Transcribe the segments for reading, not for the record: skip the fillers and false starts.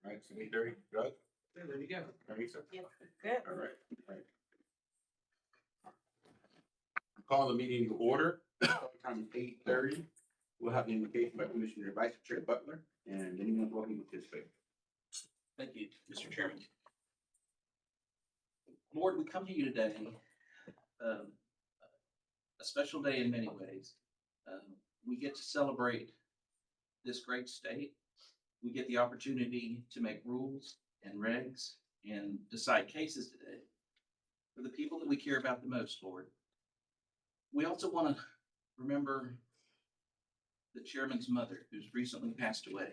All right, so 8:30, Doug? There you go. Teresa? Yes, good. All right. All right. Call the meeting to order. Time is 8:30. We'll have the invocation by Commissioner Vice Chair Butler and anyone welcome to participate. Thank you, Mr. Chairman. Lord, we come to you today, um, a special day in many ways. We get to celebrate this great state. We get the opportunity to make rules and regs and decide cases today for the people that we care about the most, Lord. We also want to remember the chairman's mother, who's recently passed away.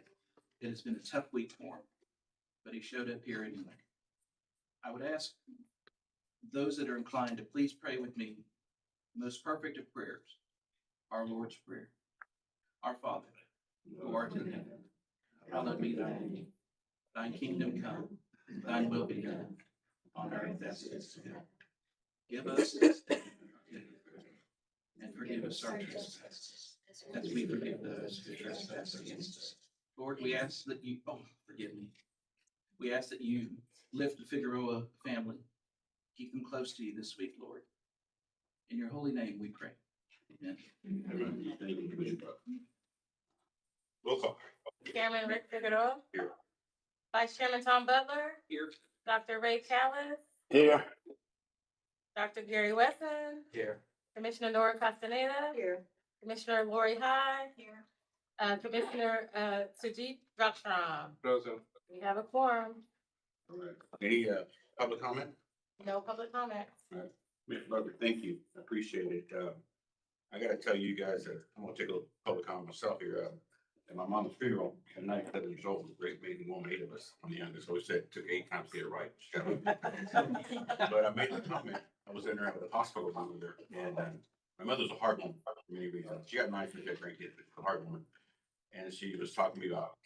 It has been a tough week for him, but he showed up here anyway. I would ask those that are inclined to please pray with me the most perfect of prayers, our Lord's Prayer. Our Father, who art in heaven, hallowed be thy name. Thy kingdom come, thine will be done, on earth as it is in heaven. Give us this day our daily bread, and forgive us our trespasses, as we forgive those who trespass against us. Lord, we ask that you, forgive me. We ask that you lift the Figueroa family, keep them close to you this week, Lord. In your holy name we pray. Amen. Thank you, Commissioner Butler. Roll call. Chairman Rick Figueroa. Here. Vice Chairman Tom Butler. Here. Dr. Ray Callis. Here. Dr. Gary Wesson. Here. Commissioner Nora Castaneda. Here. Commissioner Lori Hyde. Here. Commissioner Sajid Rakshram. Present. We have a quorum. All right. Any public comment? No public comments. Mr. Butler, thank you. I appreciate it. I gotta tell you guys that I'm gonna take a little public comment myself here. At my mom's funeral, at 97 years old, was a great amazing woman, 8 of us. I'm the youngest, always said it took 8 times to get it right. But I made the comment, I was in there at the hospital with her, and my mother's a hard woman for many reasons. She got 9 for that great kid, a hard woman. And she was talking to me about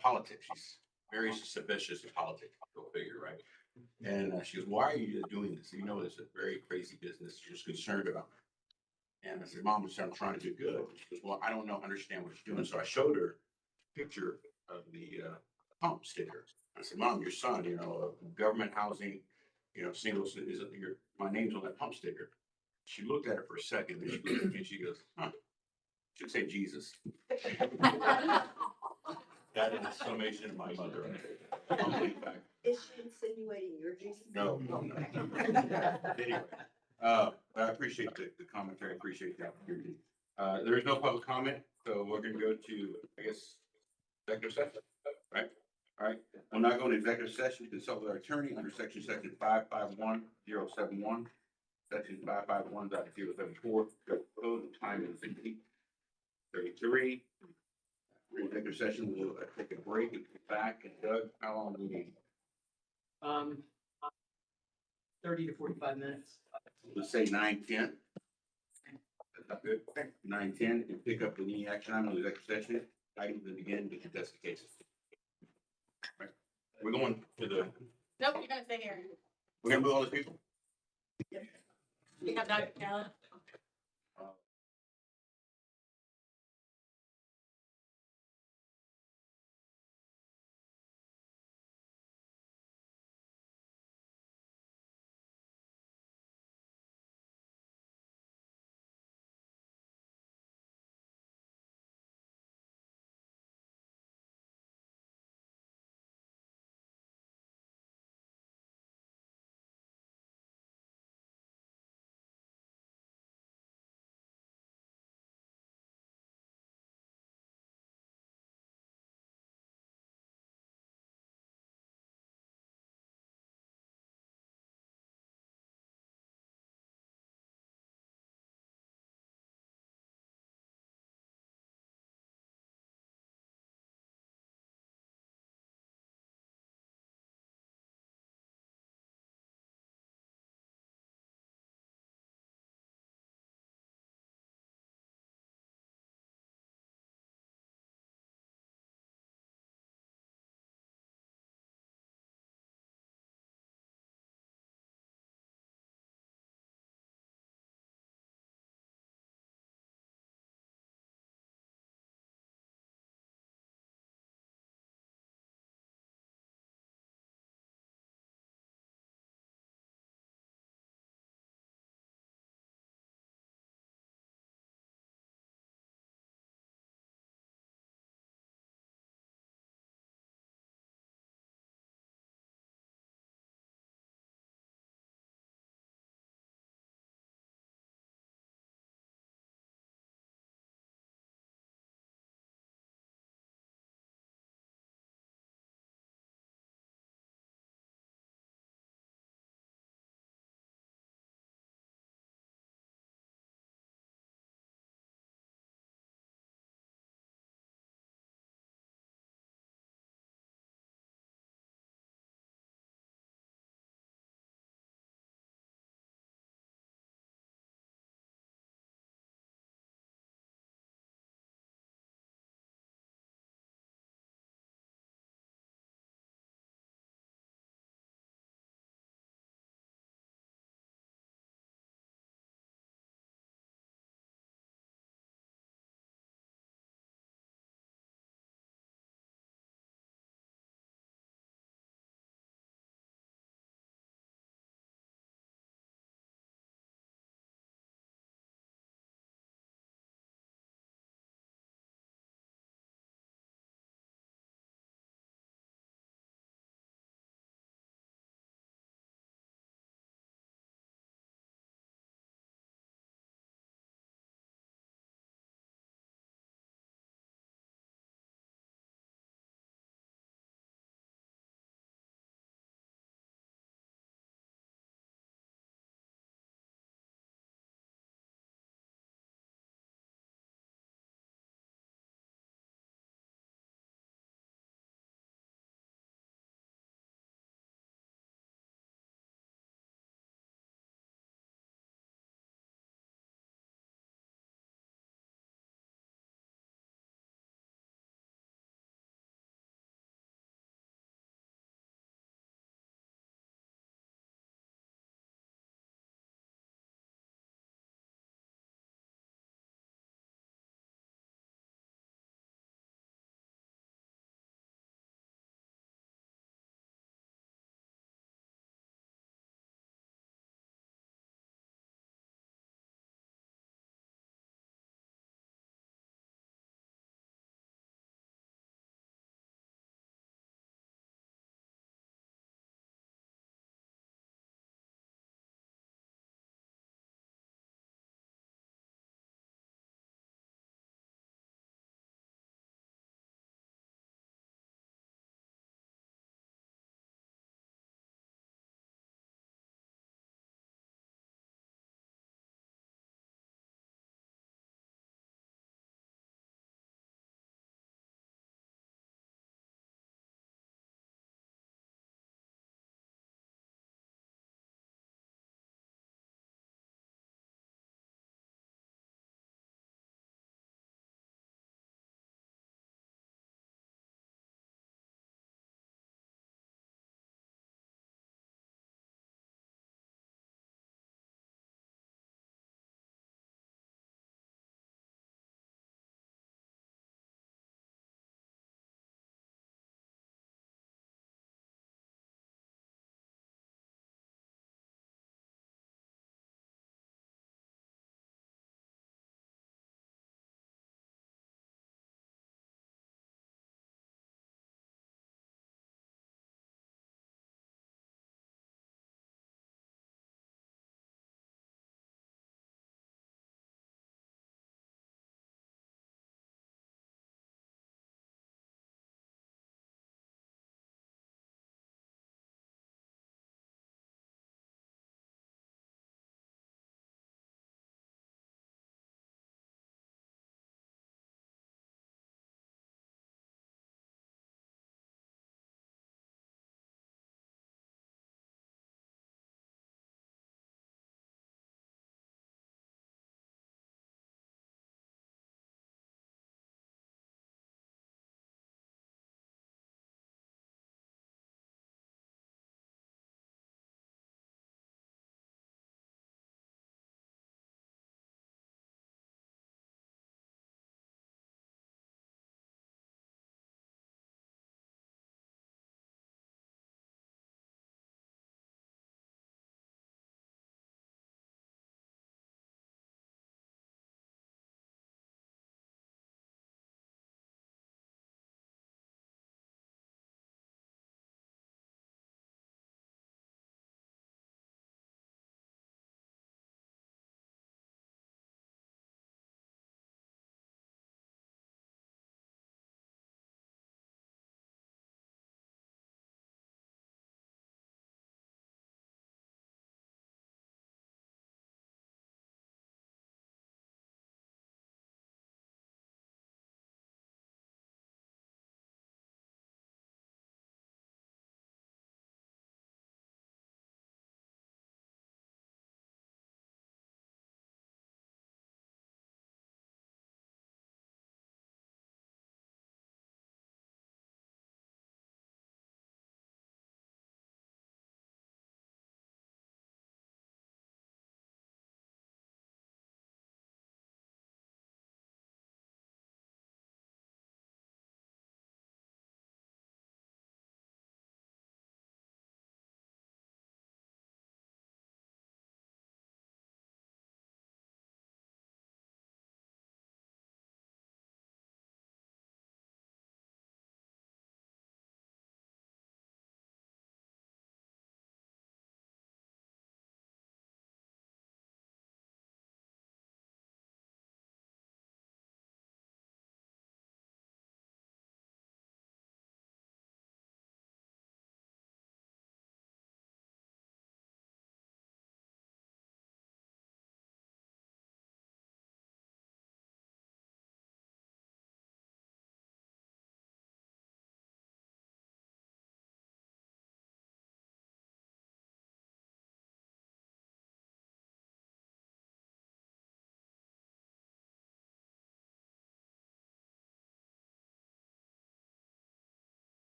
politics. She's very suspicious of politics, go figure, right? And she goes, why are you doing this? You know, it's a very crazy business. She was concerned about it. And I said, Mom, I'm trying to do good. She goes, well, I don't understand what you're doing. So I showed her a picture of the pump sticker. I said, Mom, your son, government housing, singles, my name's on that pump sticker. She looked at it for a second and she looked at me and she goes, should say Jesus. That is a summation of my mother. Is she insinuating you're Jesus? No. Anyway, but I appreciate the commentary, I appreciate the opportunity. There is no public comment, so we're gonna go to, I guess, executive session, right? All right, we'll now go into executive session to consult with our attorney under section 551.071, section 551.074. Code time is 8:33. Executive session, we'll take a break and come back. And Doug, how long do we need? 30 to 45 minutes. Let's say 9:10. That's not good. 9:10, and pick up any action item on the executive session, items that begin to contest the cases. Right. We're going to the, Nope, you're gonna stay here. we're gonna move all these people? We have Dr. Callis.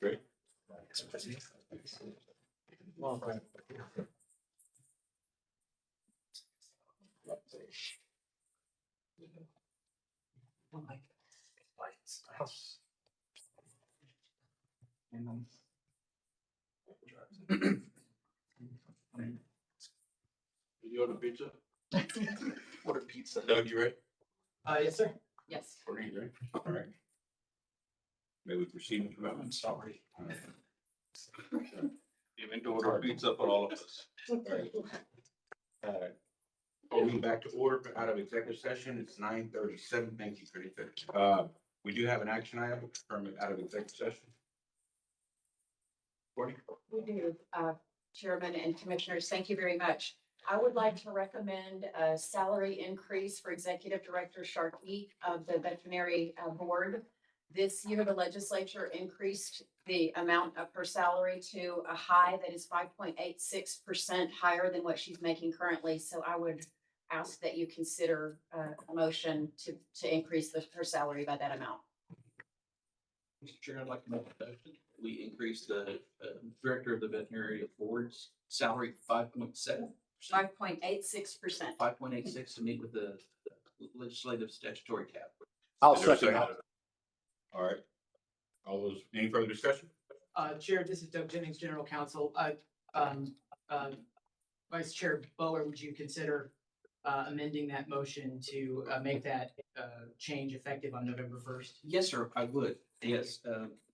Great. You order pizza? Order pizza. Doug, you ready? Yes, sir. Yes. Courtney, you ready? All right. May we proceed with I'm sorry. Even to order pizza for all of us. Going back to order out of executive session, it's 9:37. Thank you, Pretty. We do have an action item from out of executive session. Courtney? We do, Chairman and Commissioners, thank you very much. I would like to recommend a salary increase for Executive Director Sharkey of the Veterinary Board. This year, the legislature increased the amount of her salary to a high that is 5.86% higher than what she's making currently. So I would ask that you consider a motion to increase her salary by that amount. Mr. Chair, I'd like to make a motion. We increase the Director of the Veterinary Board's salary 5.7%. 5.86%. 5.86 to meet with the legislative statutory cap. I'll Is there a second that. All right. All those, any further discussion? Chair, this is Doug Jennings, General Counsel. Vice Chair Bower, would you consider amending that motion to make that change effective on November 1st? Yes, sir, I would. Yes,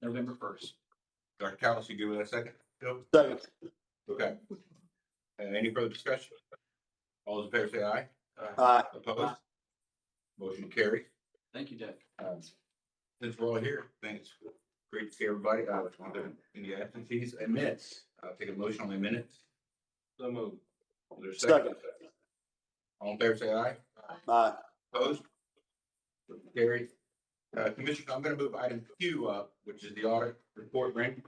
November 1st. Dr. Callis, you give it a second? Second. Okay. Any further discussion? All those in favor say aye. Opposed? Motion carried. Thank you, Doug. Since we're all here, thanks. Great to see everybody. Any absentees and minutes? I'll take a motion on the minutes. So move. There's a second. All in favor say aye. Opposed? Motion carried. Commissioner, I'm gonna move item Q up, which is the audit report, Randy.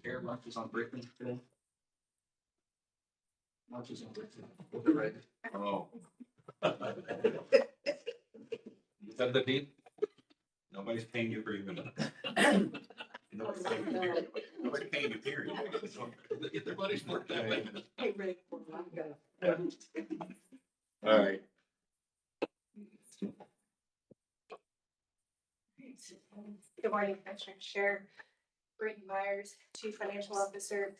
Chair, lunch is on Brickman today. Lunch is on Brickman. Oh. Is that the deal? Nobody's paying you for even. Nobody's paying you, period. Nobody's paying you, period. Get their money's worth that way. Hey, Rick, I'm gonna- All right. Good morning, Commissioner Chair. Brittany Myers, Chief Financial Officer.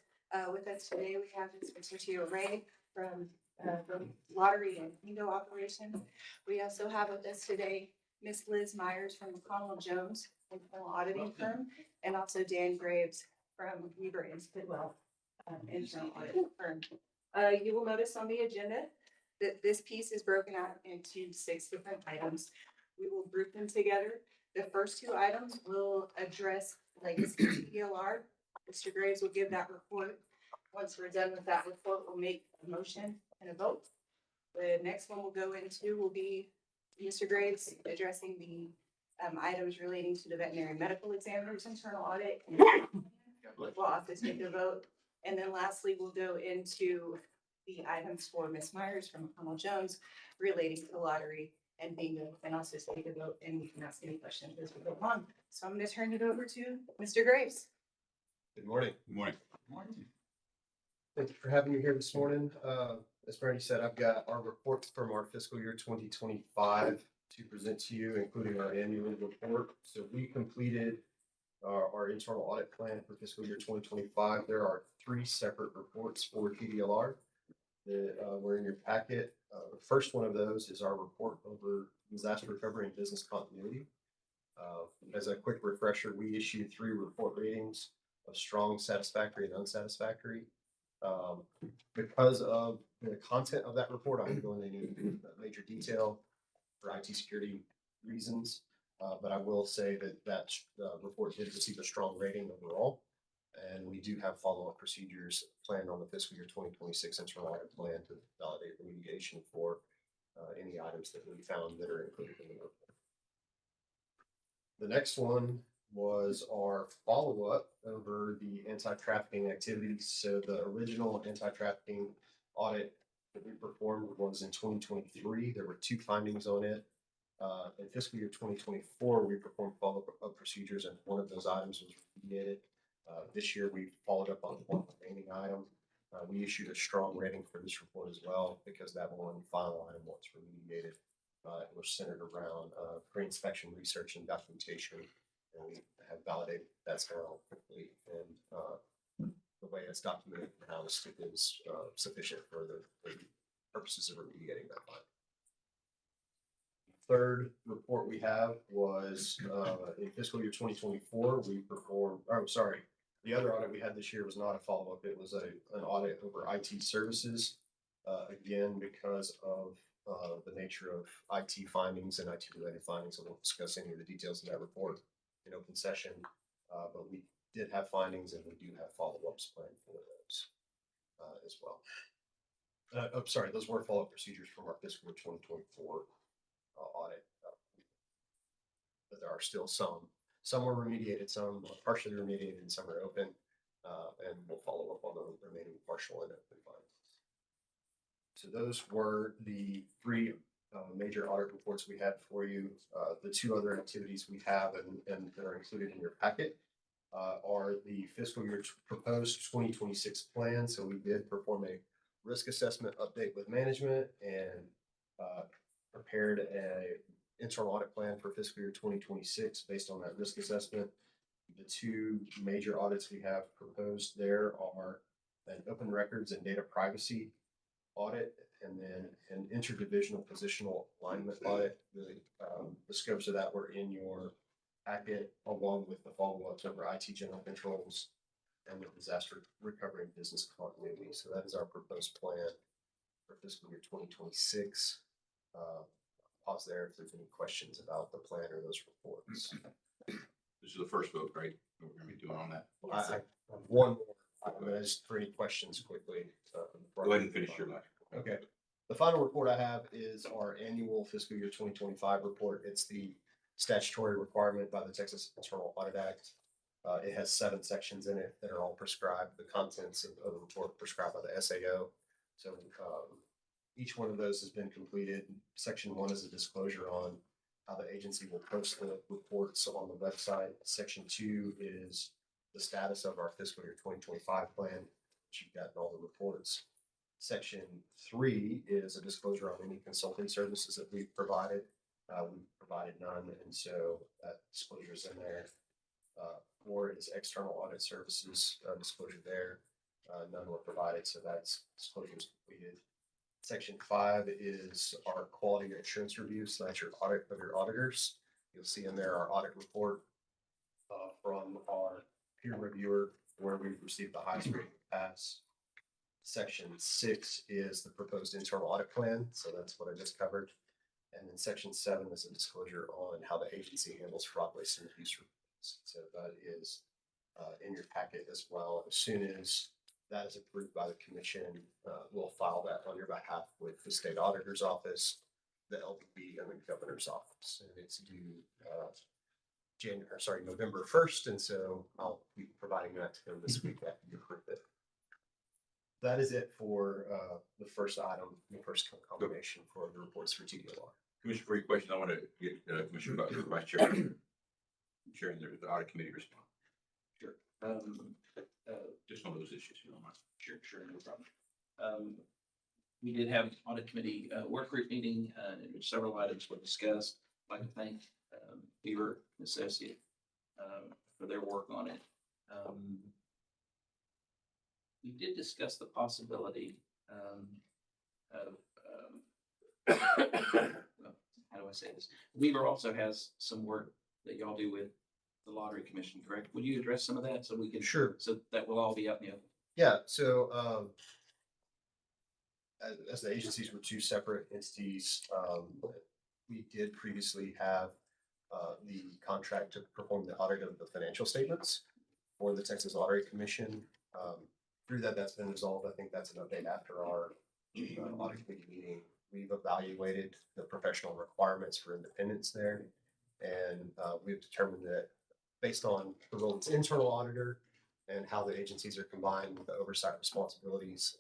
With us today, we have Mr. Tio Ray from the Lottery and Bingo Operations. We also have with us today Miss Liz Myers from McConnell Jones Internal Auditing Firm, and also Dan Graves from Weaver and Spidwell Internal Auditing Firm. You will notice on the agenda that this piece is broken out into 6 different items. We will group them together. The first 2 items will address legacy TDLR. Mr. Graves will give that report. Once we're done with that report, we'll make a motion and a vote. The next one we'll go into will be Mr. Graves addressing the items relating to the veterinary medical examiner's internal audit. We'll also take a vote. And then lastly, we'll go into the items for Ms. Myers from McConnell Jones relating to the lottery and bingo, and also take a vote, and we can ask any questions as we go on. So I'm going to turn it over to Mr. Graves. Good morning. Good morning. Thank you for having me here this morning. As Bernie said, I've got our reports from our fiscal year 2025 to present to you, including our annual report. So we completed our internal audit plan for fiscal year 2025. There are 3 separate reports for TDLR that were in your packet. The first one of those is our report over disaster recovery and business continuity. As a quick refresher, we issued 3 report ratings of strong, satisfactory, and unsatisfactory. Because of the content of that report, I won't go into any major detail for IT security reasons. But I will say that report did receive a strong rating overall. And we do have follow-up procedures planned on the fiscal year 2026 internal audit plan to validate remediation for any items that we found that are included in the report. The next one was our follow-up over the anti-trafficking activities. So the original anti-trafficking audit that we performed was in 2023. There were 2 findings on it. In fiscal year 2024, we performed follow-up procedures, and one of those items was remediated. This year, we followed up on one remaining item. We issued a strong rating for this report as well, because that one final item was remediated. It was centered around pre-inspection research and documentation, and we have validated that's now complete, and the way it's documented and housed is sufficient for the purposes of remediating that file. Third report we have was in fiscal year 2024, we performed, the other audit we had this year was not a follow-up. It was an audit over IT services. Again, because of the nature of IT findings and IT related findings, I won't discuss any of the details of that report in open session, but we did have findings and we do have follow-ups planned for those as well. Those were follow-up procedures from our fiscal year 2024 audit. But there are still some were remediated, some are partially remediated, and some are open. And we'll follow up on the remaining partial and open findings. So those were the 3 major audit reports we had for you. The 2 other activities we have and that are included in your packet are the fiscal year proposed 2026 plan. So we did perform a risk assessment update with management and prepared a internal audit plan for fiscal year 2026 based on that risk assessment. The 2 major audits we have proposed there are an open records and data privacy audit, and then an interdivisional positional alignment audit. The scopes of that were in your packet, along with the follow-ups over IT general controls and the disaster recovery and business continuity. So that is our proposed plan for fiscal year 2026. Pause there if there's any questions about the plan or those reports. This is the first vote, right? We're gonna be doing on that. I have one more item, just for any questions quickly. Go ahead and finish your last. Okay. The final report I have is our annual fiscal year 2025 report. It's the statutory requirement by the Texas Internal Audit Act. It has 7 sections in it that are all prescribed. The contents of the report prescribed by the SAO. So each one of those has been completed. Section 1 is a disclosure on how the agency will post the reports on the website. Section 2 is the status of our fiscal year 2025 plan, which you've got in all the reports. Section 3 is a disclosure on any consulting services that we've provided. We've provided none, and so that disclosure is in there. 4 is external audit services disclosure there. None were provided, so that's disclosure is completed. Section 5 is our quality assurance review, so that's your audit of your auditors. You'll see in there our audit report from our peer reviewer, where we've received the highest rating pass. Section 6 is the proposed internal audit plan, so that's what I just covered. And then section 7 is a disclosure on how the agency handles fraud, waste, and abuse reports. So that is in your packet as well. As soon as that is approved by the commission, we'll file that on your behalf with the state auditor's office, the LPB, and the governor's office. And it's due November 1st, and so I'll be providing that to them this week after you approve it. That is it for the first item, the first combination for the reports for TDLR. Commissioner, for your question, I want to get Commissioner Butler, Vice Chair, sharing the audit committee response. Sure. Just on those issues, you know, Sure, no problem. We did have audit committee work group meeting in which several items were discussed. I'd like to thank Beaver and Associate for their work on it. We did discuss the possibility of how do I say this? Weaver also has some work that y'all do with the Lottery Commission, correct? Would you address some of that so we can? Sure. So that will all be out in the open. Yeah, so as the agencies were 2 separate entities, we did previously have the contract to perform the audit of the financial statements for the Texas Lottery Commission. Through that, that's been resolved. I think that's an update after our audit committee meeting. We've evaluated the professional requirements for independence there, and we've determined that based on the role of its internal auditor and how the agencies are combined with the oversight responsibilities,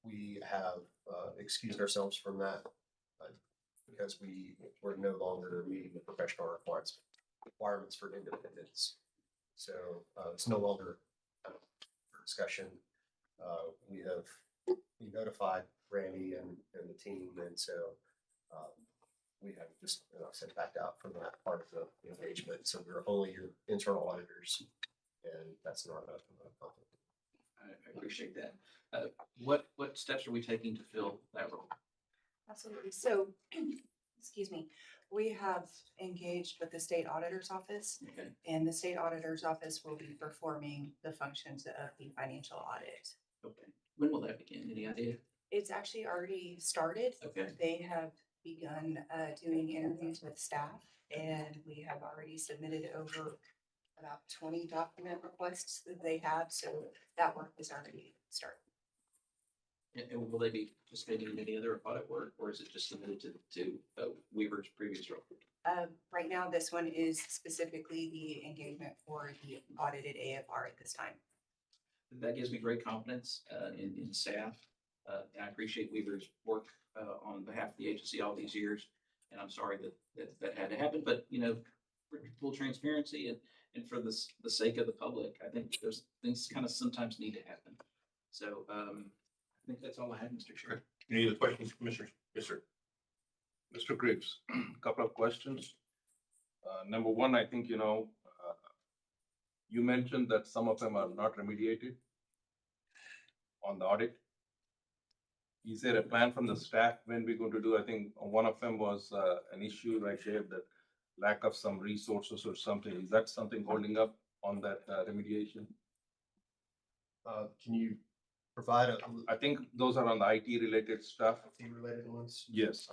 we have excused ourselves from that because we're no longer meeting the professional requirements for independence. So it's no longer for discussion. We notified Randy and the team, and so we have just, I said, backed out from that part of the engagement. So we're only your internal auditors, and that's not a conflict. I appreciate that. What steps are we taking to fill that role? Absolutely. So, excuse me, we have engaged with the state auditor's office, Okay. and the state auditor's office will be performing the functions of the financial audit. Okay. When will that begin? Any idea? It's actually already started. Okay. They have begun doing interviews with staff, and we have already submitted over about 20 document requests that they have. So that work is already started. And will they be participating in any other audit work, or is it just limited to Weaver's previous role? Right now, this one is specifically the engagement for the audited AFR at this time. That gives me great confidence in staff. And I appreciate Weaver's work on behalf of the agency all these years. And I'm sorry that had to happen, but for full transparency and for the sake of the public, I think those things kind of sometimes need to happen. So I think that's all I have, Mr. Chair. Any other questions, Commissioners? Yes, sir. Mr. Graves, couple of questions. Number one, I think, you mentioned that some of them are not remediated on the audit. Is there a plan from the staff when we're going to do? I think one of them was an issue right there, that lack of some resources or something. Is that something holding up on that remediation? Can you provide a I think those are on the IT related stuff. related ones? Yes.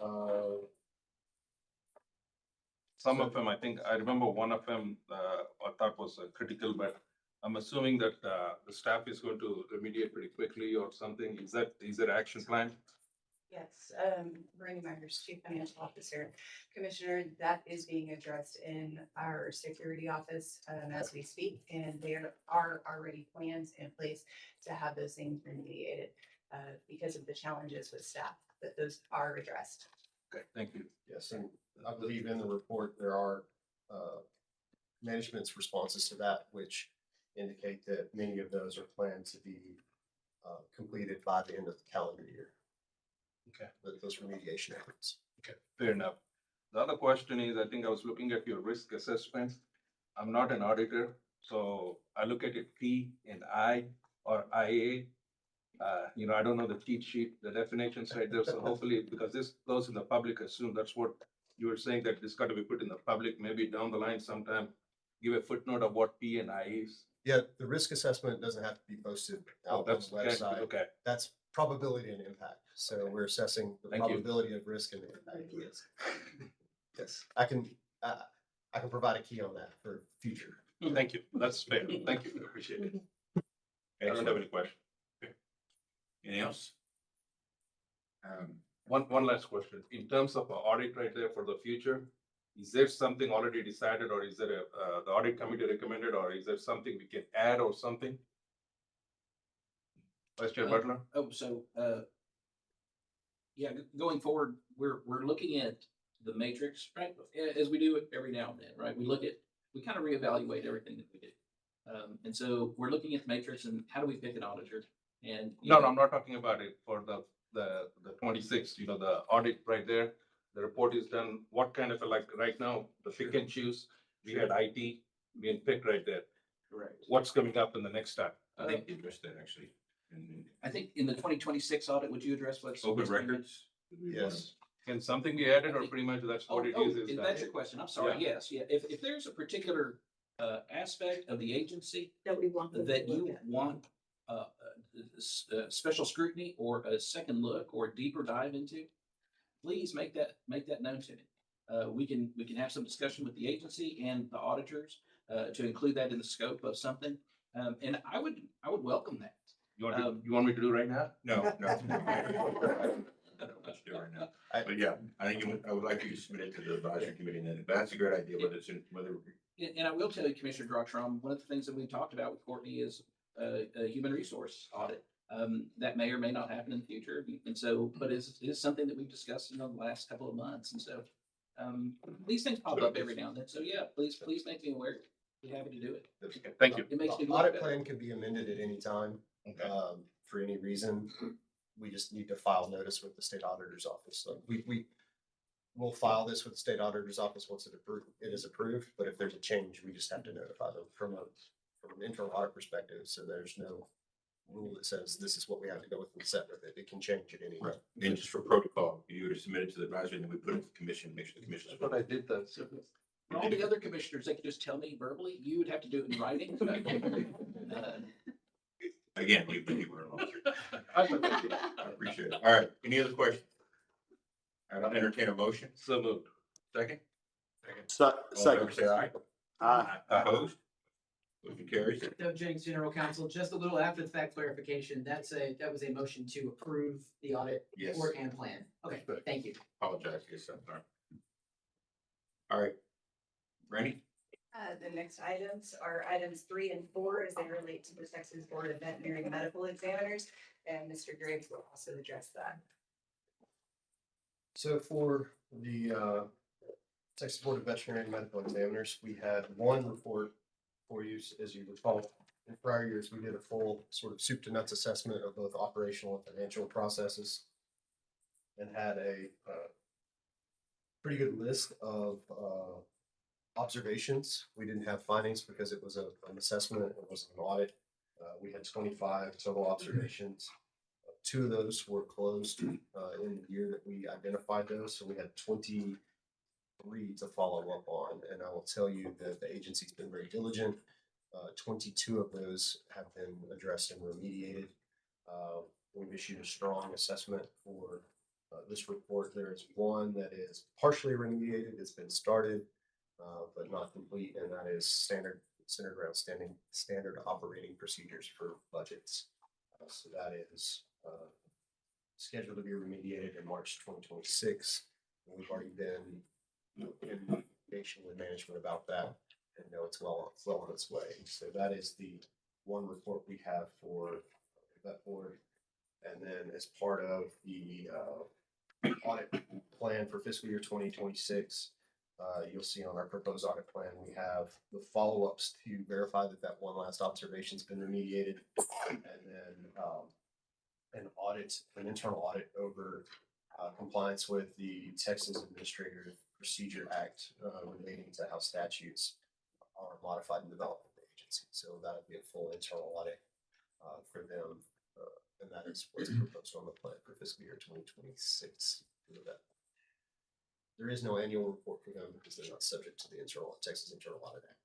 Some of them, I think, I remember one of them, I thought was critical, but I'm assuming that the staff is going to remediate pretty quickly or something. Is there action plan? Yes, Brandy Myers, Chief Financial Officer. Commissioner, that is being addressed in our security office as we speak, and there are already plans in place to have those things remediated because of the challenges with staff, that those are addressed. Okay, thank you. Yes, and I believe in the report, there are management's responses to that, which indicate that many of those are planned to be completed by the end of the calendar year. Okay. Those remediation efforts. Okay, fair enough. The other question is, I think I was looking at your risk assessment. I'm not an auditor, so I look at it P and I or IA. I don't know the cheat sheet, the definitions right there, so hopefully, because this goes in the public, I assume that's what you were saying, that this got to be put in the public, maybe down the line sometime, give a footnote of what P and I is. Yeah, the risk assessment doesn't have to be posted out on the That's okay, website. okay. That's probability and impact. So we're assessing the Thank you. probability of risk and impact. Yes. Yes, I can provide a key on that for future. Thank you, that's fair, thank you, appreciate it. I don't have any question. Anything else? One last question. In terms of audit right there for the future, is there something already decided, or is there the audit committee recommended, or is there something we can add or something? Vice Chair Butler? Going forward, we're looking at the matrix, right? As we do it every now and then, right? We kind of reevaluate everything that we do. And so we're looking at the matrix and how do we pick an auditor? And No, I'm not talking about it for the 26th, the audit right there. The report is done. What kind of right now, the pick and choose, we had IT being picked right there. Correct. What's coming up in the next step? I think you addressed that actually. I think in the 2026 audit, would you address what's? Open records? Yes. Can something be added, or pretty much that's what it is? If that's your question, I'm sorry, yes, yeah. If there's a particular aspect of the agency That we want. them to that look you at. want special scrutiny or a second look or deeper dive into, please make that known to me. We can have some discussion with the agency and the auditors to include that in the scope of something. And I would welcome that. You want me to do right now? No. Let's do it right now. But yeah, I think I would like you to submit it to the advisory committee, and that's a great idea, but it's in whether. And I will tell you, Commissioner Droxrom, one of the things that we talked about with Courtney is a human resource audit. That may or may not happen in the future. And so, but it's something that we've discussed in the last couple of months. And so, these things pop up every now and then. So yeah, please make me aware. Be happy to do it. Thank you. It makes me The look audit better. plan can be amended at any time, Okay. for any reason. We just need to file notice with the state auditor's office. So we'll file this with the state auditor's office once it is approved, but if there's a change, we just have to notify them from an internal audit perspective. So there's no rule that says this is what we have to go with and set with it. It can change at any. Right. And just for protocol, you would submit it to the advisory and then we put it to the commission, make sure the commission. But I did that. For all the other commissioners, they could just tell me verbally. You would have to do it in writing. Again, you were along. I appreciate it. All right, any other questions? All right, I'll entertain a motion. So moved. Second? So, All in favor, say aye. Aye. Opposed? Motion carries. Doug Jennings, General Counsel, just a little after the fact clarification, that was a motion to approve the audit Yes, report and plan. Okay, thank you. apologize, yes, I'm sorry. All right. Randy? The next items are items 3 and 4 as they relate to the Texas Board of Veterinary Medical Examiners. And Mr. Graves will also address that. So for the Texas Board of Veterinary Medical Examiners, we had one report for you, as you recall. In prior years, we did a full sort of soup to nuts assessment of both operational and financial processes and had a pretty good list of observations. We didn't have findings because it was an assessment, it wasn't an audit. We had 25 total observations. 2 of those were closed in the year that we identified those, so we had 23 to follow up on. And I will tell you that the agency's been very diligent. 22 of those have been addressed and remediated. We've issued a strong assessment for this report. There is one that is partially remediated. It's been started, but not complete, and that is centered around standard operating procedures for budgets. So that is scheduled to be remediated in March 2026. And we've already been in communication with management about that and know it's well on its way. So that is the one report we have for that board. And then as part of the audit plan for fiscal year 2026, you'll see on our proposed audit plan, we have the follow-ups to verify that one last observation's been remediated. And then an internal audit over compliance with the Texas Administrative Procedure Act relating to how statutes are modified and developed in the agency. So that would be a full internal audit for them. And that is what's proposed on the plan for fiscal year 2026. There is no annual report for them because they're not subject to the Texas Internal Audit Act.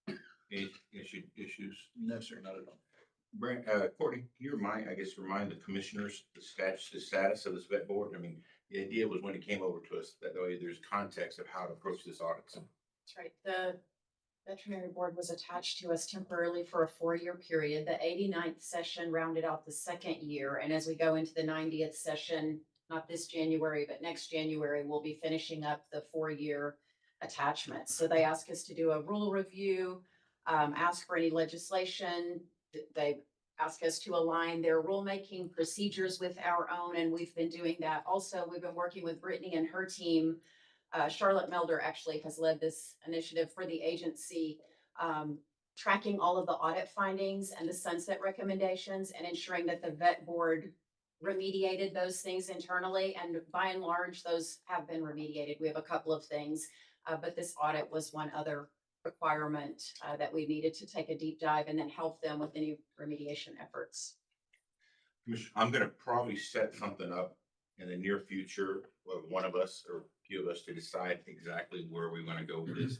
Right. Any issues? No, sir, not at all. Brent, Courtney, can you remind the commissioners the status of this vet board? I mean, the idea was when it came over to us, that way there's context of how to approach this audit. That's right. The veterinary board was attached to us temporarily for a 4-year period. The 89th session rounded out the 2nd year. And as we go into the 90th session, not this January, but next January, we'll be finishing up the 4-year attachment. So they ask us to do a rule review, ask for any legislation. They ask us to align their rulemaking procedures with our own, and we've been doing that. Also, we've been working with Brittany and her team. Charlotte Melder actually has led this initiative for the agency, tracking all of the audit findings and the sunset recommendations and ensuring that the vet board remediated those things internally. And by and large, those have been remediated. We have a couple of things, but this audit was one other requirement that we needed to take a deep dive and then help them with any remediation efforts. I'm gonna probably set something up in the near future, with one of us or a few of us to decide exactly where we wanna go with this.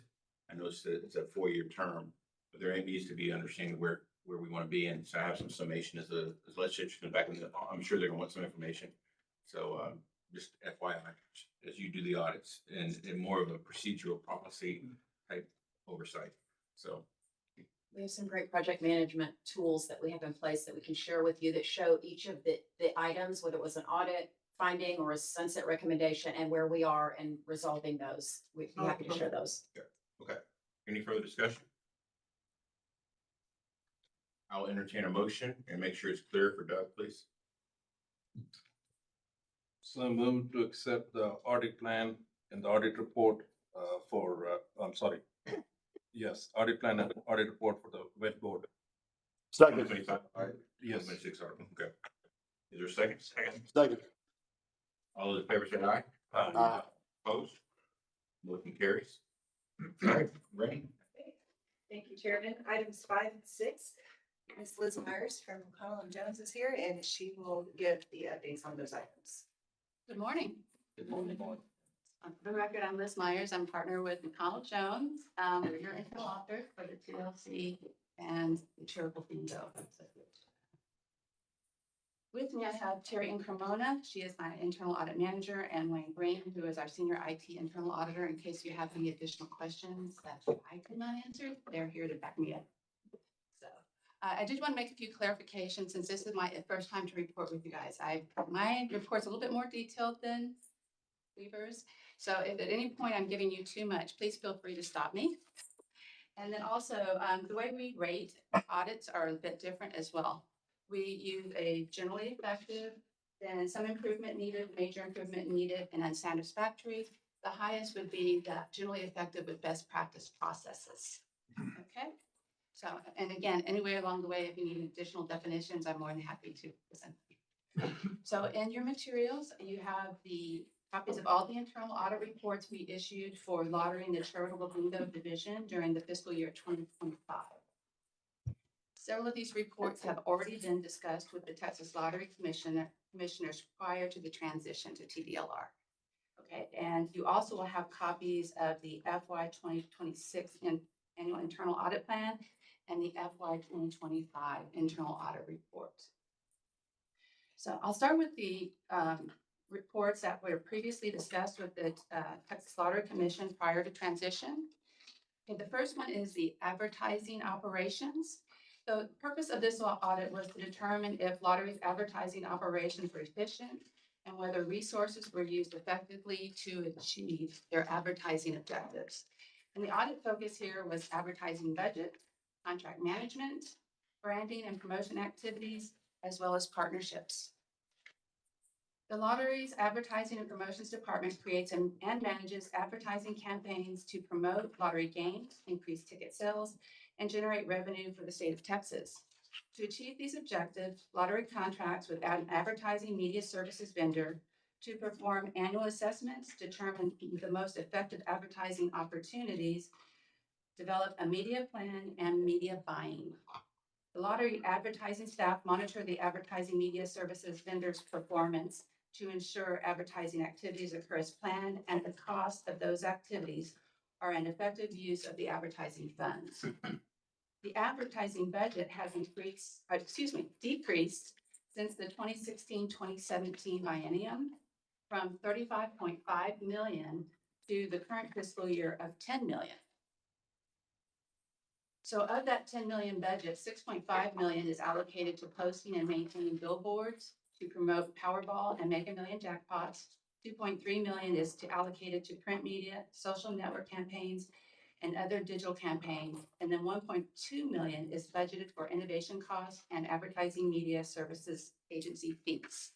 I know it's a 4-year term, but there needs to be understanding where we wanna be in. So I have some summation as legislature comes back, and I'm sure they're gonna want some information. So just FYI, as you do the audits and more of a procedural policy type oversight. So We have some great project management tools that we have in place that we can share with you that show each of the items, whether it was an audit finding or a sunset recommendation, and where we are in resolving those. We'd be happy to share those. Okay, any further discussion? I'll entertain a motion and make sure it's clear for Doug, please. So move to accept the audit plan and the audit report I'm sorry. Yes, audit plan and audit report for the wet board. Second. Yes. 2026 article, okay. Is there a second? Second. All those in favor say aye. Aye. Opposed? Motion carries. All right, ready? Thank you, Chairman. Items 5 and 6. Ms. Liz Myers from Connell and Jones is here, and she will give the updates on those items. Good morning. Good morning. For the record, I'm Liz Myers. I'm partner with McConnell Jones. We're your internal auditor for the TLC and the charitable bingo. With me, I have Terry Incremona. She is my internal audit manager, and Wayne Green, who is our senior IT internal auditor. In case you have any additional questions that I could not answer, they're here to back me up. So I did want to make a few clarifications since this is my first time to report with you guys. My report's a little bit more detailed than Weaver's. So if at any point I'm giving you too much, please feel free to stop me. And then also, the way we rate audits are a bit different as well. We use a generally effective, then some improvement needed, major improvement needed, and unsatisfactory. The highest would be the generally effective with best practice processes. Okay? So, and again, anywhere along the way, if you need additional definitions, I'm more than happy to present. So in your materials, you have the copies of all the internal audit reports we issued for lottery and the charitable bingo division during the fiscal year 2025. Several of these reports have already been discussed with the Texas Lottery commissioners prior to the transition to TDLR. Okay, and you also will have copies of the FY 2026 annual internal audit plan and the FY 2025 internal audit report. So I'll start with the reports that were previously discussed with the Texas Lottery Commission prior to transition. Okay, the first one is the advertising operations. So the purpose of this audit was to determine if lottery's advertising operations were efficient and whether resources were used effectively to achieve their advertising objectives. And the audit focus here was advertising budget, contract management, branding and promotion activities, as well as partnerships. The lottery's advertising and promotions department creates and manages advertising campaigns to promote lottery games, increase ticket sales, and generate revenue for the state of Texas. To achieve these objectives, lottery contracts with an advertising media services vendor to perform annual assessments, determine the most effective advertising opportunities, develop a media plan, and media buying. The lottery advertising staff monitor the advertising media services vendor's performance to ensure advertising activities occur as planned and the cost of those activities are an effective use of the advertising funds. The advertising budget has decreased since the 2016-2017 biennium from 35.5 million to the current fiscal year of 10 million. So of that 10 million budget, 6.5 million is allocated to posting and maintaining billboards to promote Powerball and Mega Million jackpots. 2.3 million is allocated to print media, social network campaigns, and other digital campaigns. And then 1.2 million is budgeted for innovation costs and advertising media services agency fees.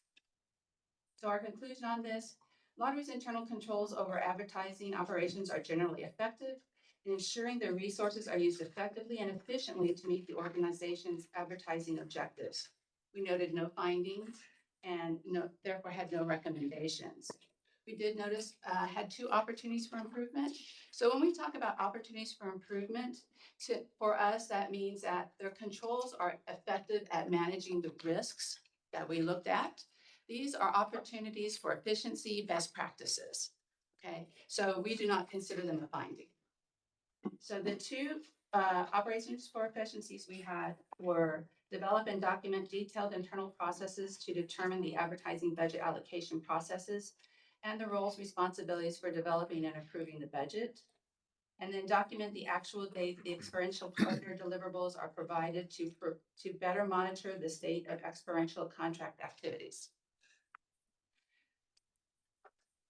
So our conclusion on this, lottery's internal controls over advertising operations are generally effective in ensuring their resources are used effectively and efficiently to meet the organization's advertising objectives. We noted no findings and therefore had no recommendations. We did notice had 2 opportunities for improvement. So when we talk about opportunities for improvement, for us, that means that their controls are effective at managing the risks that we looked at. These are opportunities for efficiency, best practices. Okay, so we do not consider them a finding. So the 2 operations for efficiencies we had were develop and document detailed internal processes to determine the advertising budget allocation processes and the roles, responsibilities for developing and approving the budget. And then document the actual date the experiential partner deliverables are provided to better monitor the state of experiential contract activities.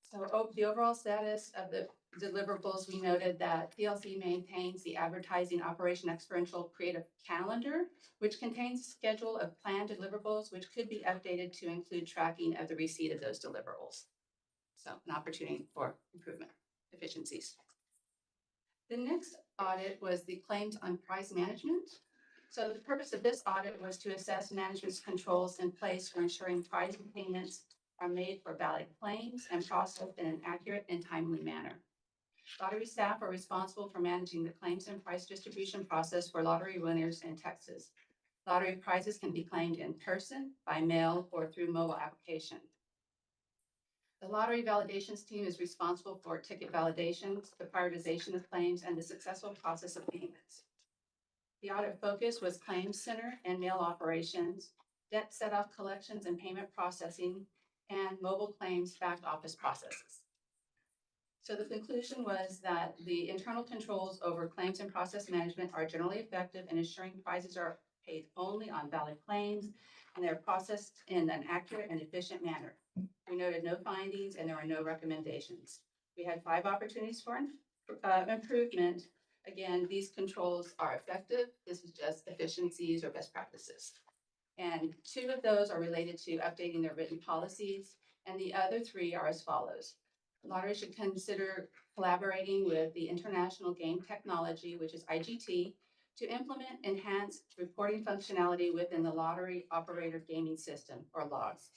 So the overall status of the deliverables, we noted that PLC maintains the advertising operation experiential creative calendar, which contains a schedule of planned deliverables, which could be updated to include tracking of the receipt of those deliverables. So an opportunity for improvement, efficiencies. The next audit was the claims on price management. So the purpose of this audit was to assess management's controls in place for ensuring price payments are made for valid claims and processed in an accurate and timely manner. Lottery staff are responsible for managing the claims and price distribution process for lottery winners in Texas. Lottery prizes can be claimed in person, by mail, or through mobile application. The lottery validations team is responsible for ticket validations, the prioritization of claims, and the successful process of payments. The audit focus was claims center and mail operations, debt set-off collections and payment processing, and mobile claims back office processes. So the conclusion was that the internal controls over claims and process management are generally effective in ensuring prizes are paid only on valid claims and they're processed in an accurate and efficient manner. We noted no findings and there were no recommendations. We had 5 opportunities for improvement. Again, these controls are effective. This is just efficiencies or best practices. And 2 of those are related to updating their written policies, and the other 3 are as follows. Lottery should consider collaborating with the International Game Technology, which is IGT, to implement enhanced reporting functionality within the Lottery Operator Gaming System, or LOGS.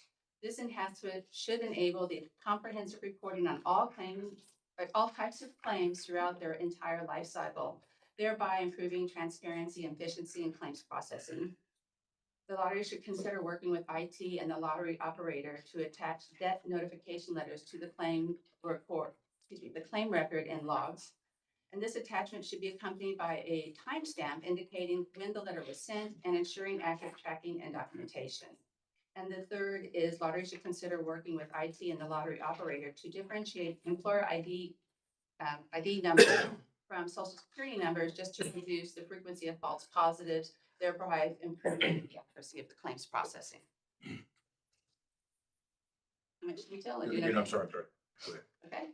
This enhancement should enable the comprehensive reporting on all claims, all types of claims throughout their entire life cycle, thereby improving transparency and efficiency in claims processing. The lottery should consider working with IT and the lottery operator to attach debt notification letters to the claim report, the claim record and logs. And this attachment should be accompanied by a timestamp indicating when the letter was sent and ensuring accurate tracking and documentation. And the third is lottery should consider working with IT and the lottery operator to differentiate employer ID numbers from social security numbers, just to reduce the frequency of false positives, thereby improving the accuracy of the claims processing. How much detail? I'm sorry. Okay,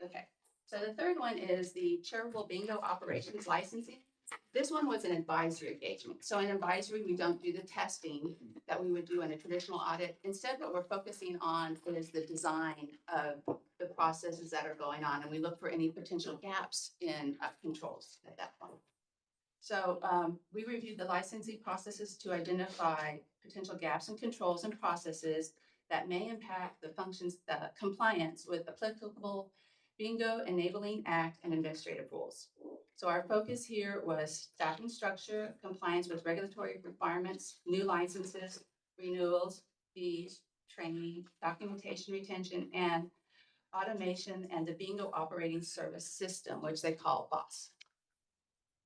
okay. So the third one is the charitable bingo operations licensing. This one was an advisory engagement. So in advisory, we don't do the testing that we would do in a traditional audit. Instead, what we're focusing on is the design of the processes that are going on, and we look for any potential gaps in controls at that point. So we reviewed the licensing processes to identify potential gaps in controls and processes that may impact the functions, compliance with applicable Bingo Enabling Act and administrative rules. So our focus here was staffing structure, compliance with regulatory requirements, new licenses, renewals, fees, training, documentation retention, and automation and the bingo operating service system, which they call BOSS.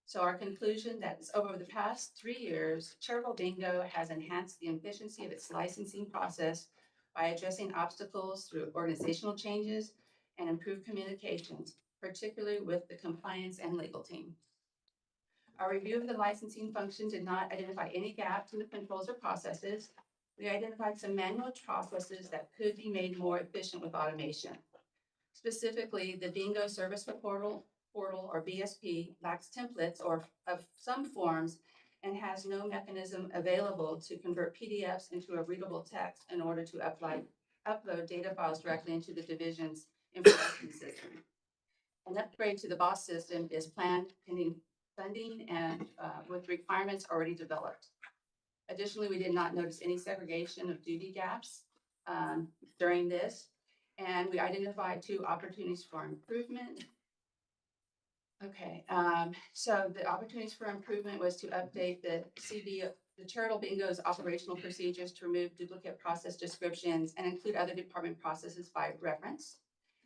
So our conclusion that is over the past 3 years, Charitable Bingo has enhanced the efficiency of its licensing process by addressing obstacles through organizational changes and improved communications, particularly with the compliance and legal team. Our review of the licensing function did not identify any gaps in the controls or processes. We identified some manual processes that could be made more efficient with automation. Specifically, the Bingo Service Portal or BSP lacks templates or of some forms and has no mechanism available to convert PDFs into a readable text in order to upload data files directly into the division's information system. An upgrade to the BOSS system is planned pending funding and with requirements already developed. Additionally, we did not notice any segregation of duty gaps during this, and we identified 2 opportunities for improvement. Okay, so the opportunities for improvement was to update the Charitable Bingo's operational procedures to remove duplicate process descriptions and include other department processes by reference,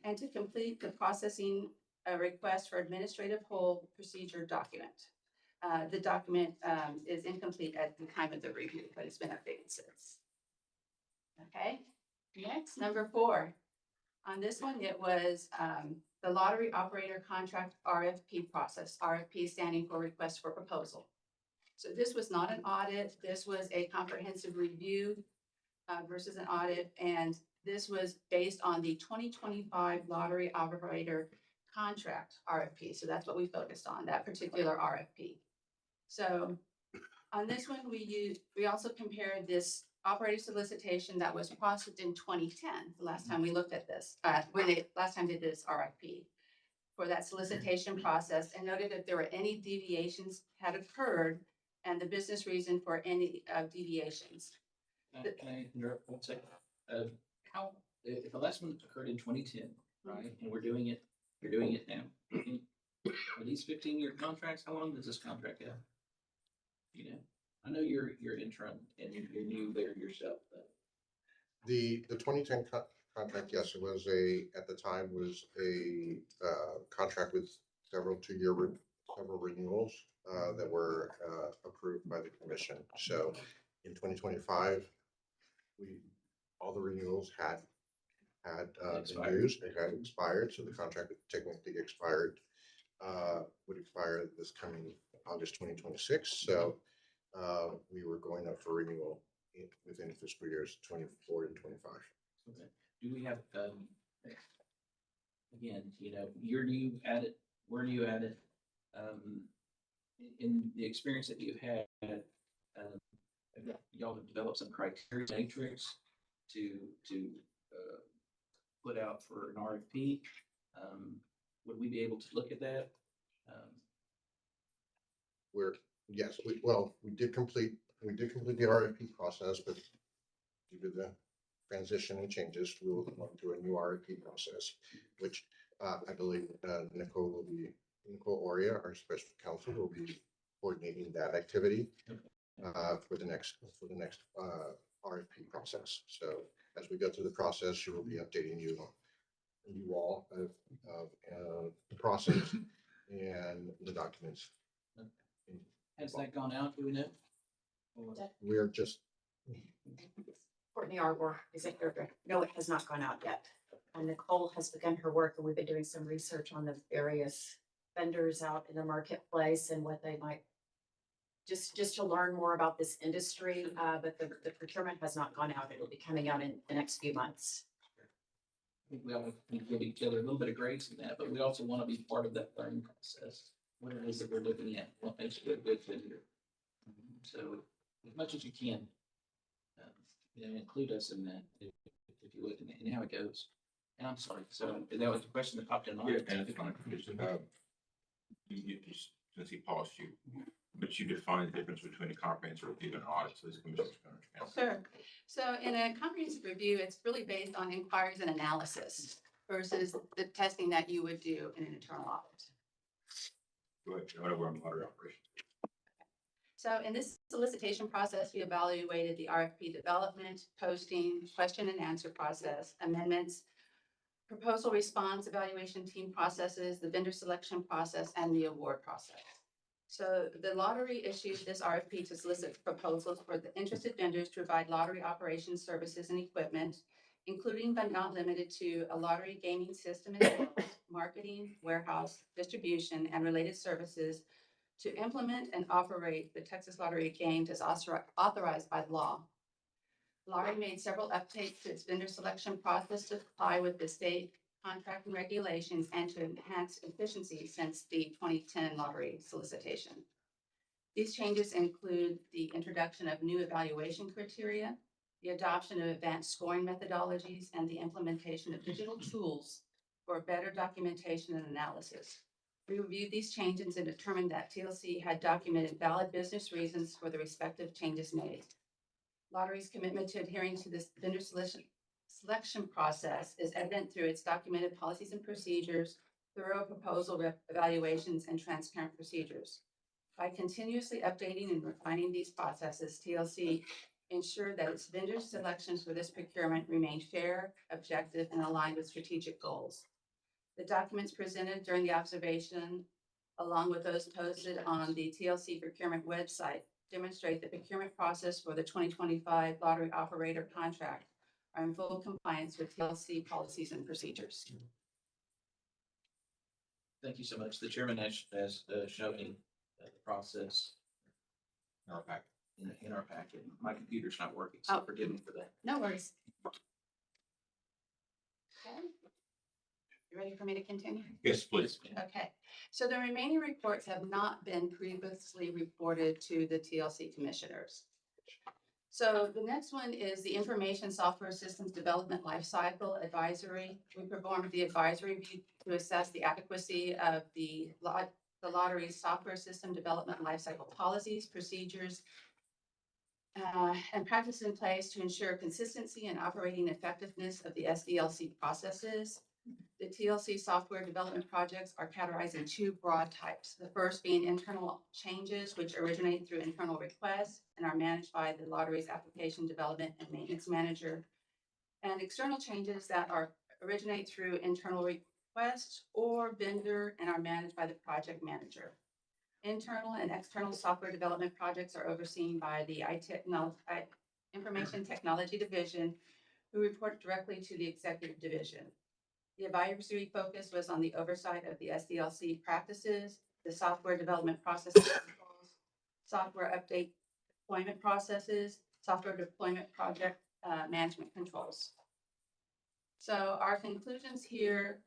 and to complete the processing request for administrative hold procedure document. The document is incomplete at the time of the review, but it's been updated since. Okay, next, number 4. On this one, it was the lottery operator contract RFP process, RFP standing for request for proposal. So this was not an audit. This was a comprehensive review versus an audit. And this was based on the 2025 lottery operator contract RFP. So that's what we focused on, that particular RFP. So on this one, we also compared this operator solicitation that was processed in 2010, the last time we looked at this, last time they did this RFP for that solicitation process, and noted if there were any deviations had occurred and the business reason for any deviations. Can I interrupt 1 second? How, if the last one occurred in 2010, right, and you're doing it now, are these 15-year contracts? How long does this contract have? You know, I know you're interim and you're new there yourself, but The 2010 contract, yes, it was at the time was a contract with several several renewals that were approved by the commission. So in 2025, all the renewals had been used, it had expired, so the contract technically expired, would expire this coming August 2026. So we were going up for renewal within fiscal years 24 and 25. okay. Do we have, again, you know, you're new at it, we're new at it. In the experience that you've had, y'all have developed some criteria matrix to put out for an RFP. Would we be able to look at that? Yes, we did complete the RFP process, but due to the transition and changes, we will go through a new RFP process, which I believe Nicole Oria, our special counsel, will be coordinating that activity for the next RFP process. So as we go through the process, she will be updating you all of the process and the documents. Has that gone out, do we know? Or- We're just Courtney Arbor, executive director. No, it has not gone out yet. And Nicole has begun her work, and we've been doing some research on the various vendors out in the marketplace and what they might, just to learn more about this industry. But the procurement has not gone out. It'll be coming out in the next few months. I think we all need to give each other a little bit of grace in that, but we also want to be part of that learning process. What it is that we're looking at, what makes you a good vendor. So as much as you can, you know, include us in that, if you would, and how it goes. And I'm sorry, so that was a question that popped in mind. Yeah, and it's fine. Since he paused you, but you define the difference between a comprehensive review and audit, so this commission's going to. Sure. So in a comprehensive review, it's really based on inquiries and analysis versus the testing that you would do in an internal audit. Go ahead, whatever on water operation. So in this solicitation process, we evaluated the RFP development, posting, question and answer process, amendments, proposal response, evaluation team processes, the vendor selection process, and the award process. So the lottery issued this RFP to solicit proposals for the interested vendors to provide lottery operations services and equipment, including but not limited to a lottery gaming system and sales, marketing, warehouse, distribution, and related services to implement and operate the Texas Lottery games as authorized by law. Lottery made several updates to its vendor selection process to comply with the state contracting regulations and to enhance efficiency since the 2010 lottery solicitation. These changes include the introduction of new evaluation criteria, the adoption of advanced scoring methodologies, and the implementation of digital tools for better documentation and analysis. We reviewed these changes and determined that TLC had documented valid business reasons for the respective changes made. Lottery's commitment to adhering to this vendor selection process is evident through its documented policies and procedures, thorough proposal evaluations, and transparent procedures. By continuously updating and refining these processes, TLC ensured that its vendor selections for this procurement remain fair, objective, and aligned with strategic goals. The documents presented during the observation, along with those posted on the TLC procurement website, demonstrate the procurement process for the 2025 lottery operator contract are in full compliance with TLC policies and procedures. Thank you so much. The chairman has shown me the process In our packet. in our packet. My computer's not working, so forgive me for that. No worries. Okay. You ready for me to continue? Yes, please. Okay, so the remaining reports have not been previously reported to the TLC commissioners. So the next one is the Information Software Systems Development Lifecycle Advisory. We performed the advisory review to assess the adequacy of the lottery's software system development lifecycle policies, procedures, and practice in place to ensure consistency and operating effectiveness of the SDLC processes. The TLC software development projects are categorized in two broad types. The first being internal changes, which originate through internal requests and are managed by the lottery's application development and maintenance manager. And external changes that originate through internal requests or vendor and are managed by the project manager. Internal and external software development projects are overseen by the Information Technology Division, who report directly to the Executive Division. The advisory focus was on the oversight of the SDLC practices, the software development processes, software update deployment processes, software deployment project management controls. So our conclusions here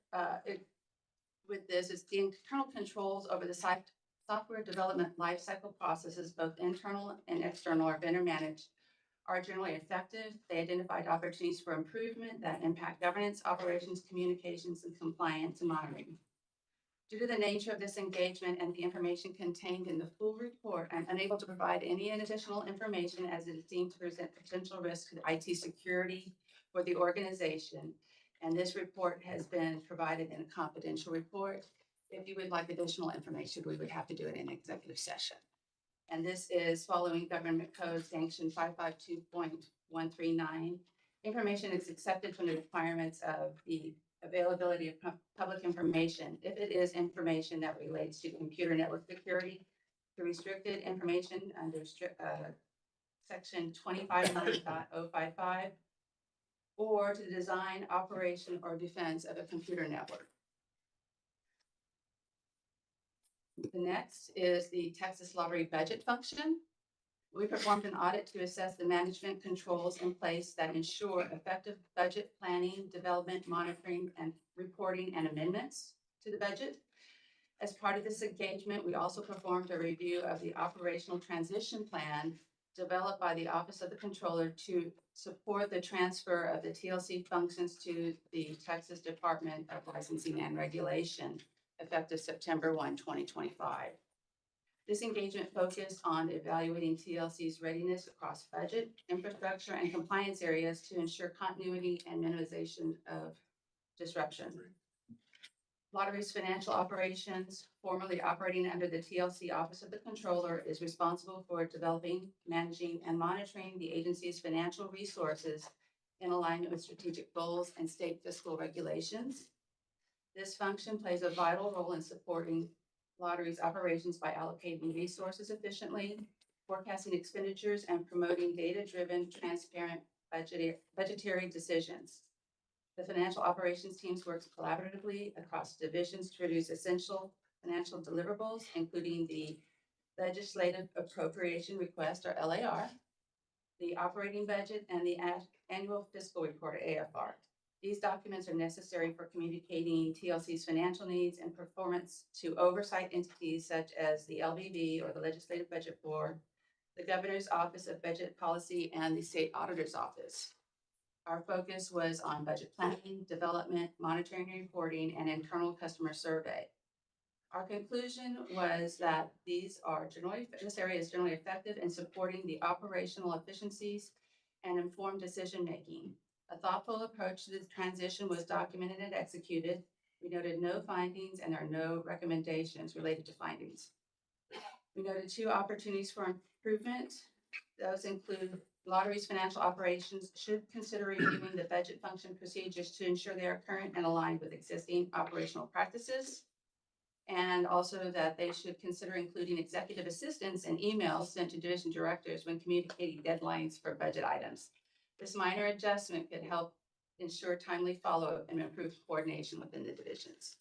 with this is the internal controls over the software development lifecycle processes, both internal and external, are vendor managed, are generally effective. They identified opportunities for improvement that impact governance, operations, communications, and compliance and monitoring. Due to the nature of this engagement and the information contained in the full report, I'm unable to provide any additional information as it is deemed to present potential risk to IT security for the organization. And this report has been provided in a confidential report. If you would like additional information, we would have to do it in an executive session. And this is following Government Code Sanction 552.139. Information is accepted from the requirements of the availability of public information if it is information that relates to computer network security, the restricted information under section 259.055, or to the design, operation, or defense of a computer network. The next is the Texas Lottery budget function. We performed an audit to assess the management controls in place that ensure effective budget planning, development, monitoring, and reporting and amendments to the budget. As part of this engagement, we also performed a review of the operational transition plan developed by the Office of the Controller to support the transfer of the TLC functions to the Texas Department of Licensing and Regulation, effective September 1, 2025. This engagement focused on evaluating TLC's readiness across budget, infrastructure, and compliance areas to ensure continuity and minimization of disruption. Lottery's financial operations, formerly operating under the TLC Office of the Controller, is responsible for developing, managing, and monitoring the agency's financial resources in alignment with strategic goals and state fiscal regulations. This function plays a vital role in supporting Lottery's operations by allocating resources efficiently, forecasting expenditures, and promoting data-driven, transparent budgetary decisions. The financial operations teams work collaboratively across divisions to produce essential financial deliverables, including the legislative appropriation request, or LAR, the operating budget, and the annual fiscal report, or AFR. These documents are necessary for communicating TLC's financial needs and performance to oversight entities such as the LBB, or the Legislative Budget Board, the Governor's Office of Budget Policy, and the State Auditor's Office. Our focus was on budget planning, development, monitoring and reporting, and internal customer survey. Our conclusion was that this area is generally effective in supporting the operational efficiencies and informed decision-making. A thoughtful approach to the transition was documented and executed. We noted no findings, and there are no recommendations related to findings. We noted 2 opportunities for improvement. Those include Lottery's financial operations should consider reviewing the budget function procedures to ensure they are current and aligned with existing operational practices. And also that they should consider including executive assistants and emails sent to division directors when communicating deadlines for budget items. This minor adjustment could help ensure timely follow-up and improved coordination within the divisions.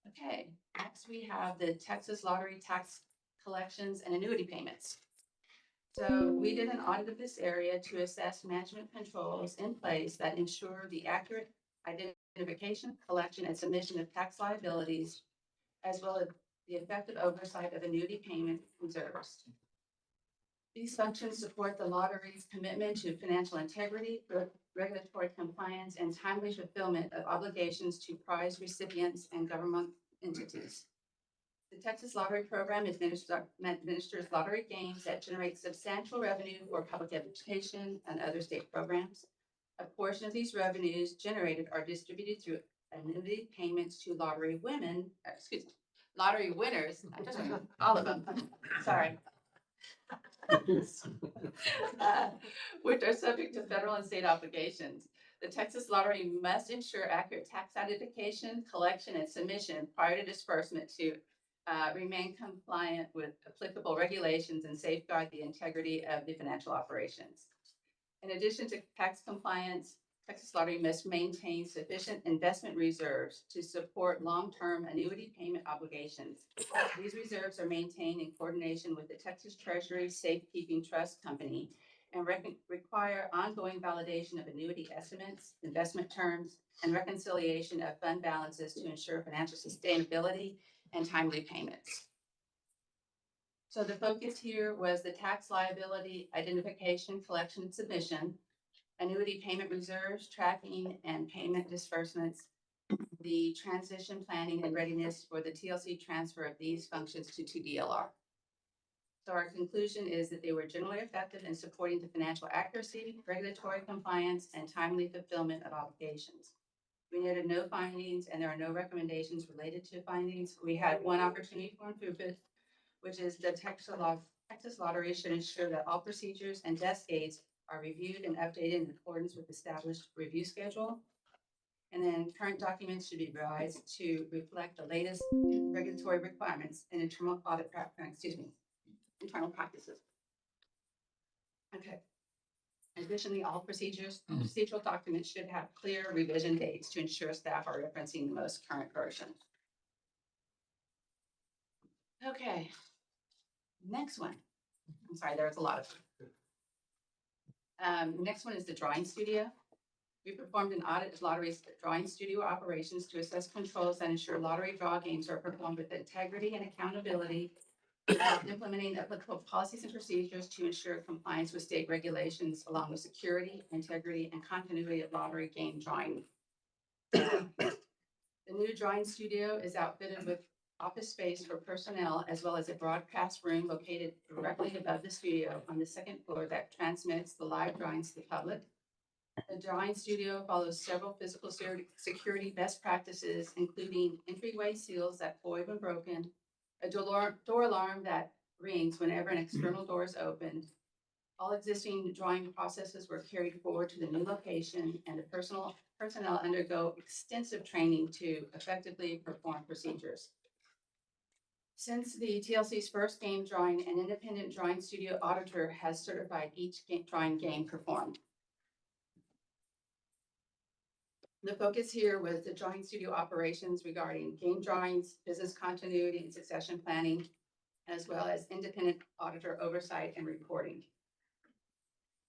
Okay, next we have the Texas Lottery tax collections and annuity payments. So we did an audit of this area to assess management controls in place that ensure the accurate identification, collection, and submission of tax liabilities, as well as the effective oversight of annuity payment reserves. These functions support the lottery's commitment to financial integrity, regulatory compliance, and timely fulfillment of obligations to prize recipients and government entities. The Texas Lottery Program administers lottery games that generate substantial revenue for public education and other state programs. A portion of these revenues generated are distributed through annuity payments to lottery winners, I just all of them, sorry. Which are subject to federal and state obligations. The Texas Lottery must ensure accurate tax identification, collection, and submission prior to disbursement to remain compliant with applicable regulations and safeguard the integrity of the financial operations. In addition to tax compliance, Texas Lottery must maintain sufficient investment reserves to support long-term annuity payment obligations. These reserves are maintained in coordination with the Texas Treasury Safekeeping Trust Company and require ongoing validation of annuity estimates, investment terms, and reconciliation of fund balances to ensure financial sustainability and timely payments. So the focus here was the tax liability identification, collection, and submission, annuity payment reserves, tracking and payment disbursements, the transition planning and readiness for the TLC transfer of these functions to DLR. So our conclusion is that they were generally effective in supporting the financial accuracy, regulatory compliance, and timely fulfillment of obligations. We noted no findings and there are no recommendations related to findings. We had one opportunity for improvement, which is the Texas Lottery should ensure that all procedures and desk aids are reviewed and updated in accordance with established review schedule. And then current documents should be revised to reflect the latest regulatory requirements and internal practices. Okay. Additionally, all procedural documents should have clear revision dates to ensure staff are referencing the most current version. Okay. Next one. I'm sorry, there was a lot of next one is the drawing studio. We performed an audit of lottery's drawing studio operations to assess controls that ensure lottery draw games are performed with integrity and accountability, implementing applicable policies and procedures to ensure compliance with state regulations, along with security, integrity, and continuity of lottery game drawing. The new drawing studio is outfitted with office space for personnel, as well as a broadcast room located directly above the studio on the second floor that transmits the live drawings to the public. The drawing studio follows several physical security best practices, including entryway seals that foil when broken, a door alarm that rings whenever an external door is opened. All existing drawing processes were carried forward to the new location, and the personnel undergo extensive training to effectively perform procedures. Since the TLC's first game drawing, an independent drawing studio auditor has certified each drawing game performed. The focus here was the drawing studio operations regarding game drawings, business continuity and succession planning, as well as independent auditor oversight and reporting.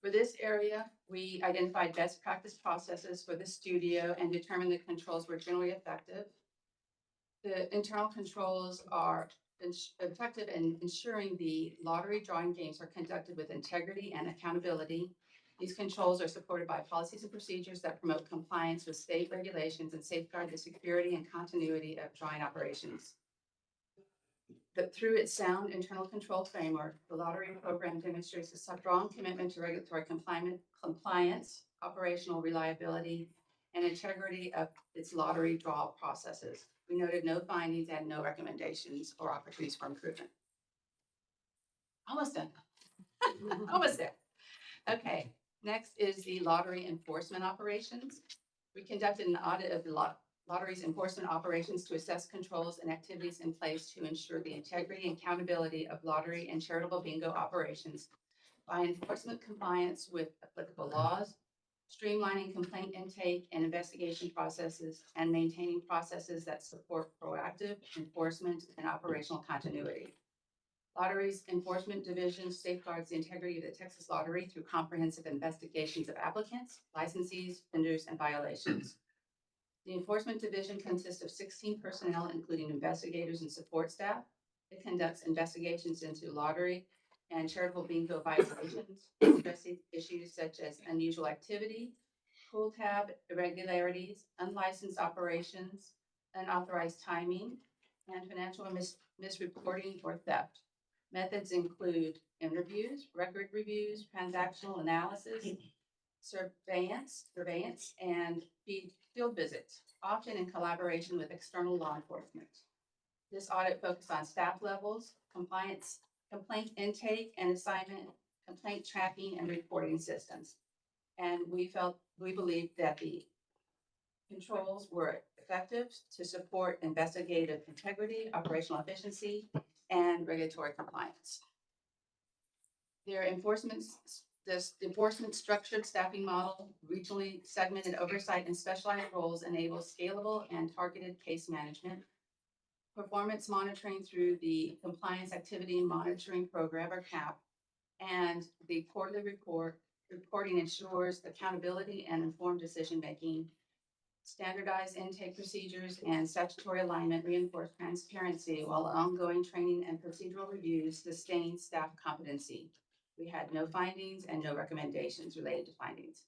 For this area, we identified best practice processes for the studio and determined the controls were generally effective. The internal controls are effective in ensuring the lottery drawing games are conducted with integrity and accountability. These controls are supported by policies and procedures that promote compliance with state regulations and safeguard the security and continuity of drawing operations. Through its sound internal control framework, the lottery program demonstrates a strong commitment to regulatory compliance, operational reliability, and integrity of its lottery draw processes. We noted no findings and no recommendations or opportunities for improvement. Almost done. Almost there. Okay, next is the lottery enforcement operations. We conducted an audit of the lottery's enforcement operations to assess controls and activities in place to ensure the integrity and accountability of lottery and charitable bingo operations by enforcement compliance with applicable laws, streamlining complaint intake and investigation processes, and maintaining processes that support proactive enforcement and operational continuity. Lottery's enforcement division safeguards the integrity of the Texas Lottery through comprehensive investigations of applicants, licensees, vendors, and violations. The Enforcement Division consists of 16 personnel, including investigators and support staff. It conducts investigations into lottery and charitable bingo violations, addressing issues such as unusual activity, pull tab irregularities, unlicensed operations, unauthorized timing, and financial misreporting or theft. Methods include interviews, record reviews, transactional analysis, surveillance, and field visits, often in collaboration with external law enforcement. This audit focused on staff levels, compliance, complaint intake and assignment, complaint tracking and reporting systems. And we believe that the controls were effective to support investigative integrity, operational efficiency, and regulatory compliance. Their this enforcement structured staffing model, regionally segmented oversight and specialized roles enable scalable and targeted case management. Performance monitoring through the Compliance Activity Monitoring Program, or CAP, and the quarterly reporting ensures accountability and informed decision-making. Standardized intake procedures and statutory alignment reinforce transparency, while ongoing training and procedural reviews sustain staff competency. We had no findings and no recommendations related to findings.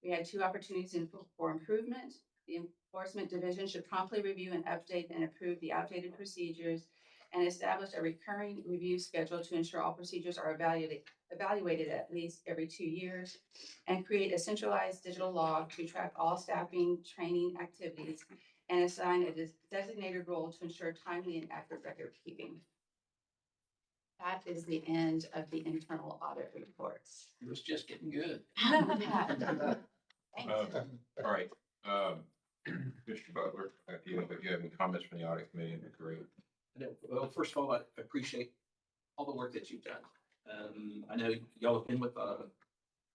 We had 2 opportunities for improvement. The Enforcement Division should promptly review and update and approve the outdated procedures and establish a recurring review schedule to ensure all procedures are evaluated at least every 2 years, and create a centralized digital log to track all staffing training activities and assign a designated role to ensure timely and accurate record keeping. That is the end of the internal audit reports. It was just getting good. Thanks. All right, Mr. Butler, if you have any comments from the audit committee, that'd be great. Well, first of all, I appreciate all the work that you've done. I know y'all have been with the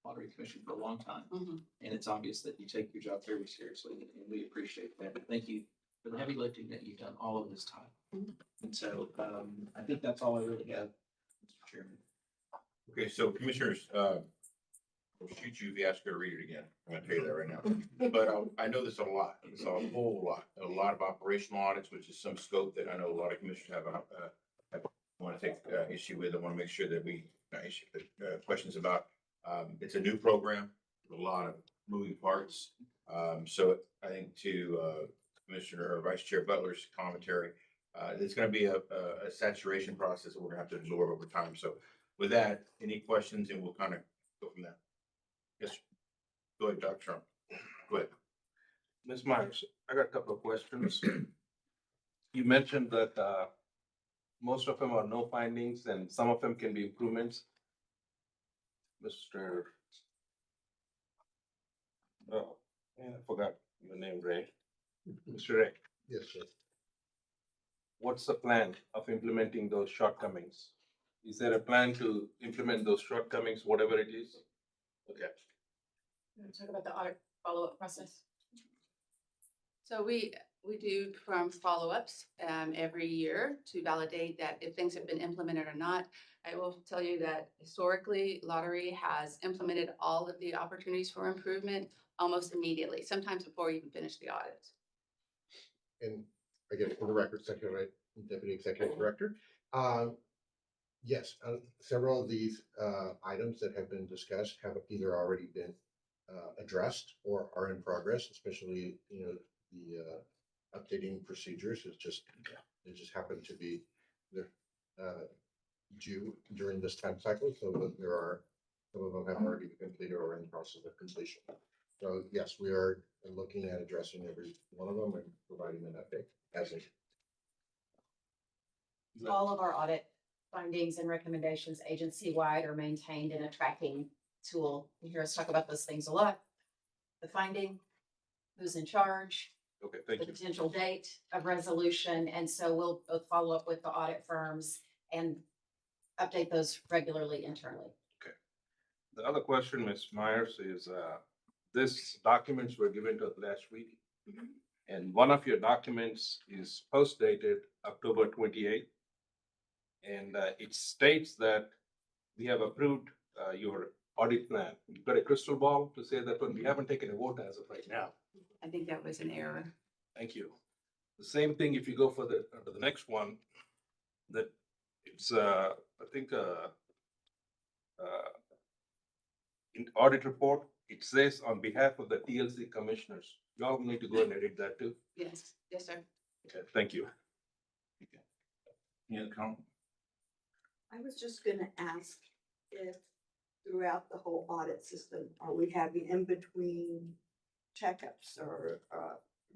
Lottery Commission for a long time, Mhm. and it's obvious that you take your job very seriously, and we appreciate that. But thank you for the heavy lifting that you've done all of this time. Mhm. And so I think that's all I really have, Mr. Chairman. Okay, so commissioners, we'll shoot you if you ask her to read it again. I'm gonna tell you that right now. But I know there's a lot, it's a whole lot of operational audits, which is some scope that I know a lot of commissioners have want to take issue with. I want to make sure that we issue questions about. It's a new program, with a lot of moving parts. So I think to Commissioner or Vice Chair Butler's commentary, it's going to be a saturation process that we're going to have to absorb over time. So with that, any questions, and we'll kind of go from there. Yes, go ahead, Dr. Trump. Go ahead. Ms. Myers, I got a couple of questions. You mentioned that most of them are no findings and some of them can be improvements. Mr. Oh, man, I forgot your name, Ray. Mr. Ray, Yes, sir. what's the plan of implementing those shortcomings? Is there a plan to implement those shortcomings, whatever it is? Okay. You want to talk about the audit follow-up process? So we do perform follow-ups every year to validate that if things have been implemented or not. I will tell you that historically, Lottery has implemented all of the opportunities for improvement almost immediately, sometimes before we even finish the audit. And again, for the record, Secretary, Deputy Executive Director. Yes, several of these items that have been discussed have either already been addressed or are in progress, especially, the updating procedures. It just happened to be due during this time cycle, so that some of them have already been completed or in the process of completion. So yes, we are looking at addressing every one of them and providing an update as needed. All of our audit findings and recommendations agency-wide are maintained in a tracking tool. You hear us talk about those things a lot. The finding, who's in charge, Okay, thank the you. potential date of resolution, and so we'll both follow up with the audit firms and update those regularly internally. The other question, Ms. Myers, is this documents were given to us last week. And one of your documents is post dated October 28th. And it states that we have approved your audit plan? You've got a crystal ball to say that, when we haven't taken a vote as of right now. I think that was an error. Thank you. The same thing if you go for the next one, that it's, I think, in audit report, it says on behalf of the TLC commissioners. Y'all need to go and edit that too. Yes, yes, sir. Okay, thank you. Any other comment? I was just gonna ask if throughout the whole audit system, are we having in between checkups or,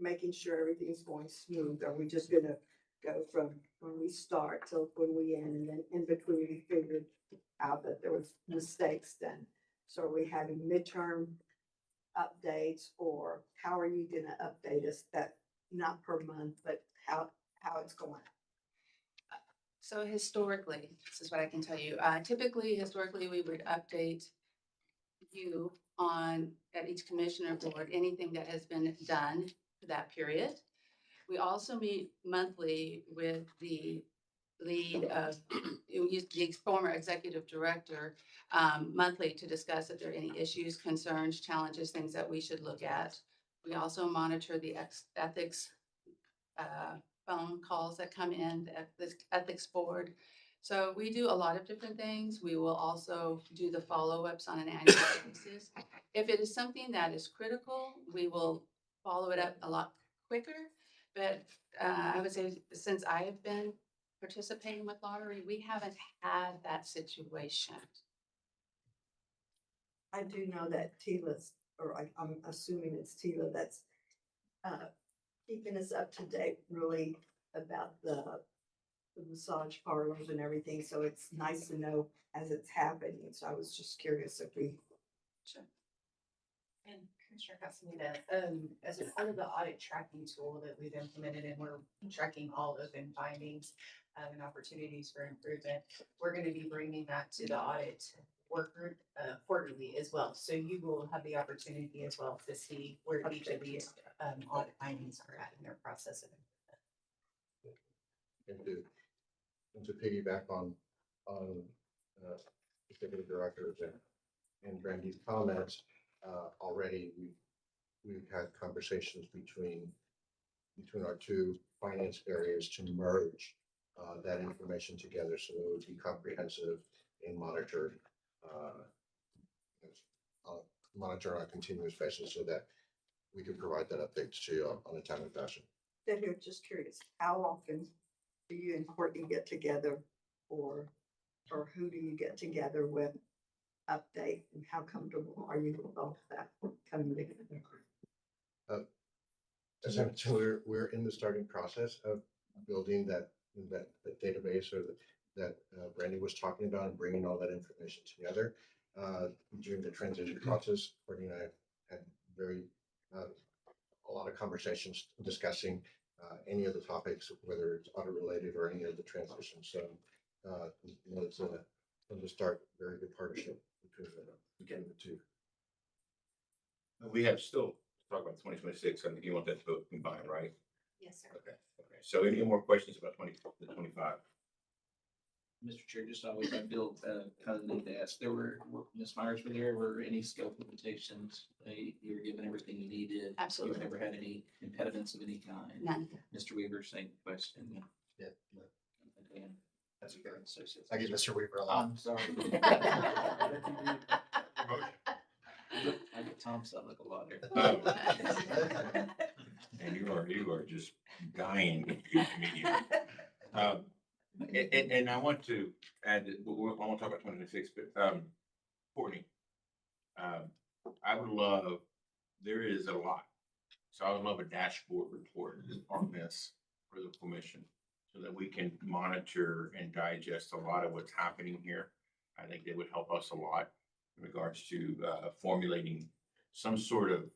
making sure everything's going smooth? Are we just gonna go from when we start till when we end, and then in between we figured out that there was mistakes then? So are we having midterm updates, or how are you gonna update us, that not per month, but how it's going? So historically, this is what I can tell you. Historically, we would update you on, at each commissioner board, anything that has been done for that period. We also meet monthly with the lead of, the former executive director, monthly to discuss if there are any issues, concerns, challenges, things that we should look at. We also monitor the ethics, phone calls that come in, the ethics board. So we do a lot of different things. We will also do the follow-ups on an annual basis. If it is something that is critical, we will follow it up a lot quicker. But I would say since I have been participating with lottery, we haven't had that situation. I do know that Tila's, or I'm assuming it's Tila that's keeping us up to date really about the massage parlors and everything. So it's nice to know as it's happening. So I was just curious if we. Sure. And Commissioner Castaneda, as a part of the audit tracking tool that we've implemented, and we're tracking all open findings and opportunities for improvement, we're going to be bringing that to the audit work group quarterly as well. So you will have the opportunity as well to see where each of these audit findings are at in their process of improvement. And to piggyback on executive directors and Brandy's comments, already we've had conversations between our two finance areas to merge that information together, so it would be comprehensive and monitored on a continuous basis, so that we can provide that update to you on a timely fashion. Then here, just curious, how often do you and Courtney get together, or who do you get together with, update, and how comfortable are you with all of that coming together? As I mentioned, we're in the starting process of building that database, or that Brandy was talking about, and bringing all that information together. During the transition process, Courtney and I had a lot of conversations discussing any of the topics, whether it's audit related or any of the transitions. So it's from the start, very good partnership between the two. We have still to talk about 2026. I think you want that to go combined, right? Yes, sir. Okay. So any more questions about 25? Mr. Chair, just always, I feel kind of need to ask, Ms. Myers, were there ever any scope limitations? You were given everything you needed? Absolutely. You've never had any impediments of any kind? None. Mr. Weaver, same question. Yeah. Dan, that's a very associate. I give Mr. Weaver a lot. I'm sorry. I get Tom sound like a lot here. And you are just dying to be a comedian. And I want to add that I want to talk about 2026, but Courtney, I would love, there is a lot. So I would love a dashboard report on this for the commission, so that we can monitor and digest a lot of what's happening here. I think that would help us a lot in regards to formulating some sort of,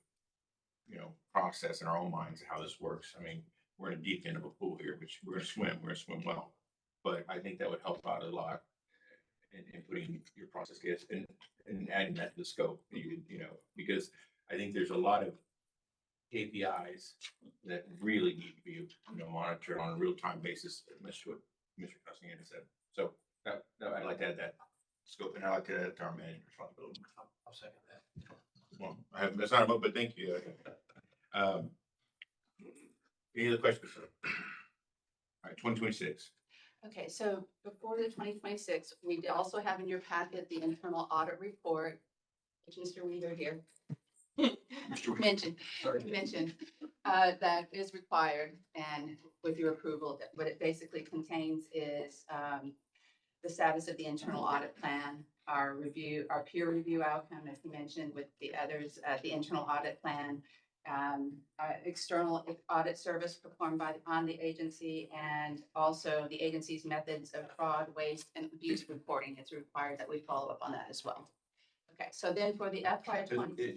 process in our own minds of how this works. I mean, we're in a deep end of a pool here, which we're gonna swim well. But I think that would help out a lot in putting your process and adding that to the scope, because I think there's a lot of KPIs that really need to be, monitored on a real-time basis, as Mr. Castaneda said. So I'd like to add that. scoping out to our manager responsibility. I'll second that. Well, I have, that's not a vote, but thank you. Any other questions? All right, 2026. Okay, so before the 2026, we did also have in your packet the internal audit report, which Mr. Weaver here Weaver. mentioned, that is required, and with your approval, what it basically contains is the status of the internal audit plan, our review, our peer review outcome, as you mentioned, with the others, the internal audit plan, external audit service performed on the agency, and also the agency's methods of fraud, waste, and abuse reporting. It's required that we follow up on that as well. Okay, so then for the FY 20,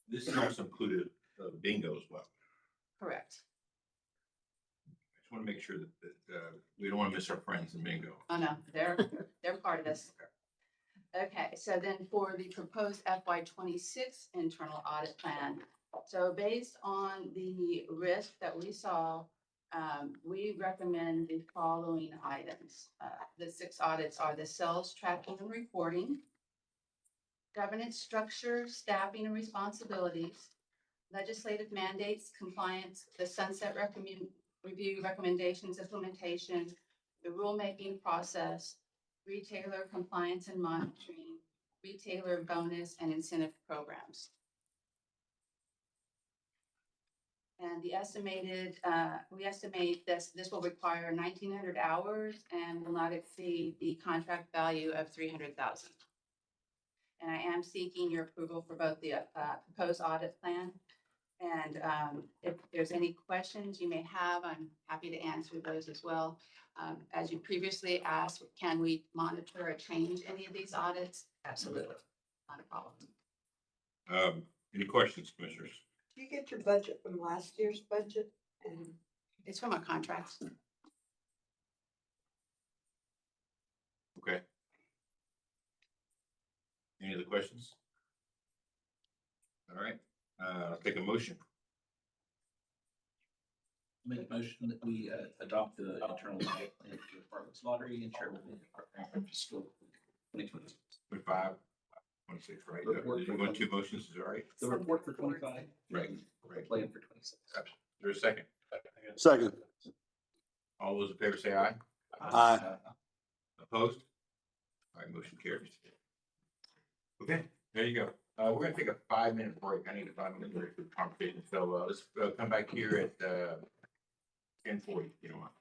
This is also included bingo as well. correct. I just want to make sure that we don't want to miss our friends in bingo. Oh, no, they're part of this. Okay, so then for the proposed FY 26 internal audit plan, so based on the risk that we saw, we recommend the following items. The 6 audits are the sales tracking and reporting, governance structure, staffing and responsibilities, legislative mandates, compliance, the sunset review recommendations, implementation, the rulemaking process, retailer compliance and monitoring, retailer bonus and incentive programs. And the estimated, we estimate this will require 1,900 hours and will not exceed the contract value of 300,000. And I am seeking your approval for both the proposed audit plan. And if there's any questions you may have, I'm happy to answer those as well. As you previously asked, can we monitor or change any of these audits? Absolutely, not a problem. Any questions, commissioners? Do you get your budget from last year's budget? And It's from our contracts. Okay. Any other questions? All right, I'll take a motion. Make a motion that we adopt the internal audit plan for Department's lottery and chairman of the department for fiscal 2026. 25, 26, right? Report. You want 2 motions, is that right? The report for 25. Right. Plan for 26. There's a second. Second. All those in favor say aye. Aye. Opposed? All right, motion carries. Okay, there you go. We're gonna take a 5-minute break. I need a 5-minute break for the conversation. So let's come back here at 10:40, you know what?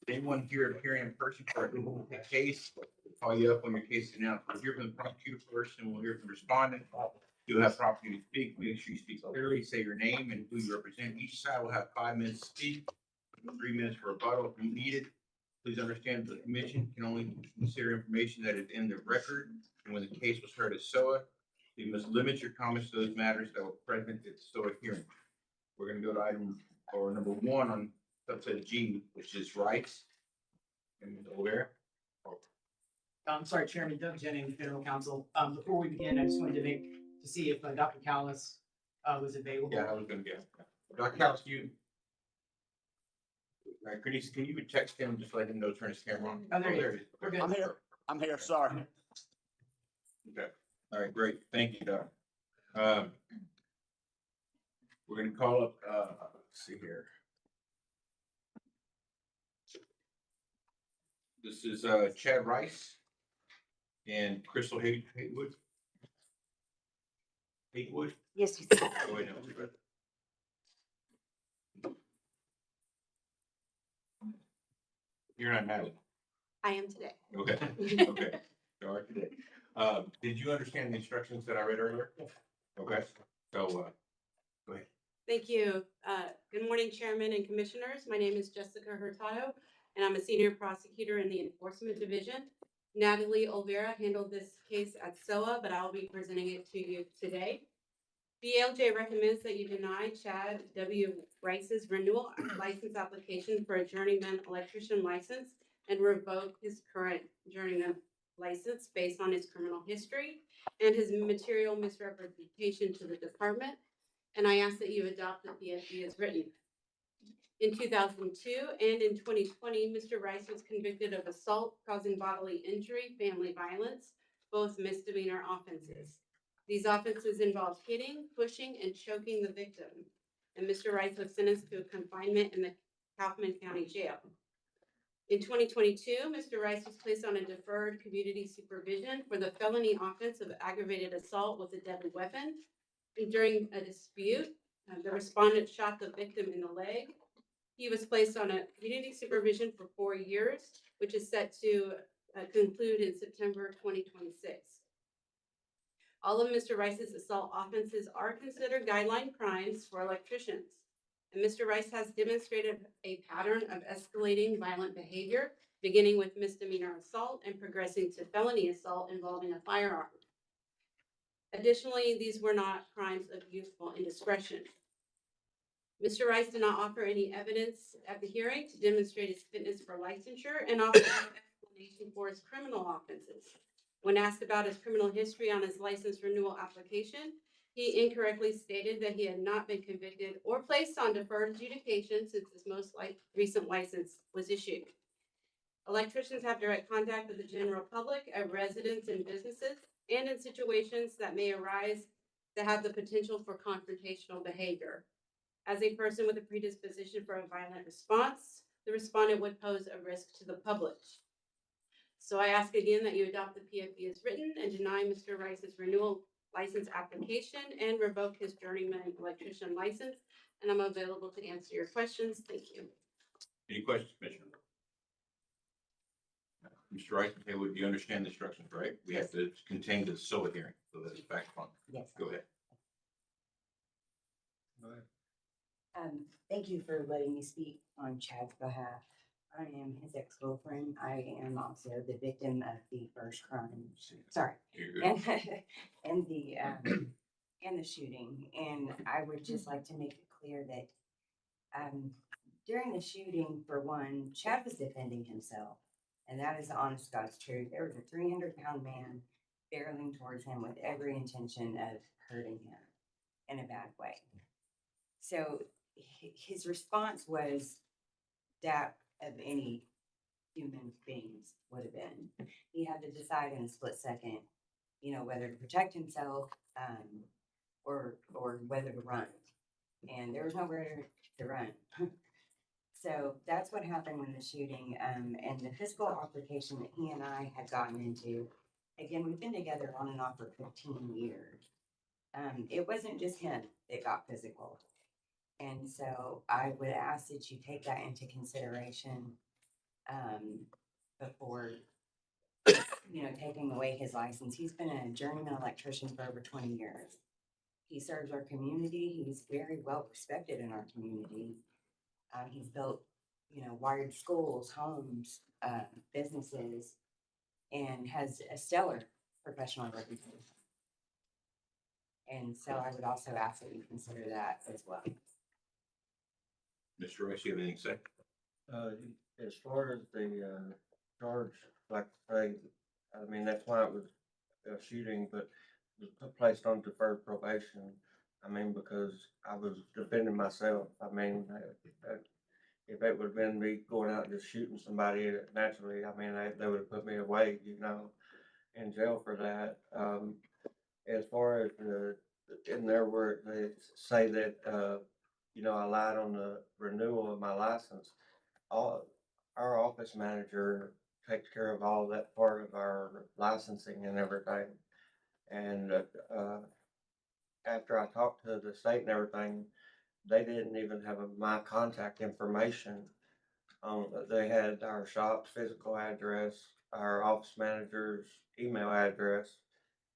anyone here appearing in person for a case, call you up on your case now. We'll hear from the prosecutor first, and we'll hear from the respondent. You'll have the opportunity to speak. Make sure you speak clearly, say your name and who you represent. Each side will have 5 minutes to speak, 3 minutes for rebuttal if needed. Please understand the commission can only consider information that is in the record. And when the case was heard at SOA, you must limit your comments to those matters that were present at the SOA hearing. We're gonna go to item or number 1 on subset G, which is rights. And over. I'm sorry, Chairman Doug Jennings, General Counsel. Before we begin, I just wanted to see if Dr. Callis was available. Yeah, I was gonna get. Dr. Callis, you. All right, can you text him, just let him know, turn his camera on? Oh, there he is. it is. We're good. I'm here, sorry. Okay, all right, great, thank you, Doc. We're gonna call up, let's see here. This is, Chad Rice and Crystal Haywood. Haywood? Yes, you Go ahead, Elizabeth. You're not Natalie. I am today. Okay, okay. All right, today. Did you understand the instructions that I read earlier? Okay, so, go ahead. Thank you. Good morning, Chairman and Commissioners. My name is Jessica Hurtado, and I'm a senior prosecutor in the Enforcement Division. Natalie Olvera handled this case at SOA, but I'll be presenting it to you today. BLJ recommends that you deny Chad W. Rice's renewal license application for a journeyman electrician license and revoke his current journeyman license based on his criminal history and his material misrepresentation to the department. And I ask that you adopt the PFD as written. In 2002 and in 2020, Mr. Rice was convicted of assault causing bodily injury, family violence, both misdemeanor offenses. These offenses involved hitting, pushing, and choking the victim. And Mr. Rice was sentenced to confinement in the Kaufman County Jail. In 2022, Mr. Rice was placed on a deferred community supervision for the felony offense of aggravated assault with a deadly weapon. And during a dispute, the respondent shot the victim in the leg. He was placed on a community supervision for 4 years, which is set to conclude in September 2026. All of Mr. Rice's assault offenses are considered guideline crimes for electricians. And Mr. Rice has demonstrated a pattern of escalating violent behavior, beginning with misdemeanor assault and progressing to felony assault involving a firearm. Additionally, these were not crimes of youthful indiscretion. Mr. Rice did not offer any evidence at the hearing to demonstrate his fitness for licensure and offered no explanation for his criminal offenses. When asked about his criminal history on his license renewal application, he incorrectly stated that he had not been convicted or placed on deferred adjudication since his most recent license was issued. Electricians have direct contact with the general public at residents and businesses and in situations that may arise that have the potential for confrontational behavior. As a person with a predisposition for a violent response, the respondent would pose a risk to the public. So I ask again that you adopt the PFD as written and deny Mr. Rice's renewal license application and revoke his journeyman electrician license. And I'm available to answer your questions. Thank you. Any questions, Commissioner? Mr. Rice, okay, would you understand the instructions, right? We have to contain the SOA hearing, so that's fact fund. Yes. Go ahead. Thank you for letting me speak on Chad's behalf. I am his ex-girlfriend. I am also the victim of the first crime. Sorry. You're good. And the shooting. And I would just like to make it clear that during the shooting, for one, Chad was defending himself. And that is the honest God's truth. There was a 300-pound man barreling towards him with every intention of hurting him in a bad way. So his response was that of any human beings would have been. He had to decide in a split second, you know, whether to protect himself or whether to run. And there was nowhere to run. So that's what happened in the shooting. And the physical altercation that he and I had gotten into, again, we've been together on and off for 15 years. It wasn't just him that got physical. And so I would ask that you take that into consideration before, taking away his license. He's been a journeyman electrician for over 20 years. He serves our community. He's very well respected in our community. He's built, wired schools, homes, businesses, and has a stellar professional reputation. And so I would also ask that you consider that as well. Mr. Rice, you have anything to say? As far as the, charge, like I say, I mean, that's why it was a shooting, but it was placed on deferred probation. I mean, because I was defending myself. I mean, if it would have been me going out and just shooting somebody, naturally, I mean, they would have put me away, in jail for that. As far as in there where they say that, I lied on the renewal of my license, our office manager takes care of all that part of our licensing and everything. And, after I talked to the state and everything, they didn't even have my contact information. They had our shop's physical address, our office manager's email address,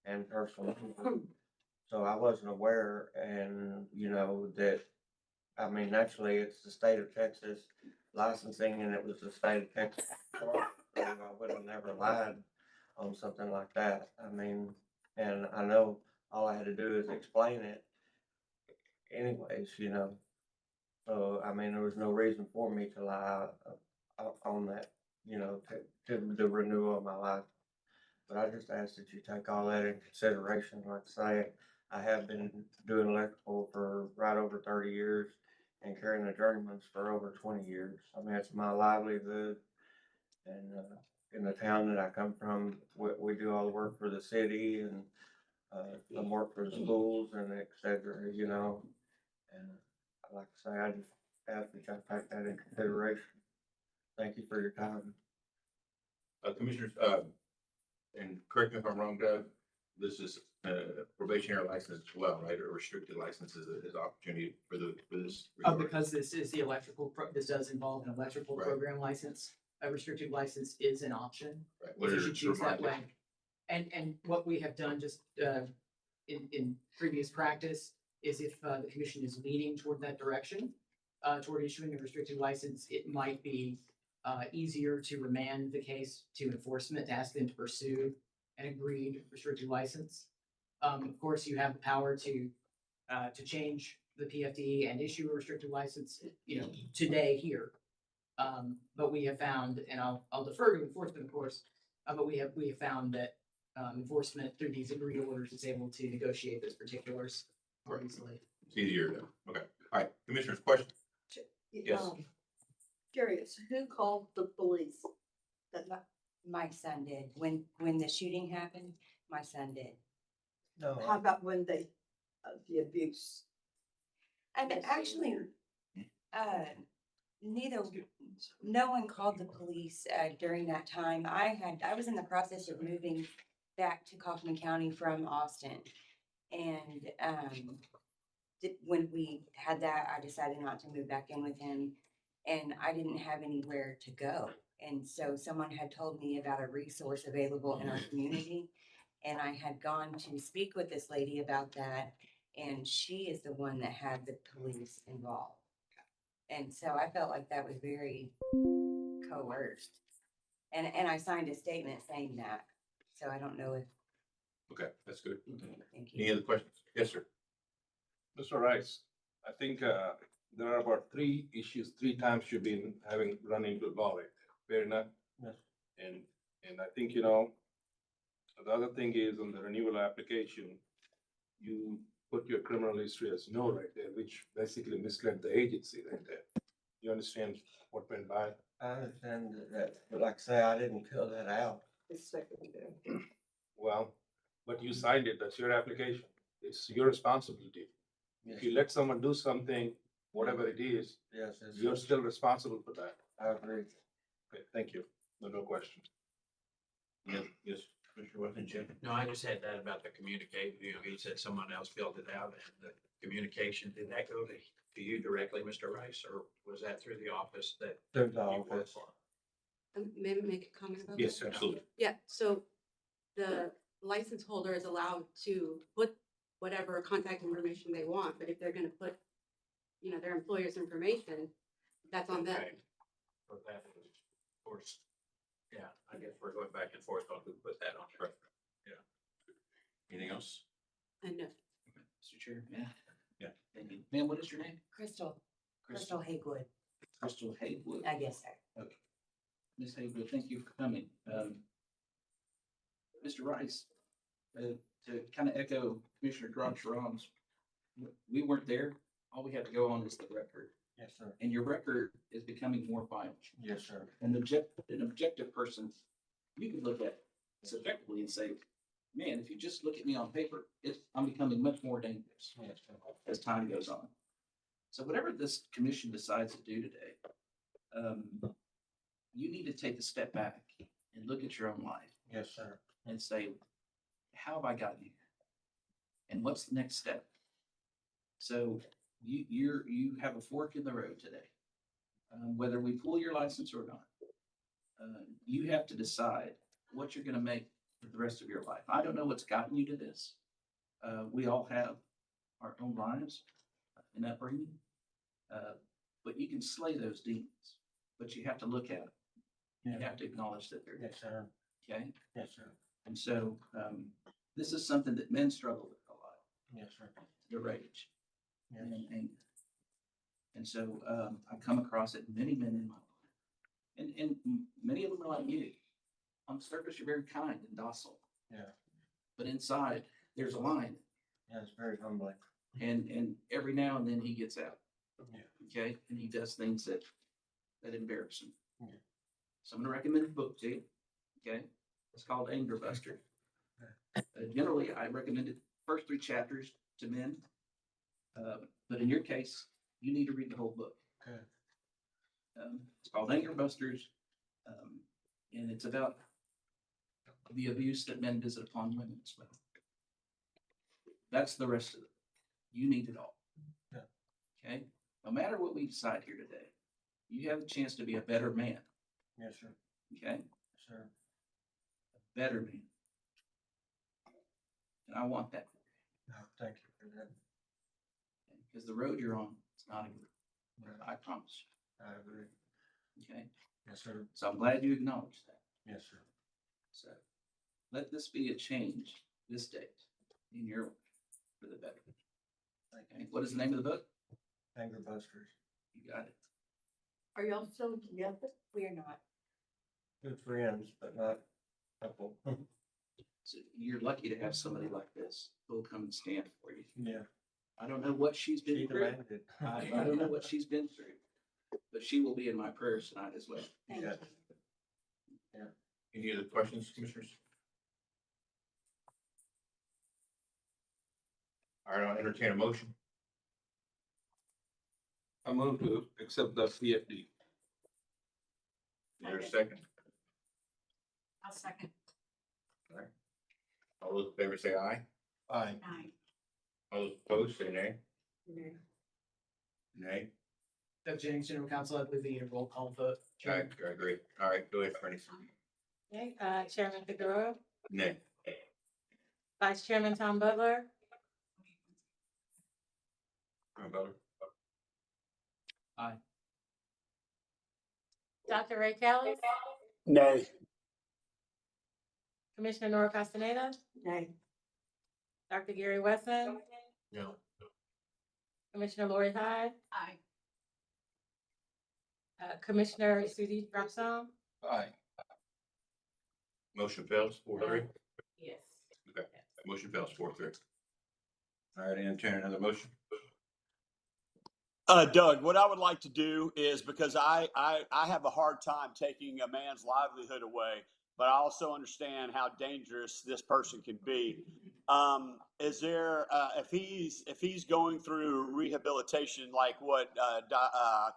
and personal. So I wasn't aware, and that, I mean, naturally, it's the state of Texas licensing, and it was the state of Texas. So I would have never lied on something like that. I mean, and I know all I had to do is explain it anyways, So, I mean, there was no reason for me to lie on that, to the renewal of my life. But I just ask that you take all that in consideration. Like I say, I have been doing electrical for right over 30 years and carrying the journeyman's for over 20 years. I mean, it's my livelihood. And in the town that I come from, we do all the work for the city and some work for the schools and et cetera, And like I say, I just ask that you take that in consideration. Thank you for your time. Commissioners, and correct me if I'm wrong, Doug, this is probationary license as well, right? Or restricted licenses is opportunity for this. Because this is the this does involve an electrical Right. program license. A restricted license is an option. Right. If you should choose that way. Remind And what we have done just in previous practice is if the commission is leaning toward that direction, toward issuing a restricted license, it might be easier to remand the case to enforcement, to ask them to pursue an agreed restricted license. Of course, you have the power to change the PFD and issue a restricted license, today here. But we have found, and I'll defer to enforcement, of course, but we have found that enforcement through these agreed orders is able to negotiate those particulars more easily. It's easier then. Okay. All right. Commissioners, questions? Yes. Curious, who called the police? My son did. When the shooting happened, my son did. No, How about when the abuse? And actually, no one called the police during that time. I was in the process of moving back to Kaufman County from Austin. And when we had that, I decided not to move back in with him, and I didn't have anywhere to go. And so someone had told me about a resource available in our community, and I had gone to speak with this lady about that, and she is the one that had the police involved. And so I felt like that was very coerced. And I signed a statement saying that. So I don't know if. Okay, that's good. Thank you. Any other questions? Yes, sir. Mr. Rice, I think there are about 3 issues, 3 times you've been run into law right there. Fair enough? Yes. And I think, the other thing is on the renewal application, you put your criminal history as no right there, which basically misled the agency right there. You understand what went by? I understand that, but like I say, I didn't fill that out. It's secondary. Well, but you signed it, that's your application. It's your responsibility. Yes. If you let someone do something, whatever it is, Yes, you're still responsible for that. I agree. Okay, thank you. No questions. Yes, Commissioner Weston, Jim? No, I just had that about the communicate, he said someone else filled it out and the communication, did that go to you directly, Mr. Rice, or was that through the office that? Through the you work office. for? May I make a comment about that? Yes, absolutely. Yeah, so the license holder is allowed to put whatever contact information they want, but if they're gonna put, their employer's information, that's on them. Okay. For that, of course, yeah, I guess we're going back and forth on who put that on there. Anything else? And no, Mr. Chair, yeah. Yeah. Thank you. Ma'am, what is your name? Crystal Haywood, Crystal Haywood. yes, sir. Ms. Haywood, thank you for coming. Mr. Rice, to kind of echo Commissioner Sharon's, we weren't there. All we have to go on is the record. Yes, sir. And your record is becoming more violent. Yes, sir. An objective person, you can look at this objectively and say, man, if you just look at me on paper, I'm becoming much more dangerous Yes, sir. as time goes on. So whatever this commission decides to do today, you need to take a step back and look at your own life Yes, sir. and say, how have I gotten here? And what's the next step? So you have a fork in the road today. Whether we pull your license or not, you have to decide what you're gonna make for the rest of your life. I don't know what's gotten you to this. We all have our own lives and upbringing. But you can slay those demons, but you have to look at them. You have to acknowledge that they're there. Yes, sir. Okay? Yes, sir. And so, this is something that men struggle with a lot, Yes, sir. the rage Yes. and anger. And so, I've come across it many men in my life. And many of them are like you. On the surface, you're very kind and docile, Yeah. but inside, there's a line. Yeah, it's very humbling. And every now and then he gets out. Yeah. Okay, and he does things that embarrass him. Yeah. So I'm gonna recommend a book to you. Okay, it's called Anger Buster. Generally, I recommend it first 3 chapters to men. But in your case, you need to read the whole book. Okay. It's called Anger Busters. And it's about the abuse that men visit upon women as well. That's the rest of it. You need it all. Yeah. Okay? No matter what we decide here today, you have a chance to be a better man. Yes, sir. Okay? Yes, sir. A better man. And I want that. No, thank you for that. Because the road you're on, it's not a good road. I promise I agree. you. Okay? Yes, sir. So I'm glad you acknowledged that. Yes, sir. So let this be a change this date in your life for the better. Okay? What is the name of the book? Anger Busters. You got it. Are y'all still together? We are not. Good friends, but not couple. So you're lucky to have somebody like this who will come and stand for you. Yeah. I don't know what she's been She through. demanded. I don't know what she's been through, but she will be in my prayers tonight as well. Thank Yeah. you. Any other questions, commissioners? All right, I'll entertain a motion. I move to accept the CFD. Is there a second? I'll second. All right. All those in favor say aye. Aye. Aye. All those opposed say nay. Nay. Nay. Doug Jennings, General Counsel, I believe we need a roll call vote. I agree. All right, go ahead, Franny. Okay, Chairman Figueroa, Nay. Vice Chairman Tom Butler, Butler. Aye. Dr. Ray Kelly, Nay. Commissioner Nora Castaneda, Nay. Dr. Gary Wesson, No. Commissioner Lori Hyde, Aye. Commissioner Sudie Dropsong. Aye. Motion fails 4-3. Yes. Okay, motion fails 4-3. All right, entertain another motion. Doug, what I would like to do is, because I have a hard time taking a man's livelihood away, but I also understand how dangerous this person can be. Is there, if he's going through rehabilitation, like what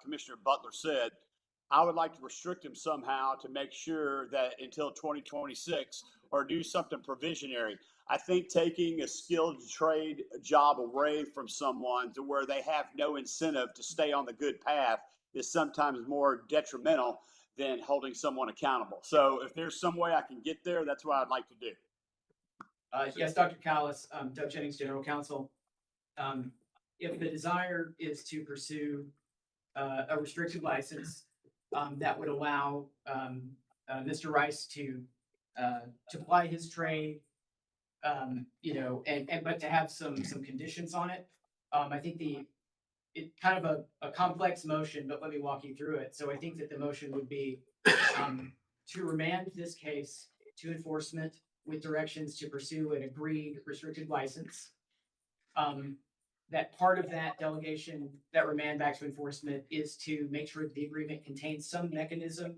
Commissioner Butler said, I would like to restrict him somehow to make sure that until 2026, or do something provisionary. I think taking a skilled trade job away from someone to where they have no incentive to stay on the good path is sometimes more detrimental than holding someone accountable. So if there's some way I can get there, that's what I'd like to do. Yes, Dr. Callis, Doug Jennings, General Counsel. If the desire is to pursue a restricted license that would allow Mr. Rice to ply his trade, you know, but to have some conditions on it. I think it's kind of a complex motion, but let me walk you through it. So I think that the motion would be to remand this case to enforcement with directions to pursue an agreed restricted license. That part of that delegation, that remand back to enforcement, is to make sure that the agreement contains some mechanism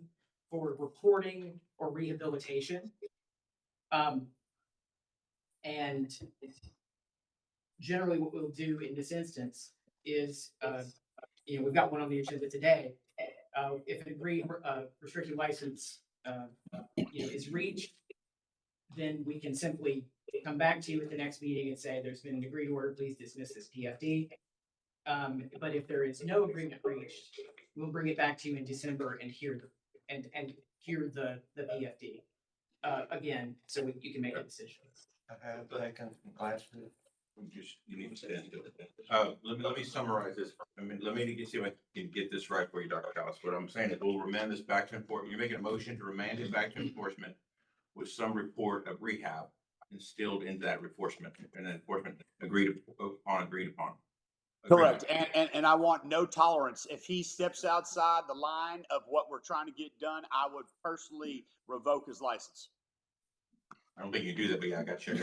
for reporting or rehabilitation. And generally what we'll do in this instance is, you know, we've got one on the agenda today. If an agreed restricted license, you know, is reached, then we can simply come back to you at the next meeting and say, there's been an agreed order, please dismiss this PFD. But if there is no agreement reached, we'll bring it back to you in December and hear the PFD again, so you can make a decision. I have taken some classes. You need to stand still. Let me summarize this. I mean, let me see if I can get this right for you, Dr. Callis. What I'm saying is we'll remand this back to enforcement. You're making a motion to remand it back to enforcement with some report of rehab instilled into that enforcement, and then enforcement agreed upon. Correct. And I want no tolerance. If he steps outside the line of what we're trying to get done, I would personally revoke his license. I don't think you do that, but yeah, I got you.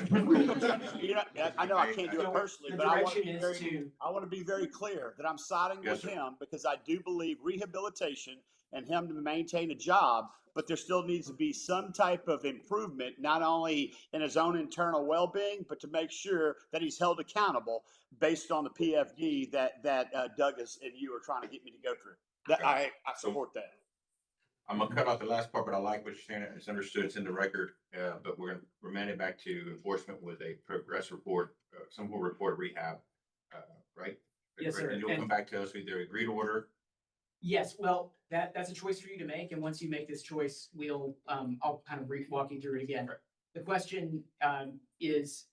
You know, I know I can't do it personally, The but I direction want to be very clear that I'm siding Yes, with sir. him because I do believe rehabilitation and him to maintain a job, but there still needs to be some type of improvement, not only in his own internal well-being, but to make sure that he's held accountable based on the PFD that Doug and you are trying to get me to go through. That I support that. I'm gonna cut out the last part, but I like what you're saying. It's understood, it's in the record, but we're gonna remand it back to enforcement with a progress report, some more report rehab, right? Yes, sir. And you'll come back to us with either agreed order. Yes, well, that's a choice for you to make, and once you make this choice, I'll kind of walk you through it again. The question is,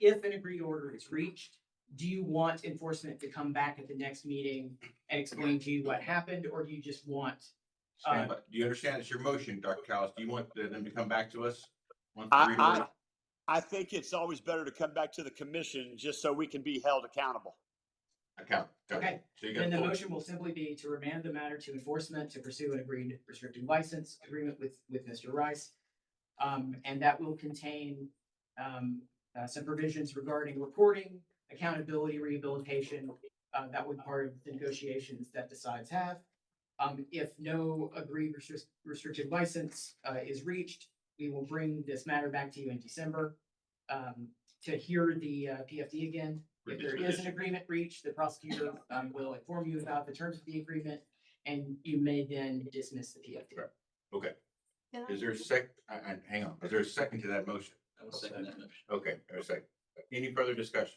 if an agreed order is reached, do you want enforcement to come back at the next meeting and explain to you what happened, or do you just want? Stand by. Do you understand it's your motion, Dr. Callis? Do you want them to come back to us? Once the agreed order? I think it's always better to come back to the commission just so we can be held accountable. Okay, So you then the got motion will simply be to remand the matter to enforcement to pursue an agreed restricted license agreement with Mr. Rice. And that will contain some provisions regarding reporting, accountability, rehabilitation. That would be part of the negotiations that the sides have. If no agreed restricted license is reached, we will bring this matter back to you in December to hear the PFD again. If there is an agreement reached, the prosecutor will inform you about the terms of the agreement, and you may then dismiss the PFD. Okay. Is there a hang on, is there a second to that motion? I will second that motion. Okay, there's a second. Any further discussion?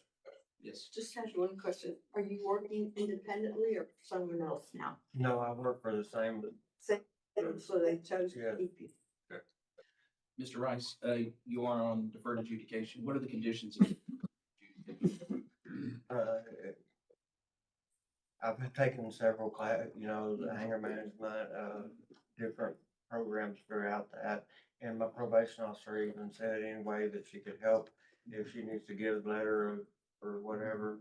Yes. Just have one question. Are you working independently or for someone else now? No, I work for the same. So they chose Yeah. to keep you. Mr. Rice, you are on deferred adjudication. What are the conditions of I've taken several the hangar management, different programs throughout that. And my probation officer even said any way that she could help, if she needs to give a letter or whatever,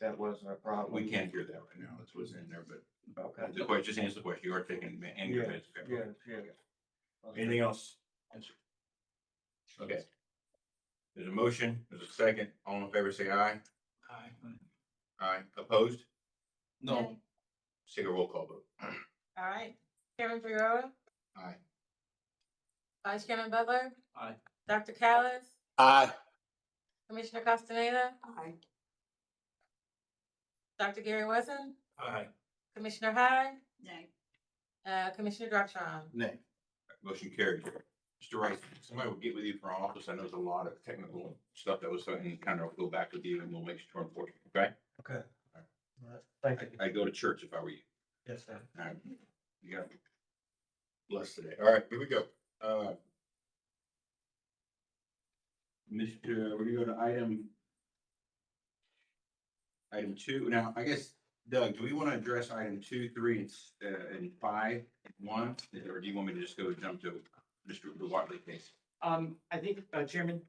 that wasn't a problem. We can't hear that right now. That's what's in there, but Okay. the question, just answer the question. You are taking anger meds. Okay. Yeah. Anything else? Okay. There's a motion, there's a second. All in favor, say aye. Aye. Aye. Opposed? No. Take a roll call vote. All right, Chairman Figueroa, Aye. Vice Chairman Butler, Aye. Dr. Callis, Aye. Commissioner Castaneda, Aye. Dr. Gary Wesson, Aye. Commissioner Hyde, Nay. Commissioner Druckschroen. Nay. Motion carried. Mr. Rice, somebody will get with you from our office. I know there's a lot of technical stuff that was, and kind of go back with you and we'll make sure enforcement, okay? Okay. All right. Thank you. I'd go to church if I were you. Yes, sir. All right. You got it. blessed today. All right, here we go. We're gonna go to item two. Now, I guess, Doug, do we want to address item 2, 3, and 5 at once? Or do you want me to just go jump to the Watley case? I think, Chairman,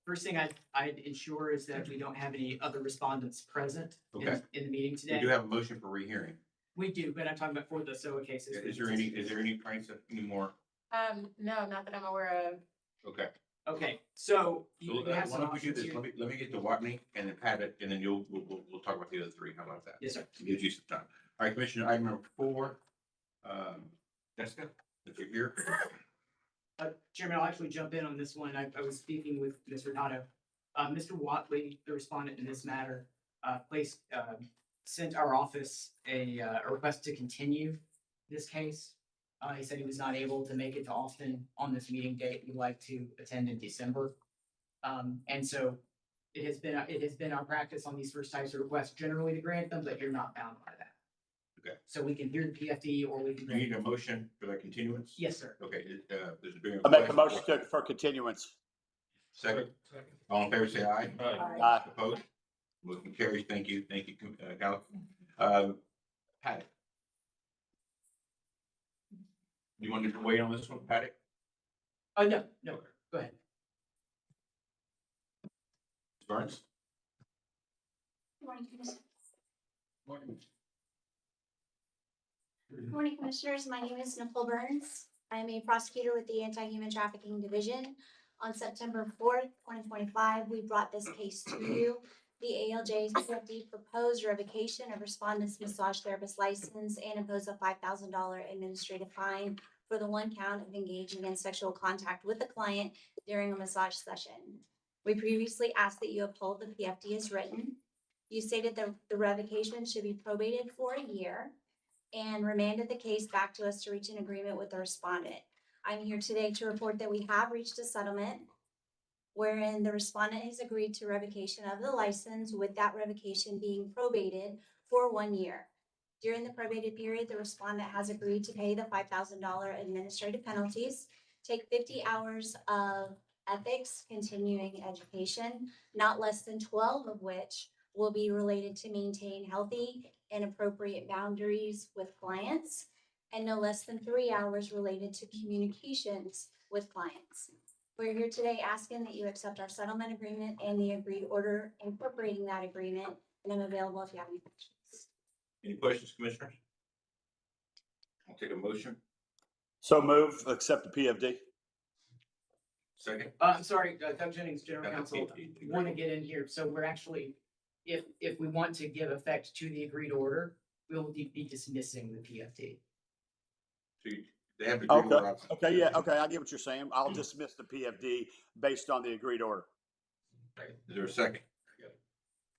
first thing I'd ensure is that we don't have any other respondents present Okay. in the meeting We today. do have a motion for rehearing. We do, but I'm talking about for the SOA cases. Is there any price of any more? No, not that I'm aware of. Okay. Okay, so So you have why some don't we do options this? here. Let me get to Watney and then Pat it, and then we'll talk about the other three. How about that? Yes, sir. Gives you some time. All right, Commissioner, item number 4. Jessica, if you're here. Chairman, I'll actually jump in on this one. I was speaking with Mr. Nato. Mr. Watley, the respondent in this matter, sent our office a request to continue this case. He said he was not able to make it to Austin on this meeting date. He'd like to attend in December. And so it has been our practice on these first types of requests generally to grant them, but you're not bound by that. Okay. So we can hear the PFD or we can. You need a motion for that continuance? Yes, sir. Okay, there's been. I make a motion for continuance. Second. All in favor, say aye. Aye. Opposed? Motion carries. Thank you, Cal. Patty. You want to wait on this one, Patty? No, go ahead. Ms. Burns? Morning, Commissioners. Morning. Morning, Commissioners. My name is Nicole Burns. I am a prosecutor with the Anti-Human Trafficking Division. On September 4th, 2025, we brought this case to you. The ALJ's PFD proposed revocation of respondent's massage therapist license and impose a $5,000 administrative fine for the 1 count of engaging in sexual contact with the client during a massage session. We previously asked that you uphold the PFD as written. You stated that the revocation should be probated for a year and remanded the case back to us to reach an agreement with the respondent. I'm here today to report that we have reached a settlement wherein the respondent has agreed to revocation of the license, with that revocation being probated for 1 year. During the probated period, the respondent has agreed to pay the $5,000 administrative penalties, take 50 hours of ethics continuing education, not less than 12 of which will be related to maintain healthy and appropriate boundaries with clients, and no less than 3 hours related to communications with clients. We're here today asking that you accept our settlement agreement and the agreed order incorporating that agreement, and I'm available if you have any questions. Any questions, Commissioners? I'll take a motion. So move, accept the PFD. Second. I'm sorry, Doug Jennings, General Counsel, want to get in here. So we're actually, if we want to give effect to the agreed order, we'll be dismissing the PFD. So they have to agree Okay, with okay, yeah, okay, I get what you're saying. I'll dismiss the PFD based on the agreed order. Is there a second?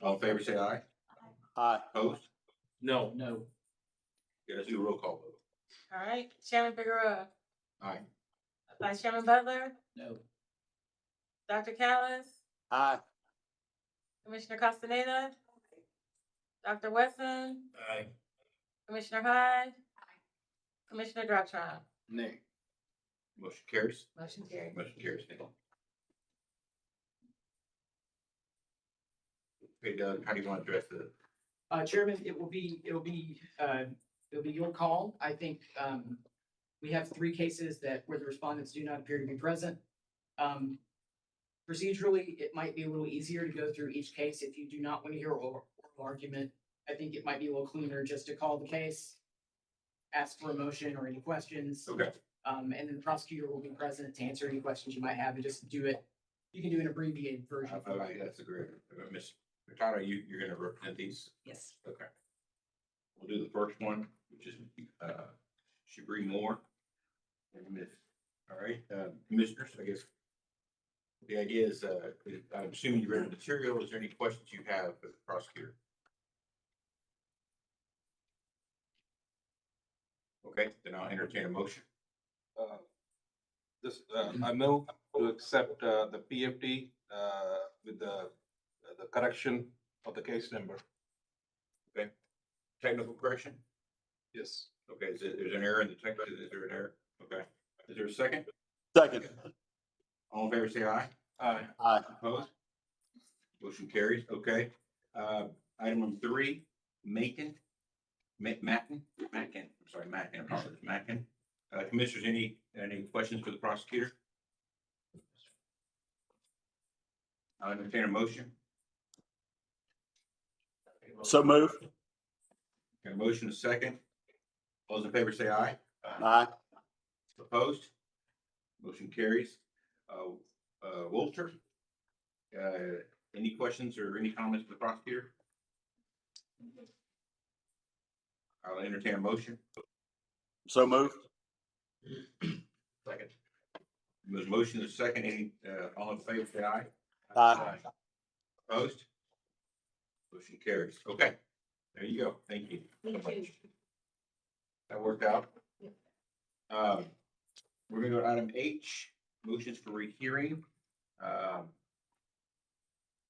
All in favor, say aye. Aye. Opposed? No. Yeah, let's do a roll call vote. All right, Chairman Figueroa, Aye. Vice Chairman Butler, No. Dr. Callis, Aye. Commissioner Castaneda, Dr. Wesson, Aye. Commissioner Hyde, Commissioner Dottron. Nay. Motion carries. Motion carried. Motion carries. Thank you. Okay, Doug, how do you want to address the? Chairman, it'll be your call. I think, we have 3 cases where the respondents do not appear to be present. Procedurally, it might be a little easier to go through each case if you do not want to hear oral argument. I think it might be a little cleaner just to call the case, ask for a motion or any questions. Okay. And then the prosecutor will be present to answer any questions you might have, and just do it. You can do an abbreviated version. That's a great, Ms. Hurtado, you're gonna represent these? Yes. Okay. We'll do the first one, which is, Shabri Moore. All right, Commissioners, I guess. The idea is, I'm assuming you read the material. Is there any questions you have for the prosecutor? Okay, then I'll entertain a motion. I move to accept the PFD with the correction of the case number. Okay. Technical correction? Yes. Okay, there's an error in the text. Is there an error? Okay. Is there a second? Second. All in favor, say aye. Aye. Aye. Opposed? Motion carries. Okay. Item number 3, Macon. Mackin, I'm sorry, Mackin, apologies, Mackin. Commissioners, any questions for the prosecutor? I'll entertain a motion. So move. Got a motion, a second. All those in favor say aye. Aye. Opposed? Motion carries. Walter, any questions or any comments for the prosecutor? I'll entertain a motion. So move. Second. There's a motion, a second. Any, all in favor say aye. Aye. Opposed? Motion carries. Okay, there you go. Thank you. That worked out. We're gonna go to item H, motions for rehearing.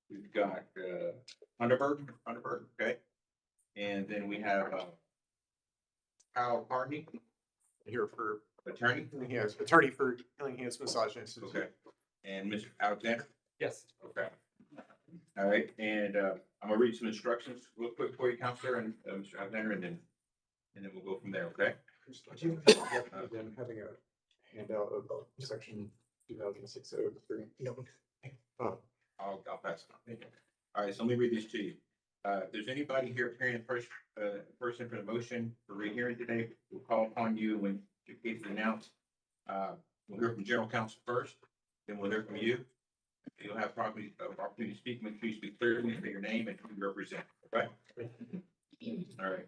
We've got, Underberg, okay? And then we have, Kyle Carney, Here for attorney. Yes, attorney for Healing Hands Massage Institute. Okay. And Mr. Alexander. Yes. Okay. All right, and, I'm gonna read some instructions real quick for you, Counselor, and, Mr. Alexander, and then we'll go from there, okay? Yep, then having a handout of section 2006-03. I'll pass it on. Thank you. All right, so let me read these to you. If there's anybody here appearing in person for the motion for rehearing today, we'll call upon you when your case is announced. We'll hear from general counsel first, then we'll hear from you. You'll have opportunity to speak. Make sure you speak clearly, say your name and who you represent, okay? All right,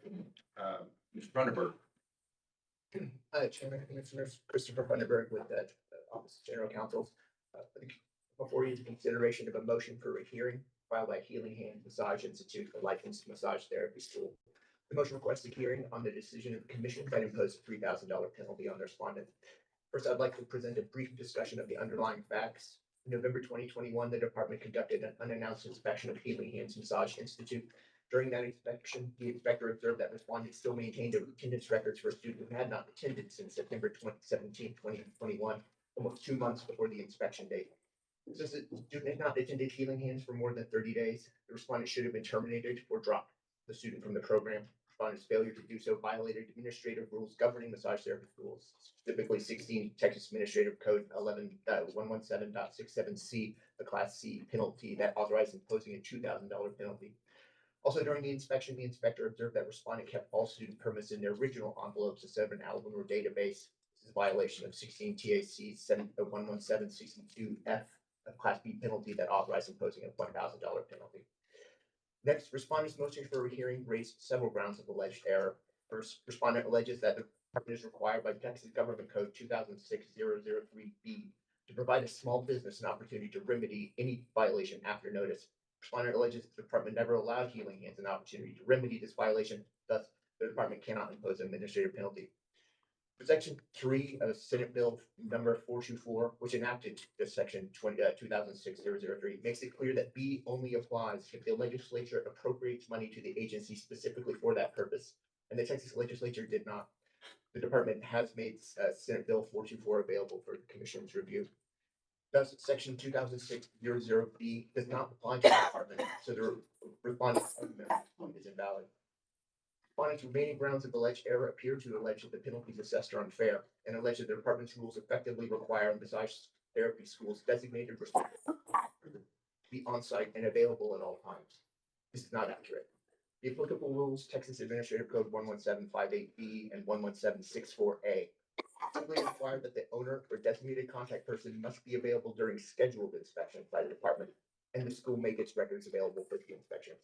Mr. Funderburg. Chairman, Commissioners, Christopher Funderburg with the Office of General Counsel. Before you, consideration of a motion for a hearing filed by Healing Hands Massage Institute, a licensed massage therapy school. The motion requests a hearing on the decision of the commission that imposed a $3,000 penalty on the respondent. First, I'd like to present a brief discussion of the underlying facts. In November 2021, the department conducted an unannounced inspection of Healing Hands Massage Institute. During that inspection, the inspector observed that respondents still maintained attendance records for a student who had not attended since September 2017, 2021, almost 2 months before the inspection date. Since the student had not attended Healing Hands for more than 30 days, the respondent should have been terminated or dropped the student from the program. Respondent's failure to do so violated administrative rules governing massage therapy schools, specifically 16 Texas Administrative Code 117.67C, the Class C penalty that authorized imposing a $2,000 penalty. Also, during the inspection, the inspector observed that respondent kept all student permits in their original envelopes instead of an Alabama database. This is a violation of 16 TAC 117.62F, a Class B penalty that authorized imposing a $1,000 penalty. Next, respondent's motion for a hearing raised several grounds of alleged error. First, respondent alleges that the department is required by Texas Government Code 2006-003B to provide a small business an opportunity to remedy any violation after notice. Respondent alleges that the department never allowed Healing Hands an opportunity to remedy this violation, thus the department cannot impose an administrative penalty. Section 3 of Senate Bill number 424, which enacted this section 2006-003, makes it clear that B only applies if the legislature appropriates money to the agency specifically for that purpose, and the Texas legislature did not. The department has made Senate Bill 424 available for the commission's review. Thus, section 2006-00B does not apply to the department, so the respondent's argument is invalid. Respondent's remaining grounds of alleged error appear to allege that the penalties assessed are unfair, and allege that the department's rules effectively require massage therapy schools designated respondents to be on-site and available at all times. This is not accurate. The applicable rules, Texas Administrative Code 11758B and 11764A, simply require that the owner or designated contact person must be available during scheduled inspections by the department, and the school make its records available for the inspection.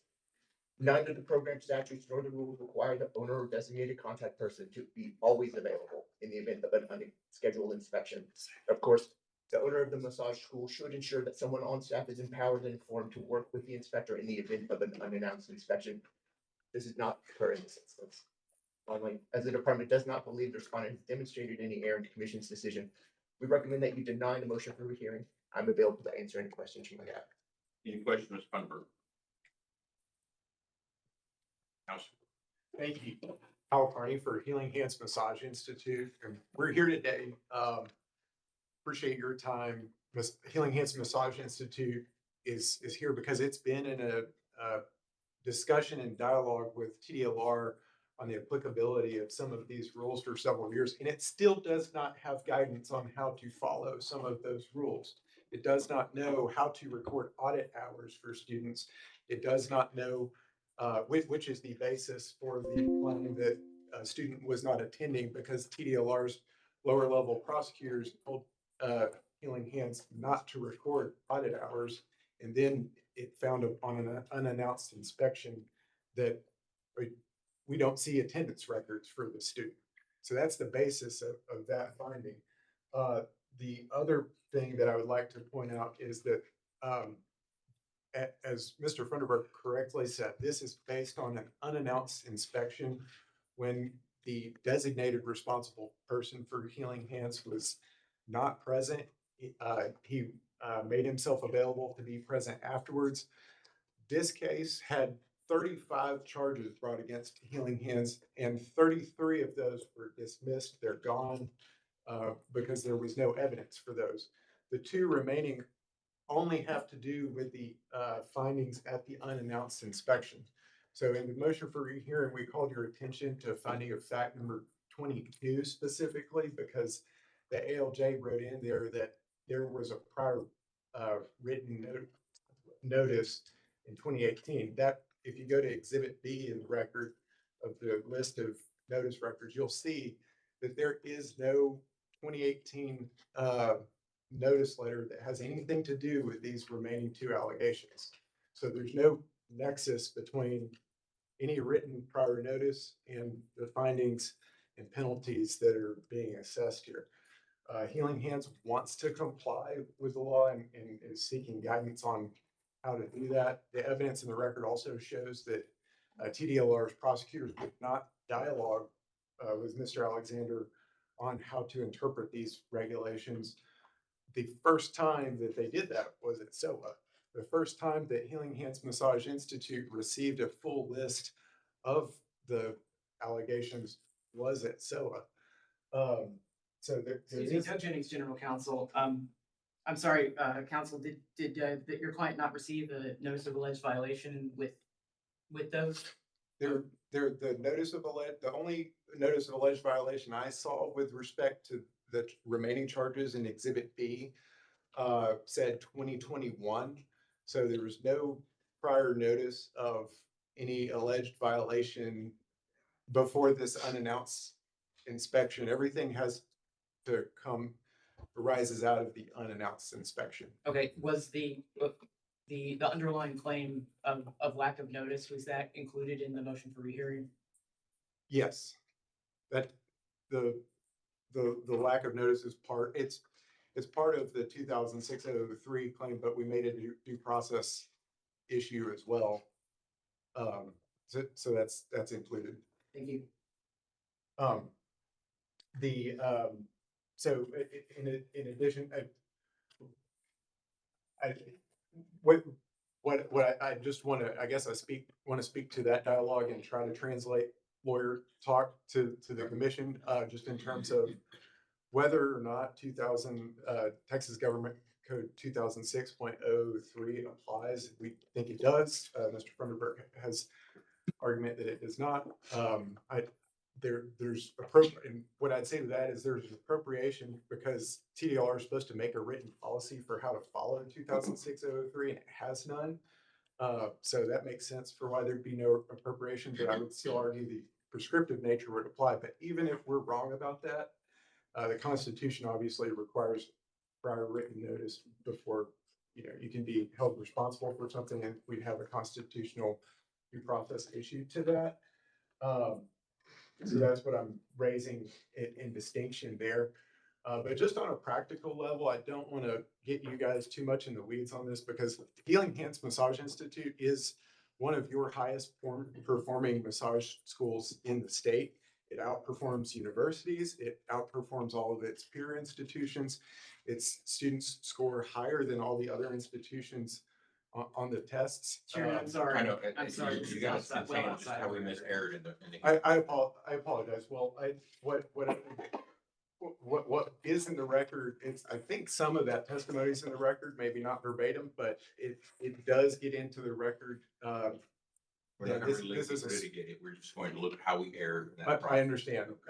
Neither the program statutes nor the rules require the owner or designated contact person to be always available in the event of an unscheduled inspection. Of course, the owner of the massage school should ensure that someone on staff is empowered and informed to work with the inspector in the event of an unannounced inspection. This is not occurring in this instance. Finally, as the department does not believe the respondent has demonstrated any error in the commission's decision, we recommend that you deny the motion for rehearing. I'm available to answer any questions you might have. Any questions, Mr. Funderburg? Counselor. Thank you. Howell Carney for Healing Hands Massage Institute, and we're here today. Appreciate your time. Healing Hands Massage Institute is here because it's been in a discussion and dialogue with TDLR on the applicability of some of these rules for several years, and it still does not have guidance on how to follow some of those rules. It does not know how to record audit hours for students. It does not know which is the basis for the claim that a student was not attending because TDLR's lower level prosecutors told Healing Hands not to record audit hours. And then it found on an unannounced inspection that we don't see attendance records for the student. So that's the basis of that finding. The other thing that I would like to point out is that as Mr. Funderburk correctly said, this is based on an unannounced inspection when the designated responsible person for Healing Hands was not present. He made himself available to be present afterwards. This case had 35 charges brought against Healing Hands, and 33 of those were dismissed. They're gone because there was no evidence for those. The two remaining only have to do with the findings at the unannounced inspection. So in the motion for rehearing, we called your attention to finding of fact number 22 specifically because the ALJ wrote in there that there was a prior written notice in 2018. That if you go to Exhibit B in the record of the list of notice records, you'll see that there is no 2018 notice letter that has anything to do with these remaining two allegations. So there's no nexus between any written prior notice and the findings and penalties that are being assessed here. Healing Hands wants to comply with the law and is seeking guidance on how to do that. The evidence in the record also shows that TDLR's prosecutors did not dialogue with Mr. Alexander on how to interpret these regulations. The first time that they did that was at SOA. The first time that Healing Hands Massage Institute received a full list of the allegations was at SOA. So Excuse me, Doug Jennings, General Counsel. I'm sorry, Counsel, did your client not receive a notice of alleged violation with those? The notice of the only notice of alleged violation I saw with respect to the remaining charges in Exhibit B said 2021. So there was no prior notice of any alleged violation before this unannounced inspection. Everything has to arises out of the unannounced inspection. Okay, was the underlying claim of lack of notice, was that included in the motion for rehearing? Yes, that the lack of notice is it's part of the 2006-03 claim, but we made a due process issue as well. So that's included. Thank you. So in addition, what I just want to, I guess want to speak to that dialogue and try to translate lawyer talk to the commission, just in terms of whether or not Texas Government Code 2006.03 applies. We think it does. Mr. Funderburk has argument that it does not. There's appropriate, and what I'd say to that is there's appropriation because TDLR is supposed to make a written policy for how to follow 2006-03, and it has none. So that makes sense for why there'd be no appropriation, but I would still argue the prescriptive nature would apply. But even if we're wrong about that, the Constitution obviously requires prior written notice before you can be held responsible for something, and we'd have a constitutional due process issue to that. So that's what I'm raising in distinction there. But just on a practical level, I don't want to get you guys too much in the weeds on this because Healing Hands Massage Institute is one of your highest performing massage schools in the state. It outperforms universities. It outperforms all of its peer institutions. Its students score higher than all the other institutions on the tests. Chairman, I'm sorry. I know. I'm sorry. This You is gotta outside- contain well just outside how of we order. misaired in the. I apologize. Well, what is in the record, I think some of that testimony is in the record, maybe not verbatim, but it does get into the record. We're Yeah, not gonna this is a litigate it. We're just going to look at how we erred. in that I process.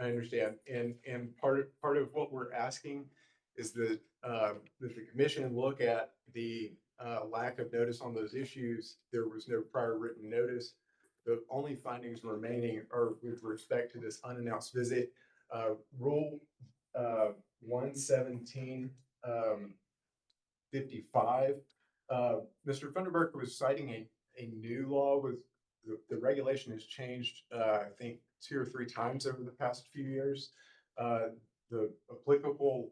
understand. And part of what we're asking is that the commission look at the lack of notice on those issues. There was no prior written notice. The only findings remaining are with respect to this unannounced visit. Rule 117 55. Mr. Funderburk was citing a new law with the regulation has changed, I think 2 or 3 times over the past few years. The applicable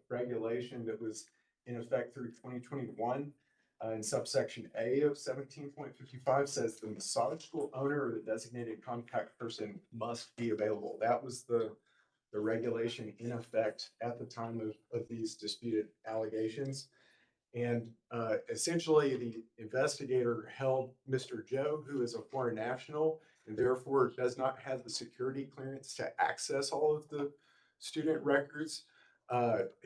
regulation that was in effect through 2021 in subsection A of 17.55 says the massage school owner or the designated contact person must be available. That was the regulation in effect at the time of these disputed allegations. And essentially, the investigator held Mr. Joe, who is a foreign national and therefore does not have the security clearance to access all of the student records,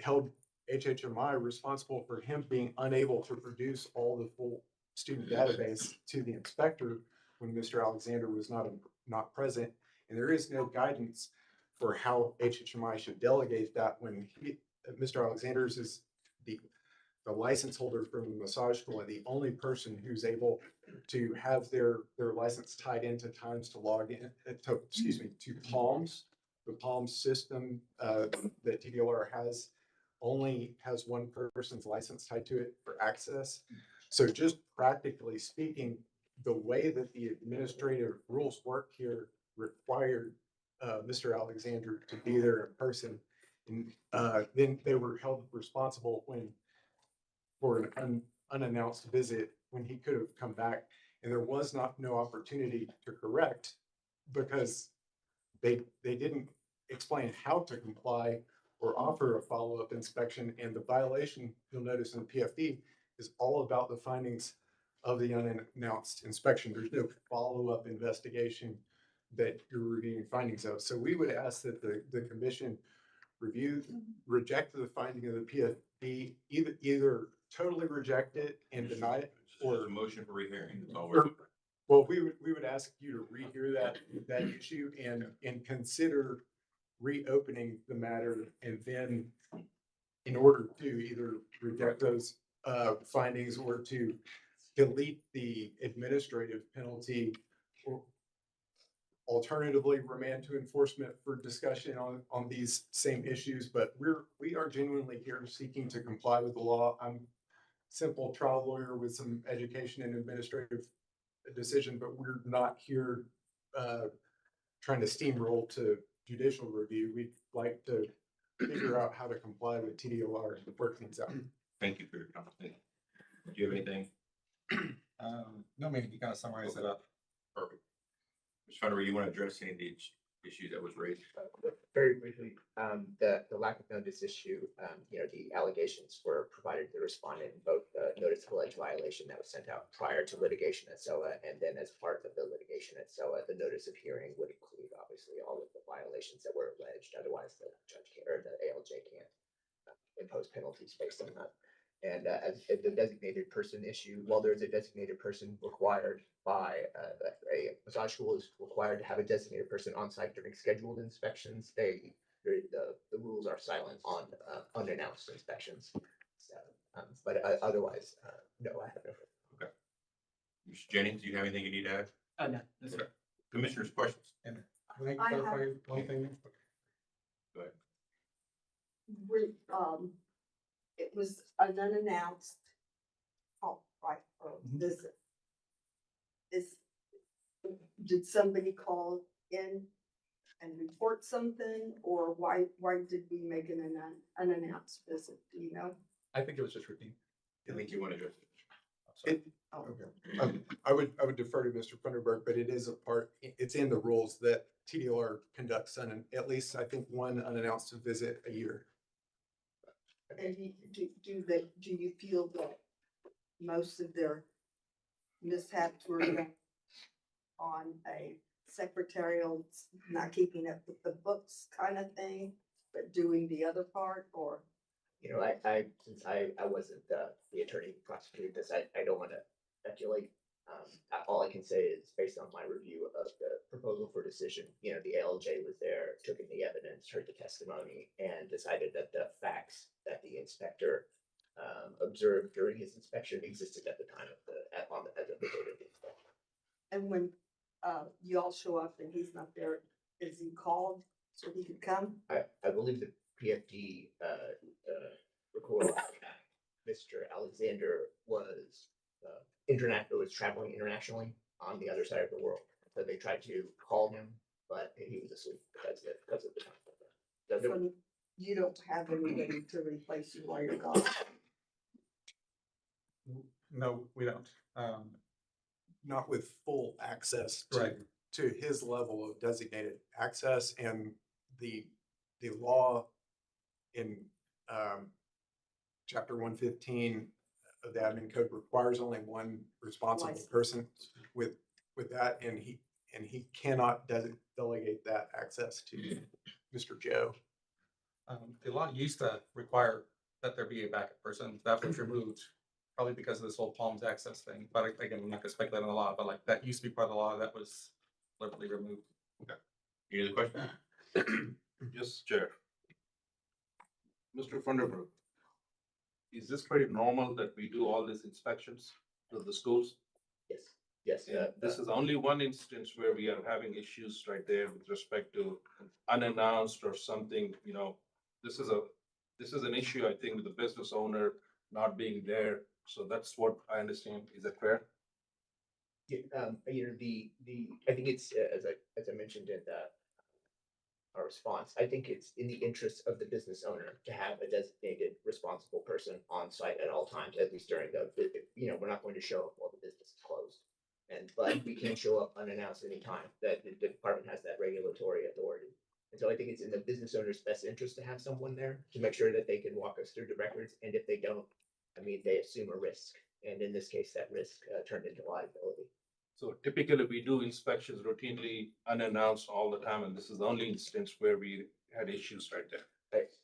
held HHMI responsible for him being unable to produce all the full student database to the inspector when Mr. Alexander was not present. And there is no guidance for how HHMI should delegate that when Mr. Alexander's is the license holder from the massage school and the only person who's able to have their license tied into Times to log in, to Palms. The Palms system that TDLR has only has one person's license tied to it for access. So just practically speaking, the way that the administrative rules work here required Mr. Alexander to be there in person. And then they were held responsible for an unannounced visit when he could have come back. And there was no opportunity to correct because they didn't explain how to comply or offer a follow-up inspection. And the violation, you'll notice in the PFD, is all about the findings of the unannounced inspection. There's no follow-up investigation that you're reviewing findings of. So we would ask that the commission reject the finding of the PFD, either totally reject it and deny it, Or a motion for rehearing. That's all we're doing. well, we would ask you to rehear that issue and consider reopening the matter, and then in order to either reject those findings or to delete the administrative penalty, or alternatively remand to enforcement for discussion on these same issues. But we are genuinely here seeking to comply with the law. I'm simple trial lawyer with some education and administrative decision, but we're not here trying to steamroll to judicial review. We'd like to figure out how to comply with TDOR and work things out. Thank you for your comment. Do you have anything? No, maybe you kind of summarize it up. Perfect. Mr. Federer, you want to address any of the issues that was raised? Very briefly, the lack of notice issue, the allegations were provided to the respondent in both the notice of alleged violation that was sent out prior to litigation at SOA, and then as part of the litigation at SOA, the notice of hearing would include obviously all of the violations that were alleged. Otherwise, the judge can't, or the ALJ can't impose penalties based on that. And as the designated person issue, while there's a designated person required by a massage school is required to have a designated person on site during scheduled inspections, the rules are silent on unannounced inspections. So, but otherwise, no, I have no. Okay. Mr. Jennings, do you have anything you need to add? No, that's Okay. Commissioners, questions? And can I clarify one thing? Go ahead. It was an unannounced call, right, or visit. Did somebody call in and report something, or why did we make an unannounced visit? Do you know? I think it was just routine. I think you want to address It, I would defer to Mr. Funderburk, but it is it's in the rules that TDOR conducts at least, I think, one unannounced visit a year. And do you feel that most of their mishaps were done on a secretarial, not keeping up with the books kind of thing, but doing the other part, or? You know, since I wasn't the attorney who prosecuted this, I don't want to speculate. All I can say is based on my review of the proposal for decision, you know, the ALJ was there, took in the evidence, heard the testimony, and decided that the facts that the inspector observed during his inspection existed at the time of as of the date of the inspection. And when you all show up and he's not there, is he called so he could come? I believe the PFD recorder, Mr. Alexander was was traveling internationally on the other side of the world. So they tried to call him, but he was asleep because of the time. So So you don't have anybody to replace you while you're gone? No, we don't. Not with full access Right. to his level of designated access, and the law in chapter 115 of the admin code requires only one responsible License. person with that, and he cannot delegate that access to Mr. Joe. The law used to require that there be a backup person. That was removed, probably because of this whole Palms access thing. But again, I'm not gonna speculate on the law, but like that used to be part of the law that was deliberately removed. Any other questions? Yes, Chair. Mr. Funderbrook, is this pretty normal that we do all these inspections to the schools? yes, yes. And this is only one instance where we are having issues right there with respect to unannounced or something, you know. This is an issue, I think, with the business owner not being there. So that's what I understand. Is that fair? Yeah, you know, I think it's, as I mentioned in our response, I think it's in the interest of the business owner to have a designated responsible person on site at all times, at least during you know, we're not going to show up while the business is closed. But we can show up unannounced anytime, that the department has that regulatory authority. And so I think it's in the business owner's best interest to have someone there to make sure that they can walk us through the records. And if they don't, I mean, they assume a risk. And in this case, that risk turned into liability. So typically we do inspections routinely unannounced all the time, and this is the only instance where we had issues right there.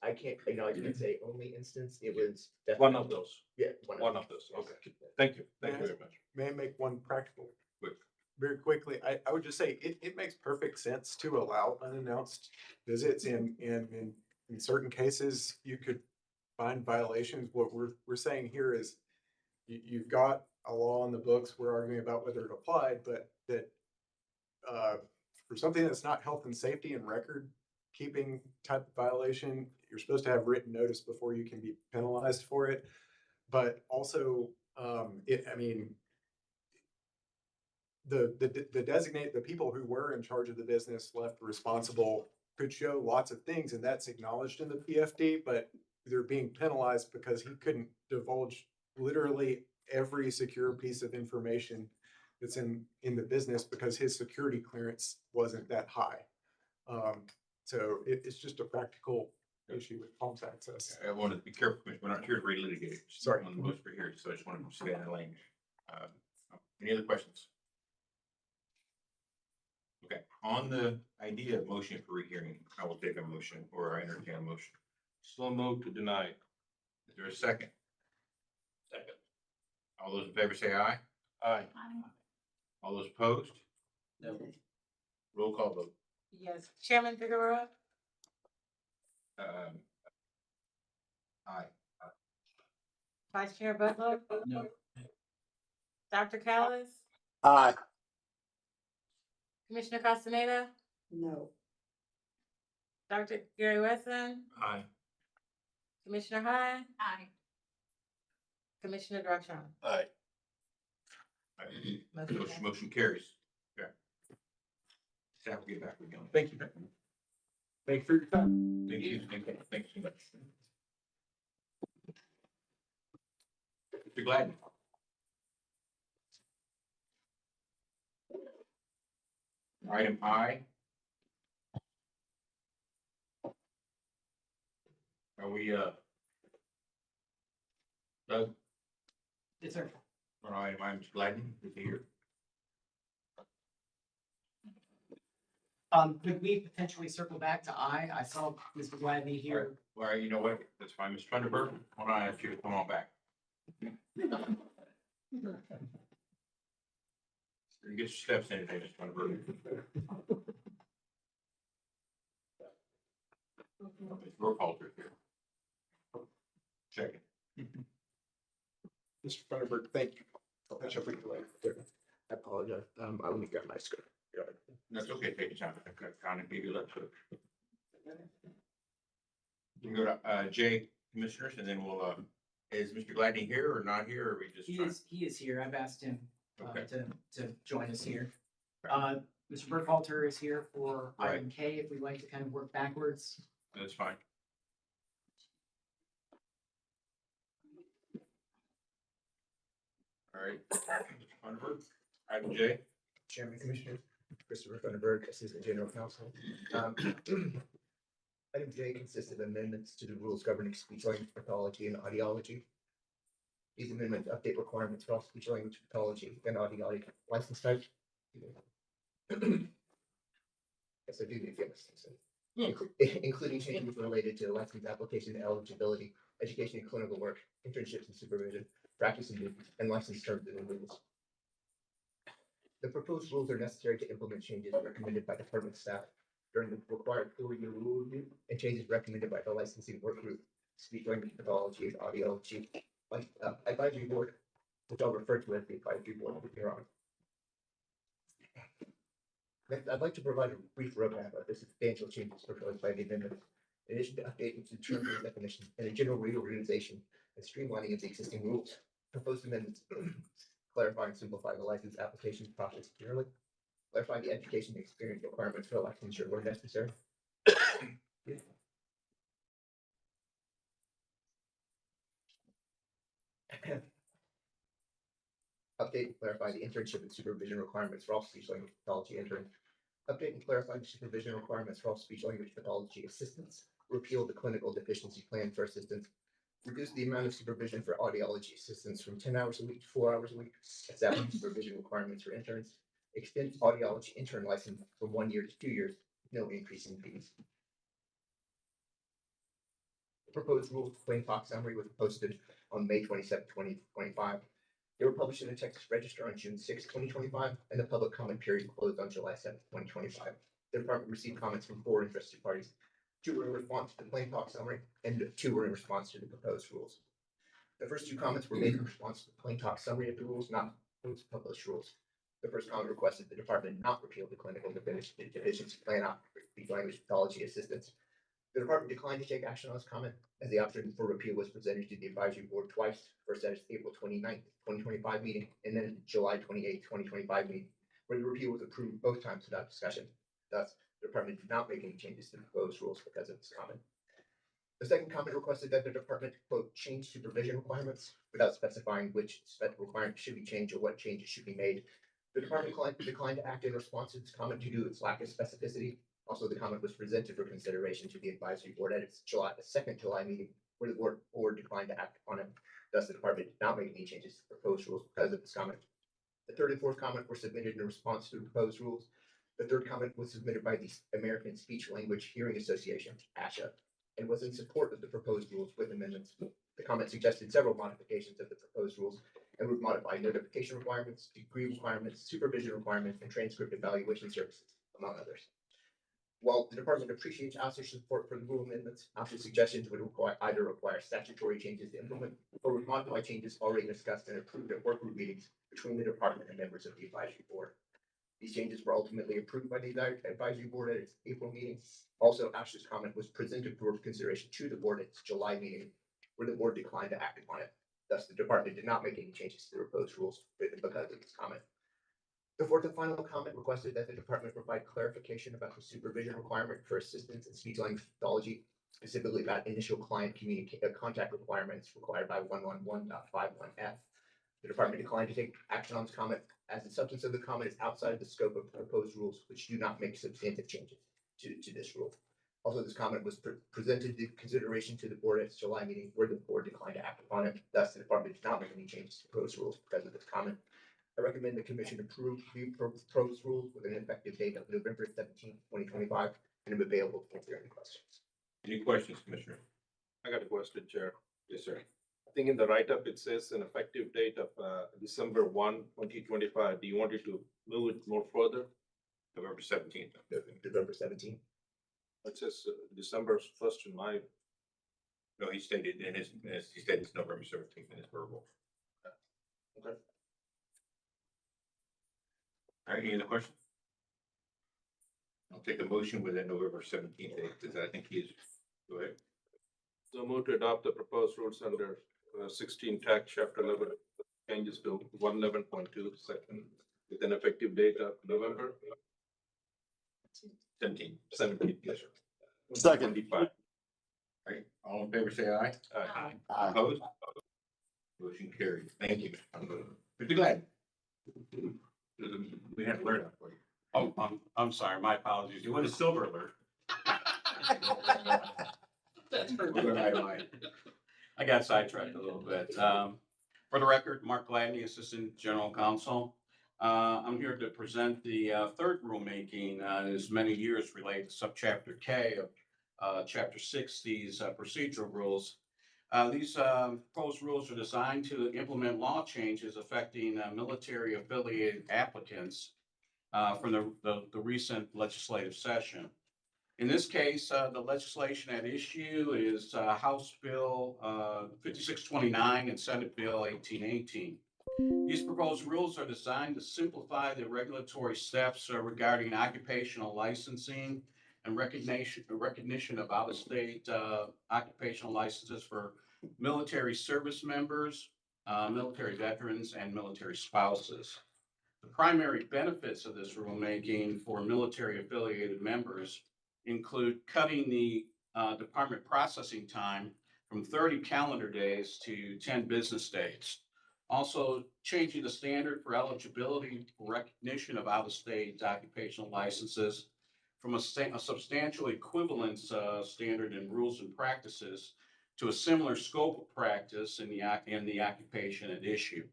I can't, you know, I can't say only instance. It was One of those. Yeah, One of those. Okay. Thank you. Thank you very much. May I make one practical? Quick. Very quickly, I would just say it makes perfect sense to allow unannounced visits in certain cases. You could find violations. What we're saying here is you've got a law on the books. We're arguing about whether it applied, but that for something that's not health and safety and record keeping type of violation, you're supposed to have written notice before you can be penalized for it. But also, I mean, the people who were in charge of the business left responsible could show lots of things, and that's acknowledged in the PFD, but they're being penalized because he couldn't divulge literally every secure piece of information that's in the business because his security clearance wasn't that high. So it's just a practical issue with Palms access. I wanted to be careful, because we're not here to relitigate. Sorry. On the most we're here, so I just wanted to stay in that lane. Any other questions? Okay, on the idea of motion for rehearing, I will take a motion, or I entertain a motion. So moved to deny. Is there a second? Second. All those in favor say aye. Aye. All those opposed? No. Roll call vote. Yes. Chairman Figueroa, Aye. Vice Chair Butler, No. Dr. Callis, Aye. Commissioner Castaneda, No. Dr. Gary Wesson, Aye. Commissioner Hyde, Aye. Commissioner Druckenmiller. Aye. Motion Motion carries. Okay. Staff will get back with you. Thank you. Thank you for your time. Thank you. Thanks so much. Mr. Gladden. Item I. Are we, Doug? Yes, sir. All right, I'm Gladden, is he here? Could we potentially circle back to I saw Mr. Gladney here. All right, you know what? That's fine, Mr. Thunderbird. Why don't I ask you to come on back? Get your steps in, Mr. Thunderbird. Mr. Burkhalter here. Check it. Mr. Funderburg, thank you. I'll catch up with you later. I apologize. Let me grab my script. That's okay, take your time. I've got kind of give you that. You can go to, J, commissioners, and then we'll, is Mr. Gladney here or not here, or we just? He is here. I've asked him, Okay. to join us here. Mr. Burkhalter is here for item K, if we'd like to kind of work backwards. That's fine. All right, Mr. Thunderbird, item J. Chairman Commissioner, Christopher Funderburg, Assistant General Counsel. Item J consists of amendments to the rules governing speech language pathology and audiology. These amendments update requirements for all speech language pathology and audiology license types. Yes, I do need to get this. Including changes related to license application eligibility, education and clinical work, internships and supervision, practice and duties, and license terms and rules. The proposed rules are necessary to implement changes recommended by department staff during the required 4-year rule review and changes recommended by the licensing work group, speech language pathology and audiology advisory board, which I'll refer to as the advisory board from here on. Next, I'd like to provide a brief roadmap of the substantial changes proposed by the amendment. In addition to updating to terms and definitions and a general reorganization and streamlining of the existing rules, proposed amendments clarify and simplify the license application process generally, clarify the education and experience requirements for licensure where necessary. Update and clarify the internship and supervision requirements for all speech language pathology interns. Update and clarify the supervision requirements for all speech language pathology assistants. Repeal the clinical deficiency plan for assistants. Reduce the amount of supervision for audiology assistants from 10 hours a week to 4 hours a week. Establish supervision requirements for interns. Extend audiology intern license from 1 year to 2 years, no increase in fees. The proposed rules plain talk summary was posted on May 27, 2025. They were published in the Texas Register on June 6, 2025, and the public comment period closed on July 7, 2025. The department received comments from 4 interested parties. 2 were in response to the plain talk summary, and 2 were in response to the proposed rules. The first 2 comments were made in response to the plain talk summary of the rules, not proposed published rules. The first comment requested the department not repeal the clinical deficiency plan for speech language pathology assistants. The department declined to take action on this comment, as the option for repeal was presented to the advisory board twice, first at its April 29th, 2025 meeting, and then July 28th, 2025 meeting, where the repeal was approved both times without discussion. Thus, the department did not make any changes to the proposed rules because of this comment. The second comment requested that the department, quote, change supervision requirements without specifying which requirements should be changed or what changes should be made. The department declined to act in response to this comment due to its lack of specificity. Also, the comment was presented for consideration to the advisory board at its second July meeting, where the board declined to act on it. Thus, the department did not make any changes to the proposed rules because of this comment. The third and fourth comment were submitted in response to the proposed rules. The third comment was submitted by the American Speech Language Hearing Association, ASHA, and was in support of the proposed rules with amendments. The comment suggested several modifications of the proposed rules and would modify notification requirements, degree requirements, supervision requirements, and transcript evaluation services, among others. While the department appreciates ASHA's support for the rule amendments, ASHA's suggestions would either require statutory changes to implement or would modify changes already discussed and approved at work group meetings between the department and members of the advisory board. These changes were ultimately approved by the advisory board at its April meeting. Also, ASHA's comment was presented for consideration to the board at its July meeting, where the board declined to act upon it. Thus, the department did not make any changes to the proposed rules because of this comment. The fourth and final comment requested that the department provide clarification about the supervision requirement for assistance in speech language pathology, specifically about initial client contact requirements required by 111.51F. The department declined to take action on this comment, as the substance of the comment is outside of the scope of the proposed rules, which do not make substantive changes to this rule. Also, this comment was presented to consideration to the board at its July meeting where the board declined to act upon it. Thus, the department did not make any changes to proposed rules because of this comment. I recommend the commission approve the proposed rules with an effective date of November 17th, 2025, and I'm available to answer any questions. Any questions, Commissioner? I got a question, Chair. Yes, sir. I think in the write-up, it says an effective date of December 1, 2025. Do you want it to move it more further? November 17th. November 17th. It says December 1st in my. No, he stated in he stated it's November 17th in his verbal. Okay. All right, any other questions? I'll take a motion with that November 17th date, because I think he's, go ahead. So move to adopt the proposed rules under 16 tax chapter 11 changes to 111.2 section with an effective date of November 17th. 17th. Yes, sir. Second. 25. All right, all in favor, say aye. Aye. Opposed? Motion carries. Thank you. Mr. Gladden. We have to learn that for you. Oh, I'm sorry, my apologies. You want a silver alert? We're gonna highlight. I got sidetracked a little bit. For the record, Mark Gladney, Assistant General Counsel. I'm here to present the third rulemaking in as many years related to subchapter K of Chapter 60's procedural rules. These proposed rules are designed to implement law changes affecting military affiliated applicants from the recent legislative session. In this case, the legislation at issue is House Bill 5629 and Senate Bill 1818. These proposed rules are designed to simplify the regulatory steps regarding occupational licensing and recognition of out-of-state occupational licenses for military service members, military veterans, and military spouses. The primary benefits of this rulemaking for military affiliated members include cutting the department processing time from 30 calendar days to 10 business days. Also changing the standard for eligibility for recognition of out-of-state occupational licenses from a substantial equivalence standard in rules and practices to a similar scope of practice in the occupation at issue.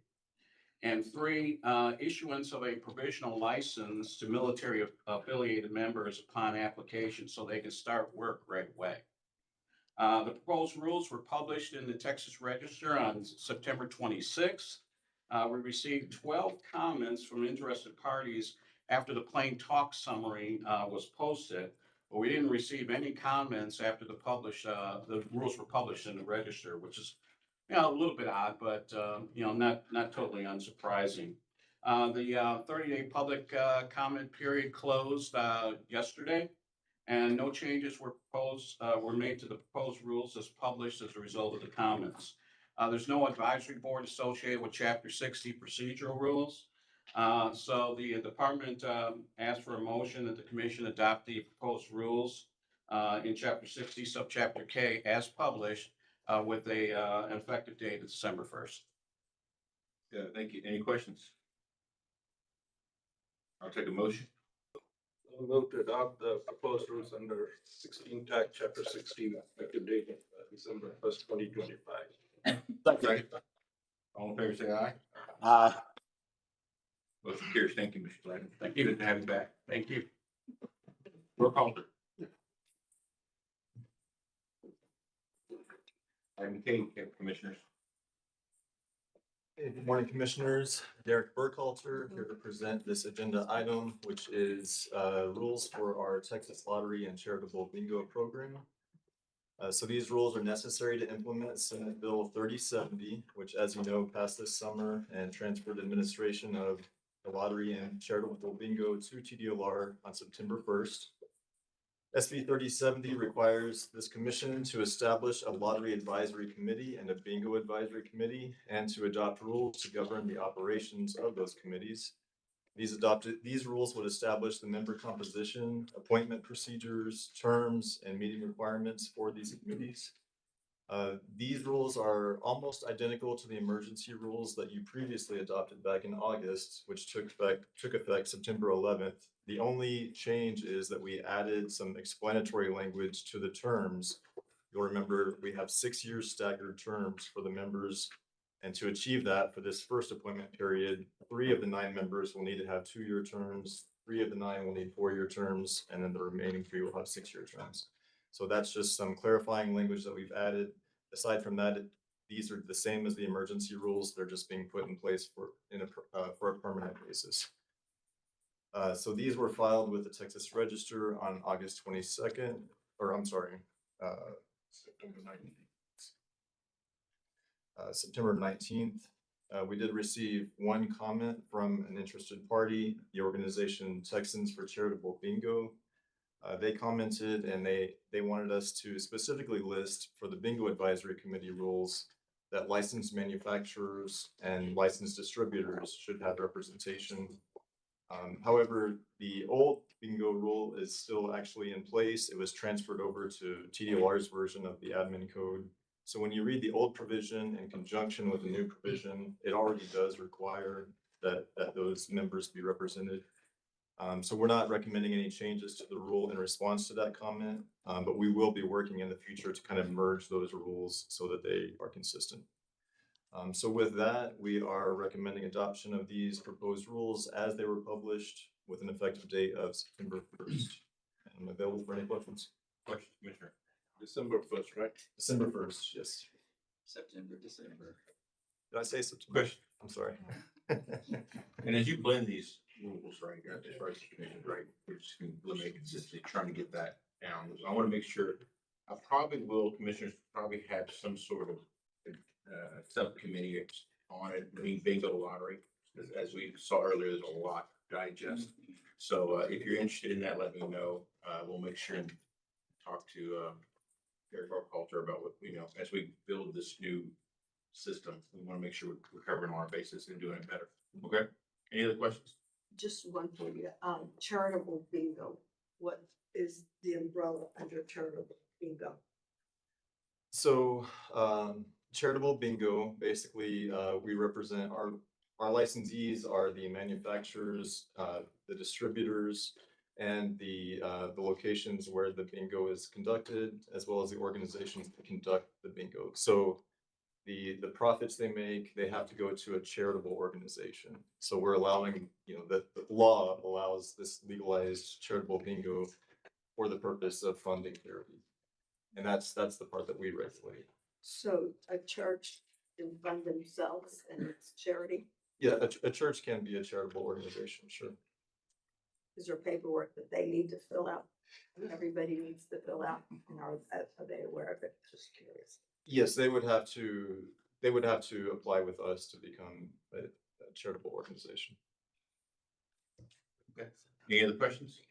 And three, issuance of a provisional license to military affiliated members upon application so they can start work right away. The proposed rules were published in the Texas Register on September 26th. We received 12 comments from interested parties after the plain talk summary was posted, but we didn't receive any comments after the rules were published in the Register, which is a little bit odd, but not totally unsurprising. The 30-day public comment period closed yesterday, and no changes were made to the proposed rules as published as a result of the comments. There's no advisory board associated with Chapter 60 procedural rules. So the department asked for a motion that the commission adopt the proposed rules in Chapter 60, Subchapter K, as published, with an effective date of December 1st. Yeah, thank you. Any questions? I'll take a motion. I'll move to adopt the proposed rules under 16 tax chapter 60 effective date of December 1st, 2025. Second. All in favor, say aye. Aye. Motion carries. Thank you, Mr. Gladden. Thank you. Good to have you back. Thank you. Roll call. Item K, Commissioners. Hey, good morning, Commissioners. Derek Burkhalter here to present this agenda item, which is rules for our Texas Lottery and Charitable Bingo program. So these rules are necessary to implement Senate Bill 3070, which, as you know, passed this summer and transferred administration of the lottery and charitable bingo to TDLR on September 1st. SB 3070 requires this commission to establish a lottery advisory committee and a bingo advisory committee and to adopt rules to govern the operations of those committees. These rules would establish the member composition, appointment procedures, terms, and meeting requirements for these committees. These rules are almost identical to the emergency rules that you previously adopted back in August, which took effect September 11th. The only change is that we added some explanatory language to the terms. You'll remember we have 6 years staggered terms for the members. And to achieve that for this first appointment period, 3 of the 9 members will need to have 2-year terms, 3 of the 9 will need 4-year terms, and then the remaining 3 will have 6-year terms. So that's just some clarifying language that we've added. Aside from that, these are the same as the emergency rules. They're just being put in place for a permanent basis. So these were filed with the Texas Register on August 22nd, or I'm sorry, September 19th. We did receive 1 comment from an interested party, the organization Texans for Charitable Bingo. They commented and they wanted us to specifically list for the Bingo Advisory Committee rules that licensed manufacturers and licensed distributors should have representation. However, the old bingo rule is still actually in place. It was transferred over to TDLR's version of the admin code. So when you read the old provision in conjunction with the new provision, it already does require that those members be represented. So we're not recommending any changes to the rule in response to that comment, but we will be working in the future to kind of merge those rules so that they are consistent. So with that, we are recommending adoption of these proposed rules as they were published with an effective date of September 1st. And I'm available for any questions. Question, Commissioner. December 1st, right? December 1st, yes. December. Did I say September? Question. I'm sorry. And as you blend these rules, right, as far as the commission, right, we're just going to eliminate consistency, trying to get that down. I want to make sure, I probably will, commissioners probably have some sort of subcommittee on it, bingo lottery. As we saw earlier, there's a lot to digest. So if you're interested in that, let me know. We'll make sure and talk to Derek Burkhalter about what, as we build this new system, we want to make sure we're covering all our bases and doing it better. Okay? Any other questions? Just one for you, charitable bingo, what is the umbrella under charitable bingo? So charitable bingo, basically, we represent our licensees are the manufacturers, the distributors, and the locations where the bingo is conducted, as well as the organizations that conduct the bingo. So the profits they make, they have to go to a charitable organization. So we're allowing, the law allows this legalized charitable bingo for the purpose of funding therapy. And that's the part that we regulate. So a church can fund themselves and it's charity? Yeah, a church can be a charitable organization, sure. Is there paperwork that they need to fill out? Everybody needs to fill out, and are they aware of it? Just curious. Yes, they would have to apply with us to become a charitable organization. Okay. Any other questions?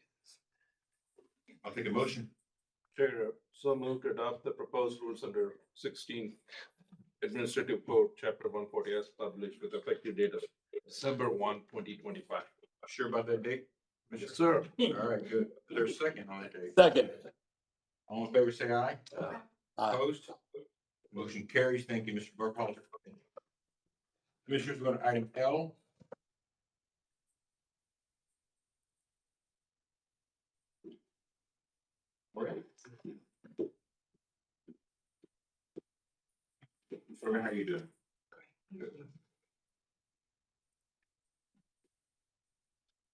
I'll take a motion. Chair, so moved to adopt the proposed rules under 16 Administrative Code, Chapter 140 as published with effective date of December 1, 2025. Sure about that date? Yes, sir. All right, good. Is there a second on that date? Second. All in favor, say aye. Aye. Opposed? Motion carries. Thank you, Mr. Burkhalter. Commissioners, go to item L. Ready. How are you doing?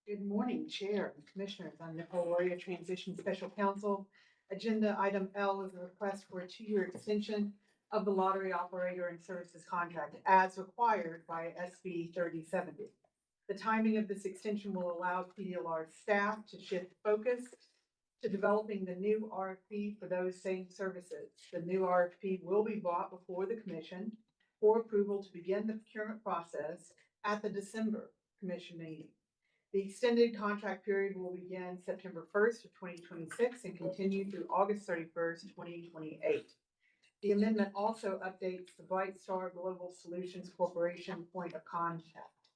Good morning, Chair and Commissioners. I'm Nicole Warrior, Transition Special Counsel. Agenda item L is a request for a 2-year extension of the lottery operator and services contract as required by SB 3070. The timing of this extension will allow TDLR staff to shift focus to developing the new RFP for those same services. The new RFP will be brought before the Commission for approval to begin the procurement process at the December Commission meeting. The extended contract period will begin September 1st of 2026 and continue through August 31st, 2028. The amendment also updates the Bright Star Global Solutions Corporation point of contact.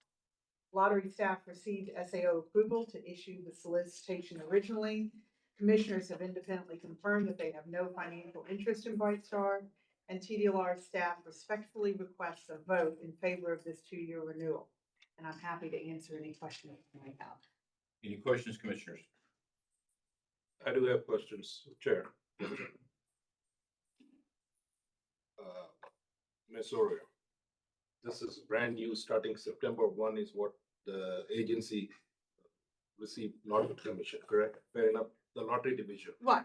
Lottery staff received SAO approval to issue the solicitation originally. Commissioners have independently confirmed that they have no financial interest in Bright Star, and TDLR staff respectfully requests a vote in favor of this 2-year renewal. And I'm happy to answer any questions you might have. Any questions, commissioners? I do have questions, Chair. Ms. Oria, this is brand new, starting September 1 is what the agency received lottery commission, correct? Fair enough, the lottery division. Right.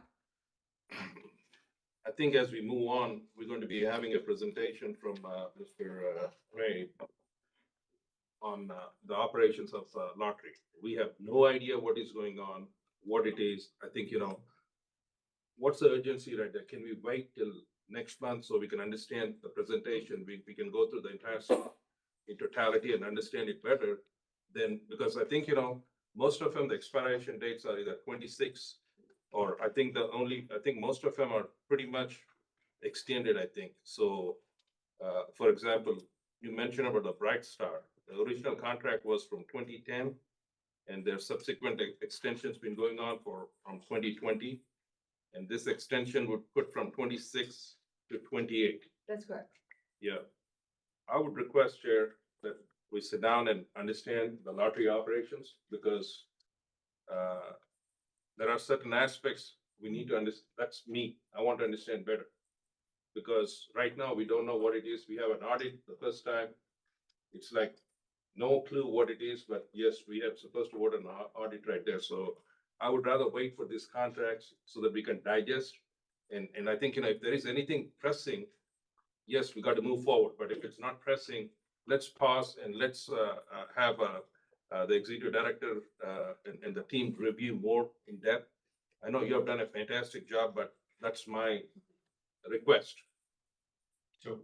I think as we move on, we're going to be having a presentation from Mr. Ray on the operations of lottery. We have no idea what is going on, what it is. I think, what's the urgency right there? Can we wait till next month so we can understand the presentation? We can go through the entire stuff in totality and understand it better. Then, because I think, most of them, the expiration dates are either 26 or I think most of them are pretty much extended, I think. So, for example, you mentioned about the Bright Star. The original contract was from 2010 and their subsequent extensions been going on from 2020. And this extension would put from 26 to 28. That's correct. Yeah. I would request, Chair, that we sit down and understand the lottery operations because there are certain aspects we need to understand. That's me. I want to understand better. Because right now we don't know what it is. We have an audit the first time. It's like no clue what it is, but yes, we have supposed to vote an audit right there. So I would rather wait for these contracts so that we can digest. And I think, if there is anything pressing, yes, we got to move forward. But if it's not pressing, let's pause and let's have the executive director and the team review more in depth. I know you have done a fantastic job, but that's my request. So,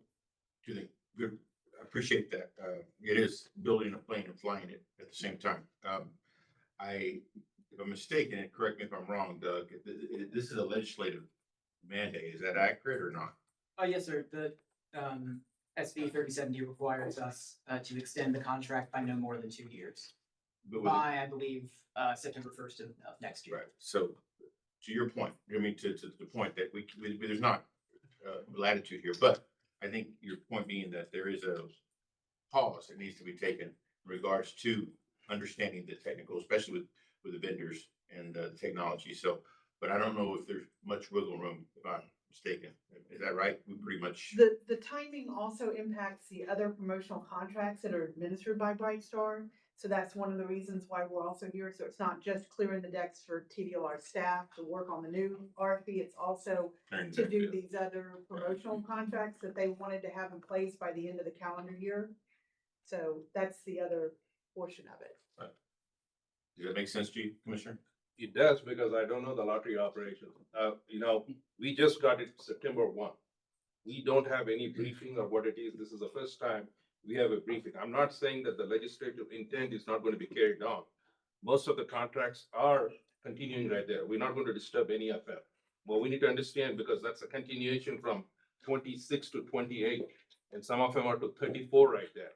do the good, I appreciate that. It is building a plane and flying it at the same time. If I'm mistaken, and correct me if I'm wrong, Doug, this is a legislative mandate. Is that accurate or not? Yes, sir. The SB 3070 requires us to extend the contract by no more than 2 years. But with By, I believe, September 1st of next year. Right. So, to your point, to the point that we there's not latitude here, but I think your point being that there is a pause that needs to be taken in regards to understanding the technical, especially with the vendors and the technology. So, but I don't know if there's much wiggle room, if I'm mistaken. Is that right? We pretty much. The timing also impacts the other promotional contracts that are administered by Bright Star. So that's one of the reasons why we're also here. So it's not just clearing the decks for TDLR staff to work on the new RFP. It's also to do these other promotional contracts that they wanted to have in place by the end of the calendar year. So that's the other portion of it. Right. Does that make sense to you, Commissioner? It does because I don't know the lottery operations. We just got it September 1. We don't have any briefing of what it is. This is the first time we have a briefing. I'm not saying that the legislative intent is not going to be carried on. Most of the contracts are continuing right there. We're not going to disturb any of them. Well, we need to understand because that's a continuation from 26 to 28, and some of them are to 34 right there.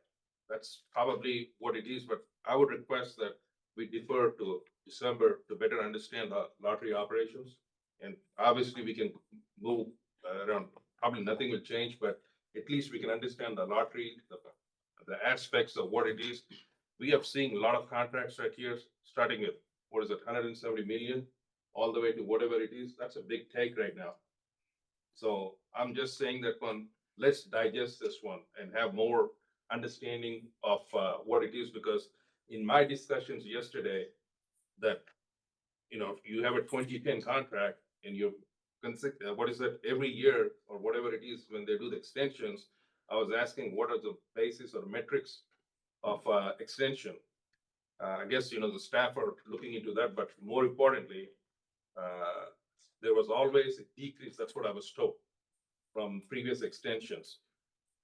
That's probably what it is, but I would request that we defer to December to better understand the lottery operations. And obviously we can move around, probably nothing will change, but at least we can understand the lottery, the aspects of what it is. We have seen a lot of contracts right here, starting with, 170 million, all the way to whatever it is. That's a big take right now. So I'm just saying that let's digest this one and have more understanding of what it is, because in my discussions yesterday, that, you have a 2010 contract and you every year or whatever it is, when they do the extensions, I was asking what are the basis or metrics of extension. I guess, the staff are looking into that, but more importantly, there was always a decrease. That's what I was told from previous extensions,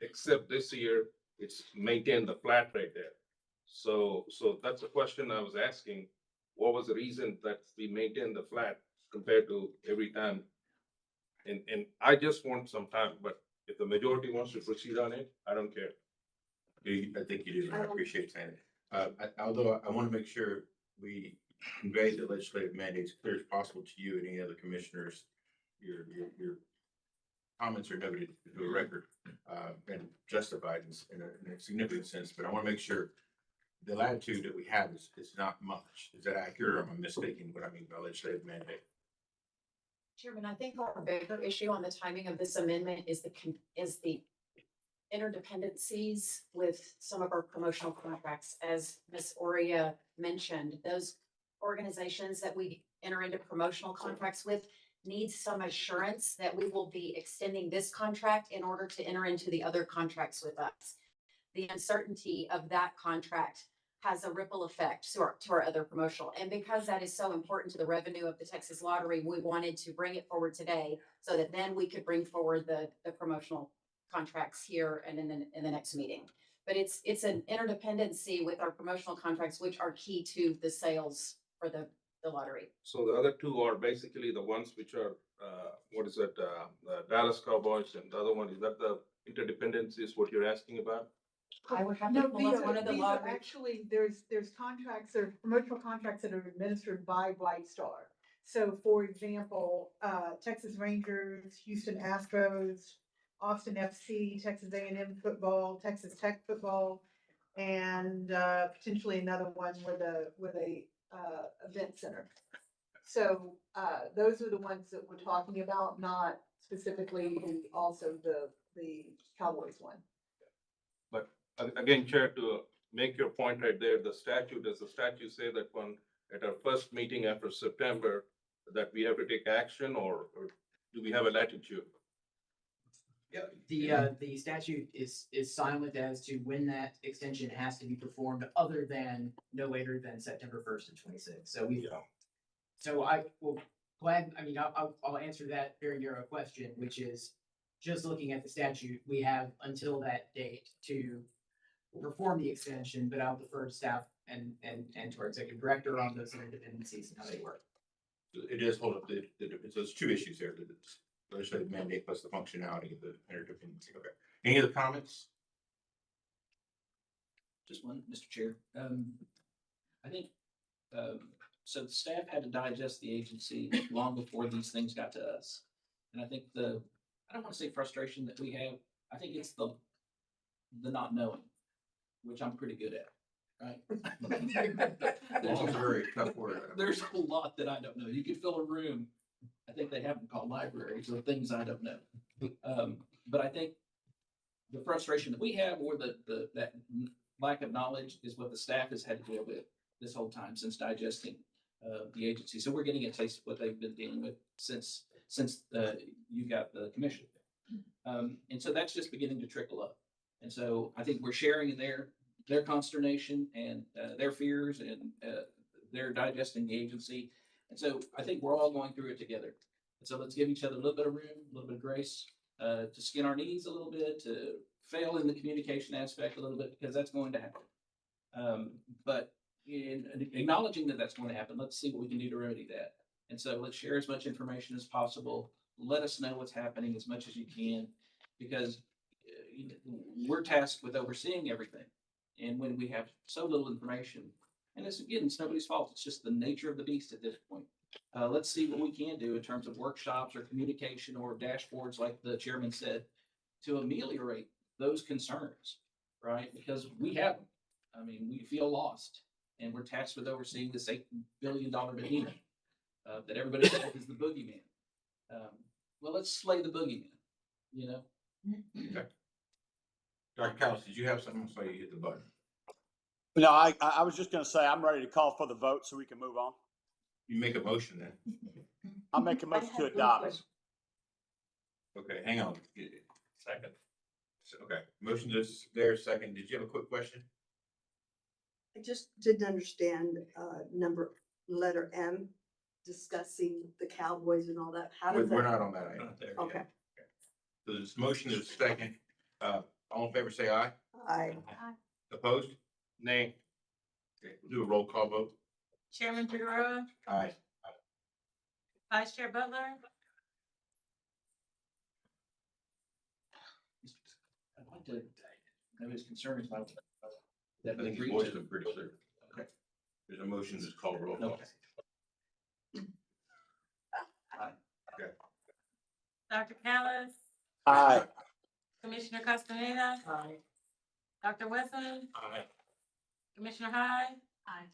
except this year it's maintained the flat right there. So that's a question I was asking. What was the reason that we maintained the flat compared to every time? And I just want some time, but if the majority wants to proceed on it, I don't care. I think you do. I appreciate saying it. Although I want to make sure we convey the legislative mandate as clear as possible to you and any other commissioners. Your comments are noted to the record, and justified in a significant sense, but I want to make sure the latitude that we have is not much. Is that accurate, or am I mistaken what I mean by legislative mandate? Chairman, I think our bigger issue on the timing of this amendment is the interdependencies with some of our promotional contracts. As Ms. Oria mentioned, those organizations that we enter into promotional contracts with need some assurance that we will be extending this contract in order to enter into the other contracts with us. The uncertainty of that contract has a ripple effect to our other promotional. And because that is so important to the revenue of the Texas Lottery, we wanted to bring it forward today so that then we could bring forward the promotional contracts here and in the next meeting. But it's an interdependency with our promotional contracts, which are key to the sales for the lottery. So the other two are basically the ones which are, the Dallas Cowboys, and the other one, is that the interdependency is what you're asking about? I would have No, to pull these up one are, of the these are lottery. actually, there's contracts, there's promotional contracts that are administered by Bright Star. So for example, Texas Rangers, Houston Astros, Austin FC, Texas A&M football, Texas Tech football, and potentially another one with a event center. So those are the ones that we're talking about, not specifically also the Cowboys one. But again, Chair, to make your point right there, does the statute say that when, at our first meeting after September, that we have to take action, or do we have a latitude? Yeah, the statute is silent as to when that extension has to be performed, other than no later than September 1st of 26. So I will I'll answer that very narrow question, which is just looking at the statute, we have until that date to perform the extension, but I'll defer to staff and to our executive director on those interdependencies and how they work. It does hold up so there's two issues there, the legislative mandate plus the functionality of the interdependency. Okay. Any other comments? Just one, Mr. Chair. I think, so the staff had to digest the agency long before these things got to us. And I think I don't want to say frustration that we have, I think it's the not knowing, which I'm pretty good at, right? That's a very tough word. There's a lot that I don't know. You could fill a room, I think they have them called libraries, of things I don't know. But I think the frustration that we have, or that lack of knowledge, is what the staff has had to deal with this whole time since digesting the agency. So we're getting a taste of what they've been dealing with since you got the commission. And so that's just beginning to trickle up. And so I think we're sharing in their consternation and their fears, and they're digesting the agency. And so I think we're all going through it together. And so let's give each other a little bit of room, a little bit of grace, to skin our knees a little bit, to fail in the communication aspect a little bit, because that's going to happen. But in acknowledging that that's going to happen, let's see what we can do to remedy that. And so let's share as much information as possible. Let us know what's happening as much as you can, because we're tasked with overseeing everything. And when we have so little information, and it's nobody's fault, it's just the nature of the beast at this point. Let's see what we can do in terms of workshops or communication or dashboards, like the chairman said, to ameliorate those concerns, right? Because we have them. I mean, we feel lost, and we're tasked with overseeing this $8 billion behemoth that everybody says is the boogeyman. Well, let's slay the boogeyman, you know? Okay. Dr. Callis, did you have something? So you hit the button. No, I was just gonna say, I'm ready to call for the vote so we can move on. You make a motion then. I'll make a motion to adopt. Okay, hang on. Second. Okay, motion is there, second. Did you have a quick question? I just didn't understand, letter M, discussing the Cowboys and all that. How does We're that? not on that item. Okay. So this motion is second. All in favor, say aye. Aye. Opposed? Nay. Okay, we'll do a roll call vote. Chairman Figueroa, Aye. Vice Chair Butler, I'd like to know his concerns about that. I think his voice is pretty clear. Okay. There's a motion that's called roll call. Okay. Okay. Dr. Callis, Aye. Commissioner Castaneda, Aye. Dr. Wesson, Aye. Commissioner Hyde. Aye.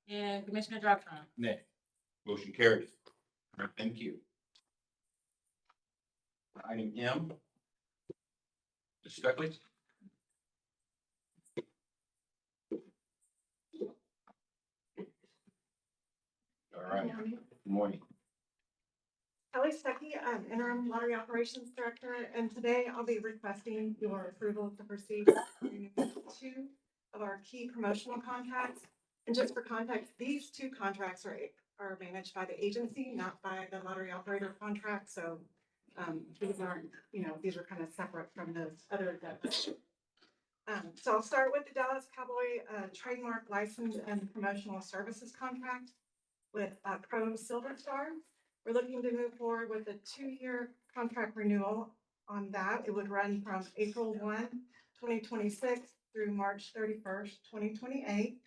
And Commissioner Drop-Trump. Nay. Motion carries. All right, thank you. Item M. Mr. Stuckley? All right, good morning. Kelly Stuckey, I'm interim lottery operations director, and today I'll be requesting your approval to proceed with renewing 2 of our key promotional contracts. And just for context, these 2 contracts are managed by the agency, not by the lottery operator contract. So these aren't, these are kind of separate from those other. So I'll start with the Dallas Cowboy trademark license and promotional services contract with Pro Silver Star. We're looking to move forward with a 2-year contract renewal on that. It would run from April 1, 2026 through March 31st, 2028.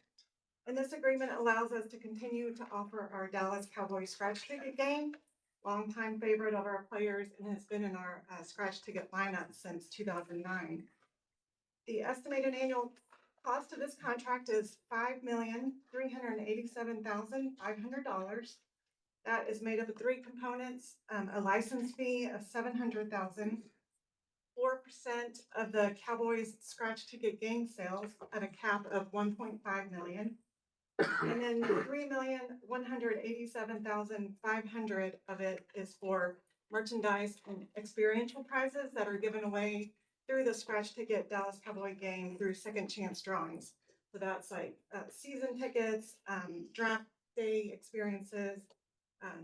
And this agreement allows us to continue to offer our Dallas Cowboys scratch ticket game, longtime favorite of our players, and has been in our scratch ticket lineup since 2009. The estimated annual cost of this contract is $5,387,500. That is made up of 3 components: a license fee of $700,000, 4% of the Cowboys scratch ticket game sales at a cap of $1.5 million, and then $3,187,500 of it is for merchandise and experiential prizes that are given away through the scratch ticket Dallas Cowboy game through second chance drawings. So that's like season tickets, draft day experiences,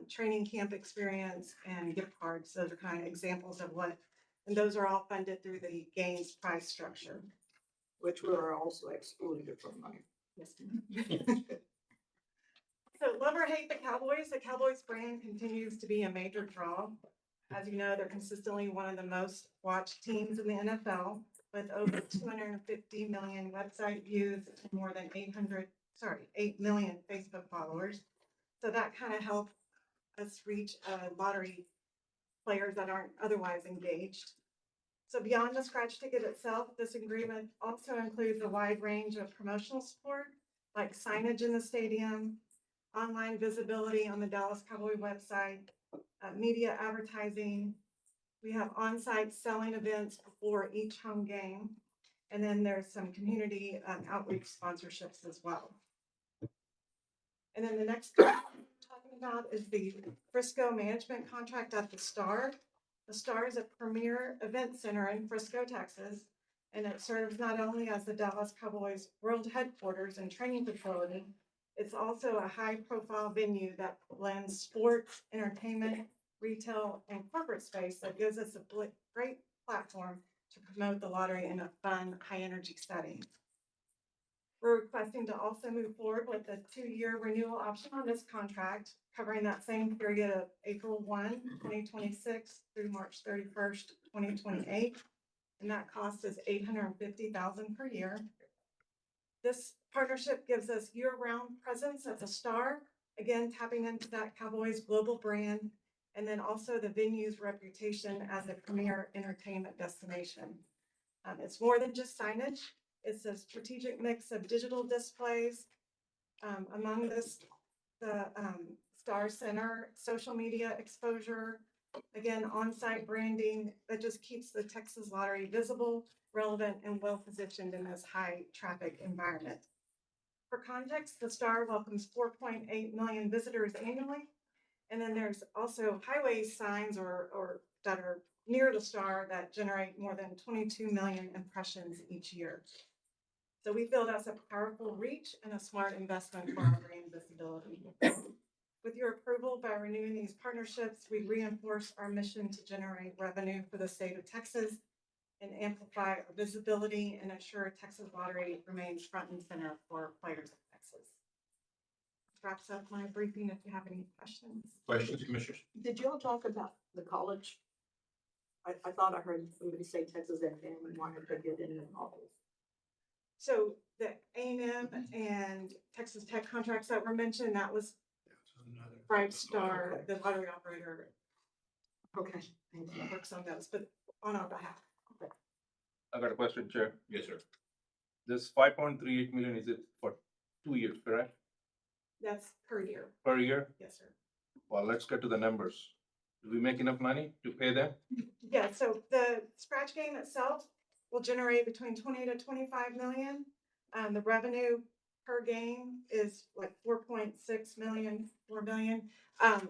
training camp experience, and gift cards. Those are kind of examples of what, and those are all funded through the games price structure. Which were also excluded from mine. Yes, ma'am. So love or hate the Cowboys brand continues to be a major draw. As you know, they're consistently one of the most watched teams in the NFL, with over 250 million website views and more than 8 million Facebook followers. So that kind of helped us reach lottery players that aren't otherwise engaged. So beyond the scratch ticket itself, this agreement also includes a wide range of promotional support, like signage in the stadium, online visibility on the Dallas Cowboy website, media advertising. We have on-site selling events before each home game. And then there's some community outreach sponsorships as well. And then the next thing we're talking about is the Frisco management contract at the Star. The Star is a premier event center in Frisco, Texas, and it serves not only as the Dallas Cowboys world headquarters and training facility, it's also a high-profile venue that blends sports, entertainment, retail, and corporate space that gives us a great platform to promote the lottery in a fun, high-energy setting. We're requesting to also move forward with a 2-year renewal option on this contract, covering that same period of April 1, 2026 through March 31st, 2028. And that cost is $850,000 per year. This partnership gives us year-round presence at the Star, again, tapping into that Cowboys global brand, and then also the venue's reputation as a premier entertainment destination. It's more than just signage. It's a strategic mix of digital displays. Among this, the Star Center, social media exposure, again, on-site branding that just keeps the Texas Lottery visible, relevant, and well-positioned in this high-traffic environment. For context, the Star welcomes 4.8 million visitors annually. And then there's also highway signs or that are near the Star that generate more than 22 million impressions each year. So we feel that's a powerful reach and a smart investment for our brand visibility. With your approval, by renewing these partnerships, we reinforce our mission to generate revenue for the state of Texas and amplify our visibility and ensure Texas Lottery remains front and center for players of Texas. This wraps up my briefing if you have any questions. Questions, commissioners? Did y'all talk about the college? I thought I heard somebody say Texas A&M and wanted to get in all this. So the A&M and Texas Tech contracts that were mentioned, that was Bright Star, the lottery operator. Okay, thank you. Works on those, but on our behalf. I got a question, Chair. Yes, sir. This 5.38 million, is it for 2 years, correct? That's per year. Per year? Yes, sir. Well, let's get to the numbers. Do we make enough money to pay them? Yeah, so the scratch game itself will generate between 20 to 25 million. The revenue per game is like 4.6 million, 4 million. That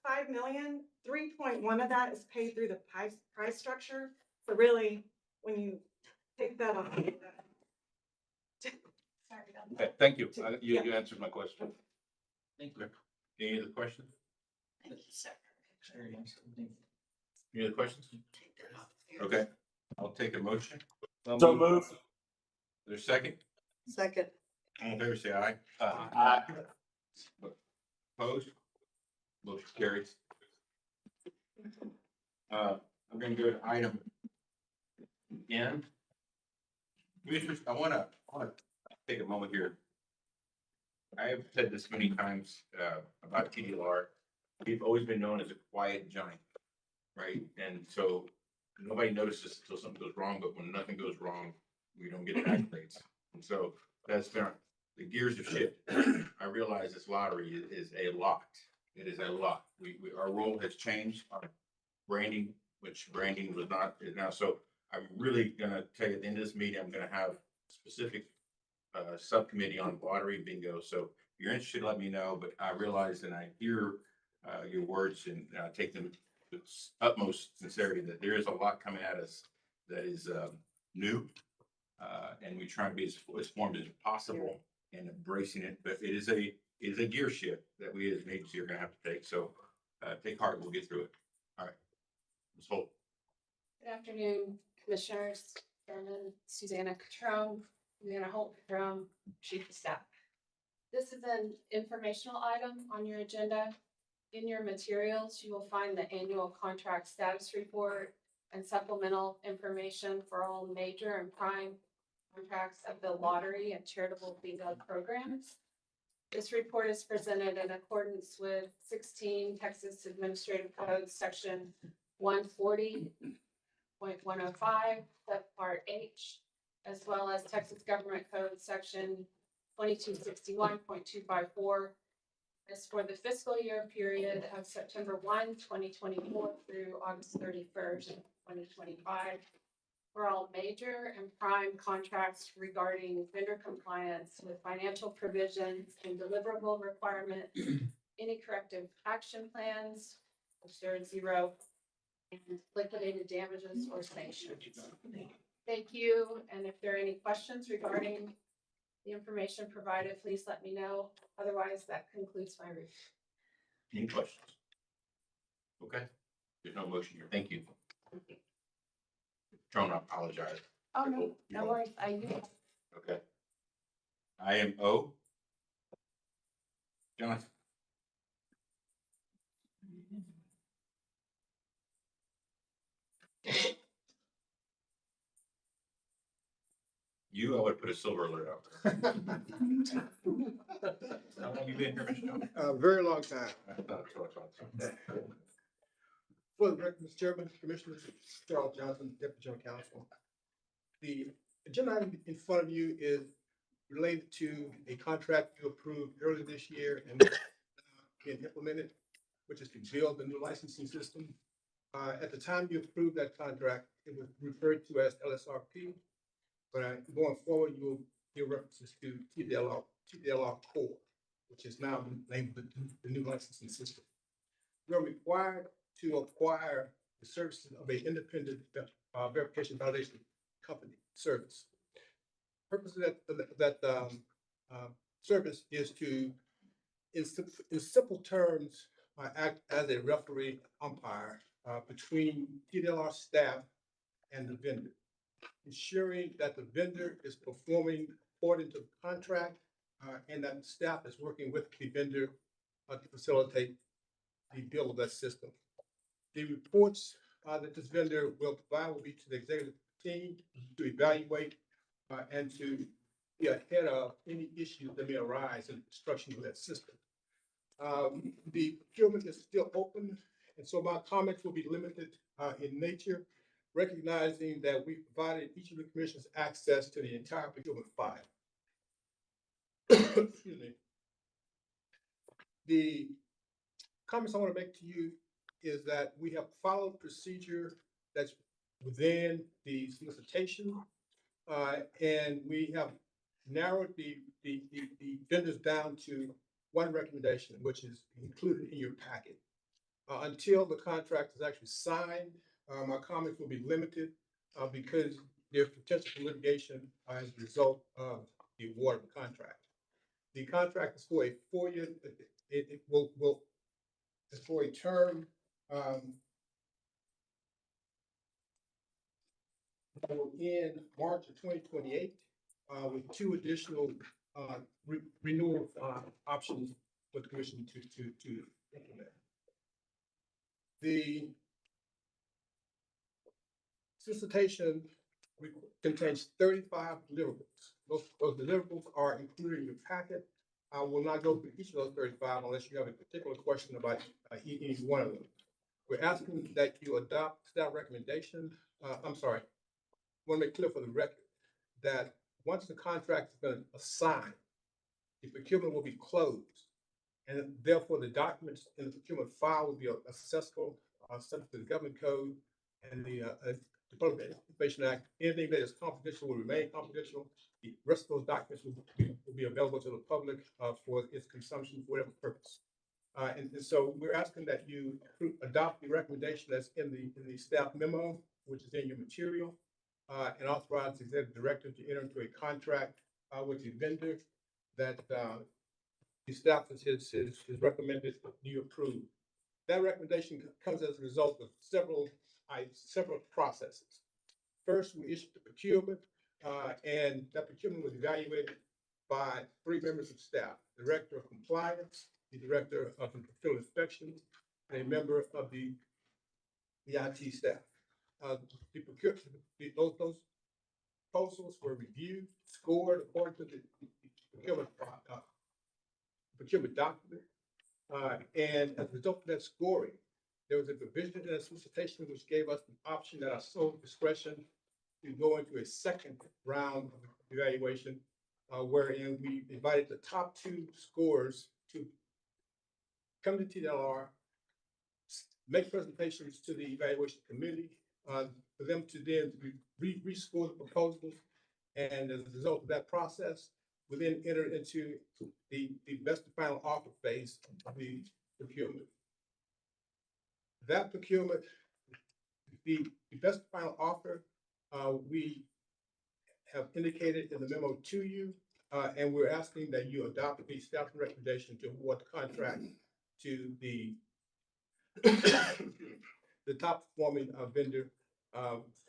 5 million, 3.1 of that is paid through the price structure. So really, when you take that off. Okay, thank you. You answered my question. Thank you. Any other questions? Any other questions? Okay, I'll take a motion. So move. There's a second? Second. All in favor, say aye. Aye. Opposed? Motion carries. I'm gonna go to item N. Commissioners, I wanna take a moment here. I have said this many times, about TDLR. We've always been known as a quiet giant, right? And so nobody notices until something goes wrong, but when nothing goes wrong, we don't get accolades. And so that's been, the gears have shifted. I realize this lottery is a lot. It is a lot. Our role has changed, our branding, which branding was not, is now. So I'm really gonna tell you at the end of this meeting, I'm gonna have specific subcommittee on lottery and bingo. So if you're interested, let me know, but I realize and I hear your words and take them with utmost sincerity that there is a lot coming at us that is new. And we try to be as formed as possible and embracing it, but it is a gear shift that we as an agency are gonna have to take. So take heart, we'll get through it. All right. Ms. Holt. Good afternoon, Commissioners, Chairman Susanna Catrone, Susanna Holt Catrone, Chief of Staff. This is an informational item on your agenda. In your materials, you will find the annual contract status report and supplemental information for all major and prime contracts of the lottery and charitable bingo programs. This report is presented in accordance with 16 Texas Administrative Code, Section 140.105, subpart H, as well as Texas Government Code, Section 2261.254. As for the fiscal year period of September 1, 2024 through August 31st, 2025, for all major and prime contracts regarding vendor compliance with financial provisions and deliverable requirements, any corrective action plans, which there is zero, and liquidated damages or sanctions. Thank you, and if there are any questions regarding the information provided, please let me know. Otherwise, that concludes my review. Any questions? Okay, there's no motion here. Thank you. Trying to apologize. Oh, no worries. Okay. Item O. Jonathan. I would put a silver alert out there. How long you been here, Mr. Jones? A very long time. That's what I thought. For the record, Mr. Chairman, Commissioners, Charles Johnson, Deputy General Counsel. The agenda item in front of you is related to a contract you approved earlier this year and being implemented, which is to build the new licensing system. At the time you approved that contract, it was referred to as LSRP. But going forward, you will hear references to TDLR Core, which is now named the new licensing system. We're required to acquire the services of an independent verification validation company service. Purpose of that service is to, in simple terms, act as a referee umpire between TDLR staff and the vendor, ensuring that the vendor is performing according to the contract and that the staff is working with the vendor to facilitate the build of that system. The reports that this vendor will provide will be to the executive team to evaluate and to be ahead of any issues that may arise in the construction of that system. The procurement is still open, and so my comments will be limited in nature, recognizing that we provided each of the commissioners access to the entire procurement file. Excuse me. The comments I want to make to you is that we have followed procedure that's within the solicitation, and we have narrowed the vendors down to one recommendation, which is included in your packet. Until the contract is actually signed, my comments will be limited because there's potential for litigation as a result of the award of the contract. The contract is for a 4-year, it will it's for a term that will end March of 2028 with 2 additional renewal options for the commission to implement. The solicitation contains 35 deliverables. Those deliverables are included in your packet. I will not go through each of those 35 unless you have a particular question about each one of them. We're asking that you adopt staff recommendation. I'm sorry, I want to make clear for the record that once the contract has been assigned, the procurement will be closed. And therefore, the documents in the procurement file will be accessible, subject to the government code and the Department of Information Act. Anything that is confidential will remain confidential. The rest of those documents will be available to the public for its consumption for whatever purpose. And so we're asking that you adopt the recommendation that's in the staff memo, which is in your material, and authorize the executive director to enter into a contract with the vendor that the staff has recommended you approve. That recommendation comes as a result of several processes. First, we issued the procurement, and that procurement was evaluated by 3 members of staff: the director of compliance, the director of field inspections, and a member of the IT staff. Those proposals were reviewed, scored according to the procurement document, and as a result of that scoring, there was a provision in the solicitation which gave us the option at our sole discretion to go into a second round of evaluation, wherein we invited the top 2 scorers to come to TDLR, make presentations to the evaluation committee, for them to then rescore the proposals, and as a result of that process, we then entered into the best and final offer phase of the procurement. That procurement, the best and final offer, we have indicated in the memo to you, and we're asking that you adopt the staff recommendation to award the contract to the top performing vendor,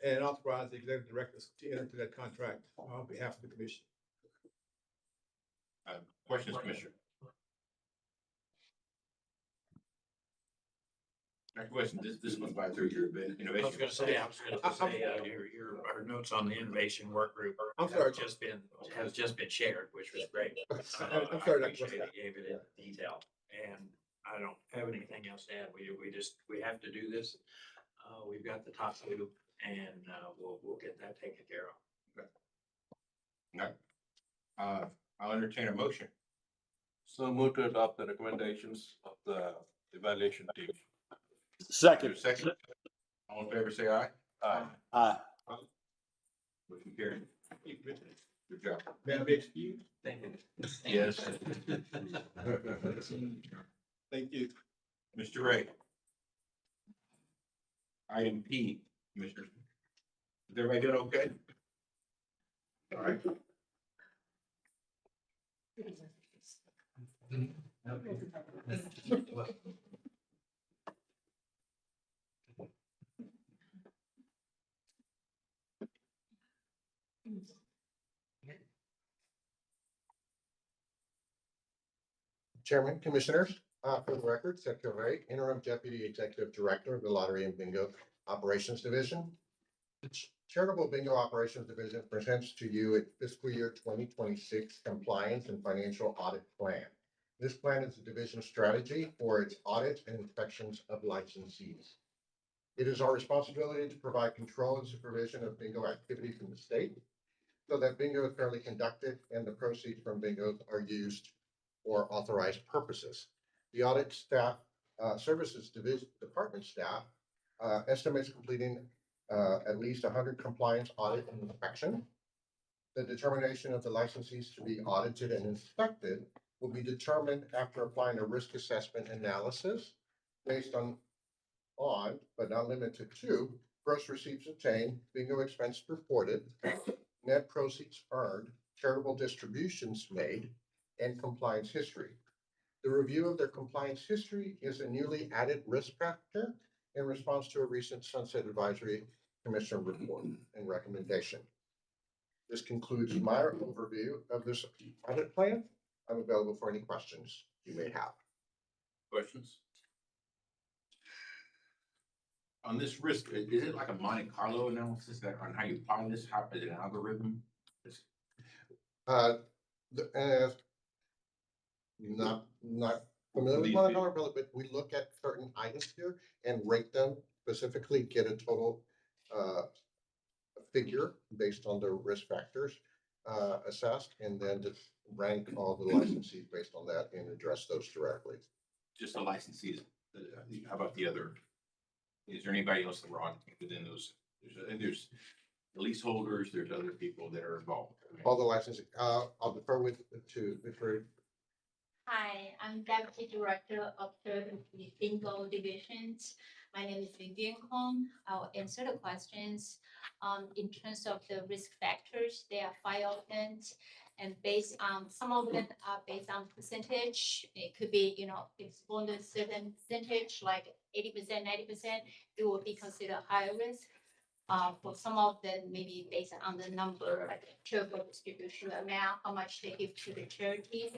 and authorize the executive directors to enter into that contract on behalf of the commission. Questions, Commissioner? Next question, this goes by through your innovation. I was gonna say, our notes on the innovation work group I'm sorry. has just been shared, which was great. I'm sorry, I Dr. appreciate Weston. it, gave it in detail, and I don't have anything else to add. We have to do this. We've got the top 2, and we'll get that taken care of. All right. I'll entertain a motion. So move to adopt the recommendations of the evaluation team. Second. Second. All in favor, say aye. Aye. Aye. Motion carried. Good job. May I be excused? Thank you. Yes. Thank you. Mr. Ray. Item P, Commissioner. Is everybody doing okay? All right. Chairman, Commissioners, for the record, Sergio Rey, Interim Deputy Executive Director of the Lottery and Bingo Operations Division. The Charitable Bingo Operations Division presents to you a fiscal year 2026 compliance and financial audit plan. This plan is the division's strategy for its audits and inspections of licensees. It is our responsibility to provide control and supervision of bingo activities in the state so that bingo is fairly conducted and the proceeds from bingo are used for authorized purposes. The audit staff, services division, department staff estimates completing at least 100 compliance audit and inspection. The determination of the licensees to be audited and inspected will be determined after applying a risk assessment analysis based on, but not limited to, gross receipts obtained, bingo expense reported, net proceeds earned, charitable distributions made, and compliance history. The review of their compliance history is a newly added risk factor in response to a recent Sunset Advisory Commission report and recommendation. This concludes my overview of this audit plan. I'm available for any questions you may have. Questions? On this risk, is it like a Monte Carlo analysis that on how you find this? How is it an algorithm? Not familiar with Monte Carlo, but we look at certain items here and rate them specifically, get a total figure based on the risk factors assessed, and then just rank all the licensees based on that and address those directly. Just the licensees. How about the other? Is there anybody else that we're on within those? There's the leaseholders, there's other people that are involved. All the licensing, I'll defer defer. Hi, I'm Deputy Director of the Bingo Divisions. My name is Vivian Kong. I'll answer the questions. In terms of the risk factors, there are 5 of them. And based on, some of them are based on percentage. It could be, if it's under a certain percentage, like 80%, 90%, it will be considered high risk. For some of them, maybe based on the number, like charitable distribution amount, how much they give to the charities.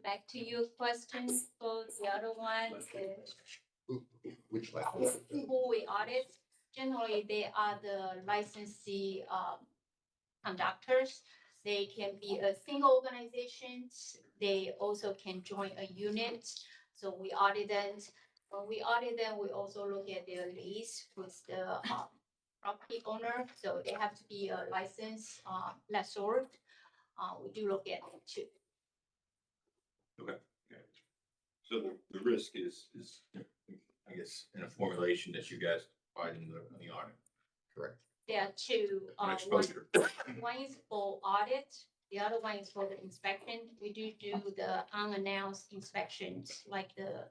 Back to your question, for the other one is which who we audit. Generally, they are the licensee conductors. They can be a single organization. They also can join a unit. So we audit them. When we audit them, we also look at their lease with the property owner. So they have to be a licensed lessor. We do look at them too. Okay. So the risk is, I guess, in a formulation that you guys provide in the audit. Correct. There are 2. Exposure. One is for audit. The other one is for the inspection. We do the unannounced inspections, like the.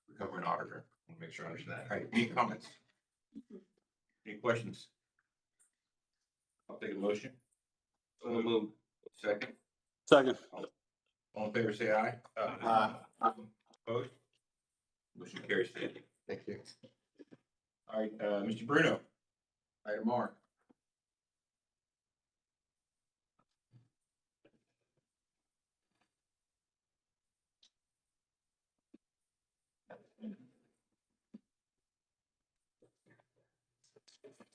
Recovering auditor. I want to make sure I understand that. All right, any comments? Any questions? I'll take a motion. So moved. Second. Second. All in favor, say aye. Opposed? Motion carries. Thank you. All right, Mr. Bruno. Item R.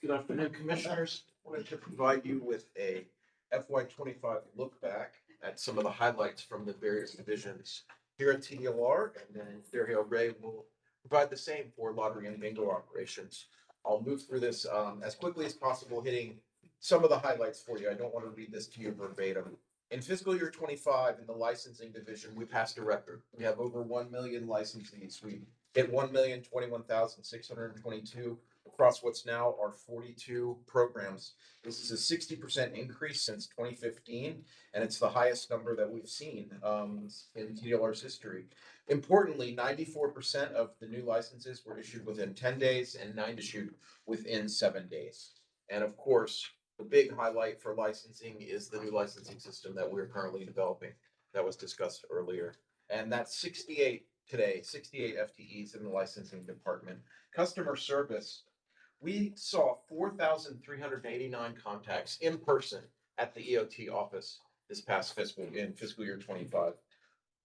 Good afternoon, Commissioners. Wanted to provide you with a FY25 look back at some of the highlights from the various divisions here at TDLR, and then Dario Ray will provide the same for lottery and bingo operations. I'll move through this as quickly as possible, hitting some of the highlights for you. I don't want to read this to you verbatim. In fiscal year 25, in the licensing division, we passed a record. We have over 1 million licensees. We hit 1,021,622 across what's now our 42 programs. This is a 60% increase since 2015, and it's the highest number that we've seen in TDLR's history. Importantly, 94% of the new licenses were issued within 10 days and 9 issued within 7 days. And of course, the big highlight for licensing is the new licensing system that we're currently developing that was discussed earlier. And that's 68 today, 68 FTEs in the licensing department. Customer service, we saw 4,389 contacts in person at the EOT office this past fiscal year 25.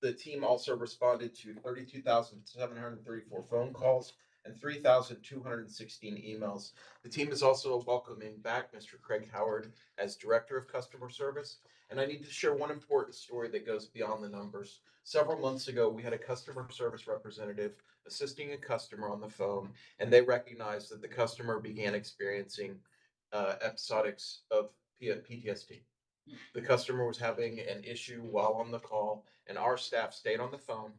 The team also responded to 32,734 phone calls and 3,216 emails. The team is also welcoming back Mr. Craig Howard as Director of Customer Service. And I need to share one important story that goes beyond the numbers. Several months ago, we had a customer service representative assisting a customer on the phone, and they recognized that the customer began experiencing episodics of PTSD. The customer was having an issue while on the call, and our staff stayed on the phone,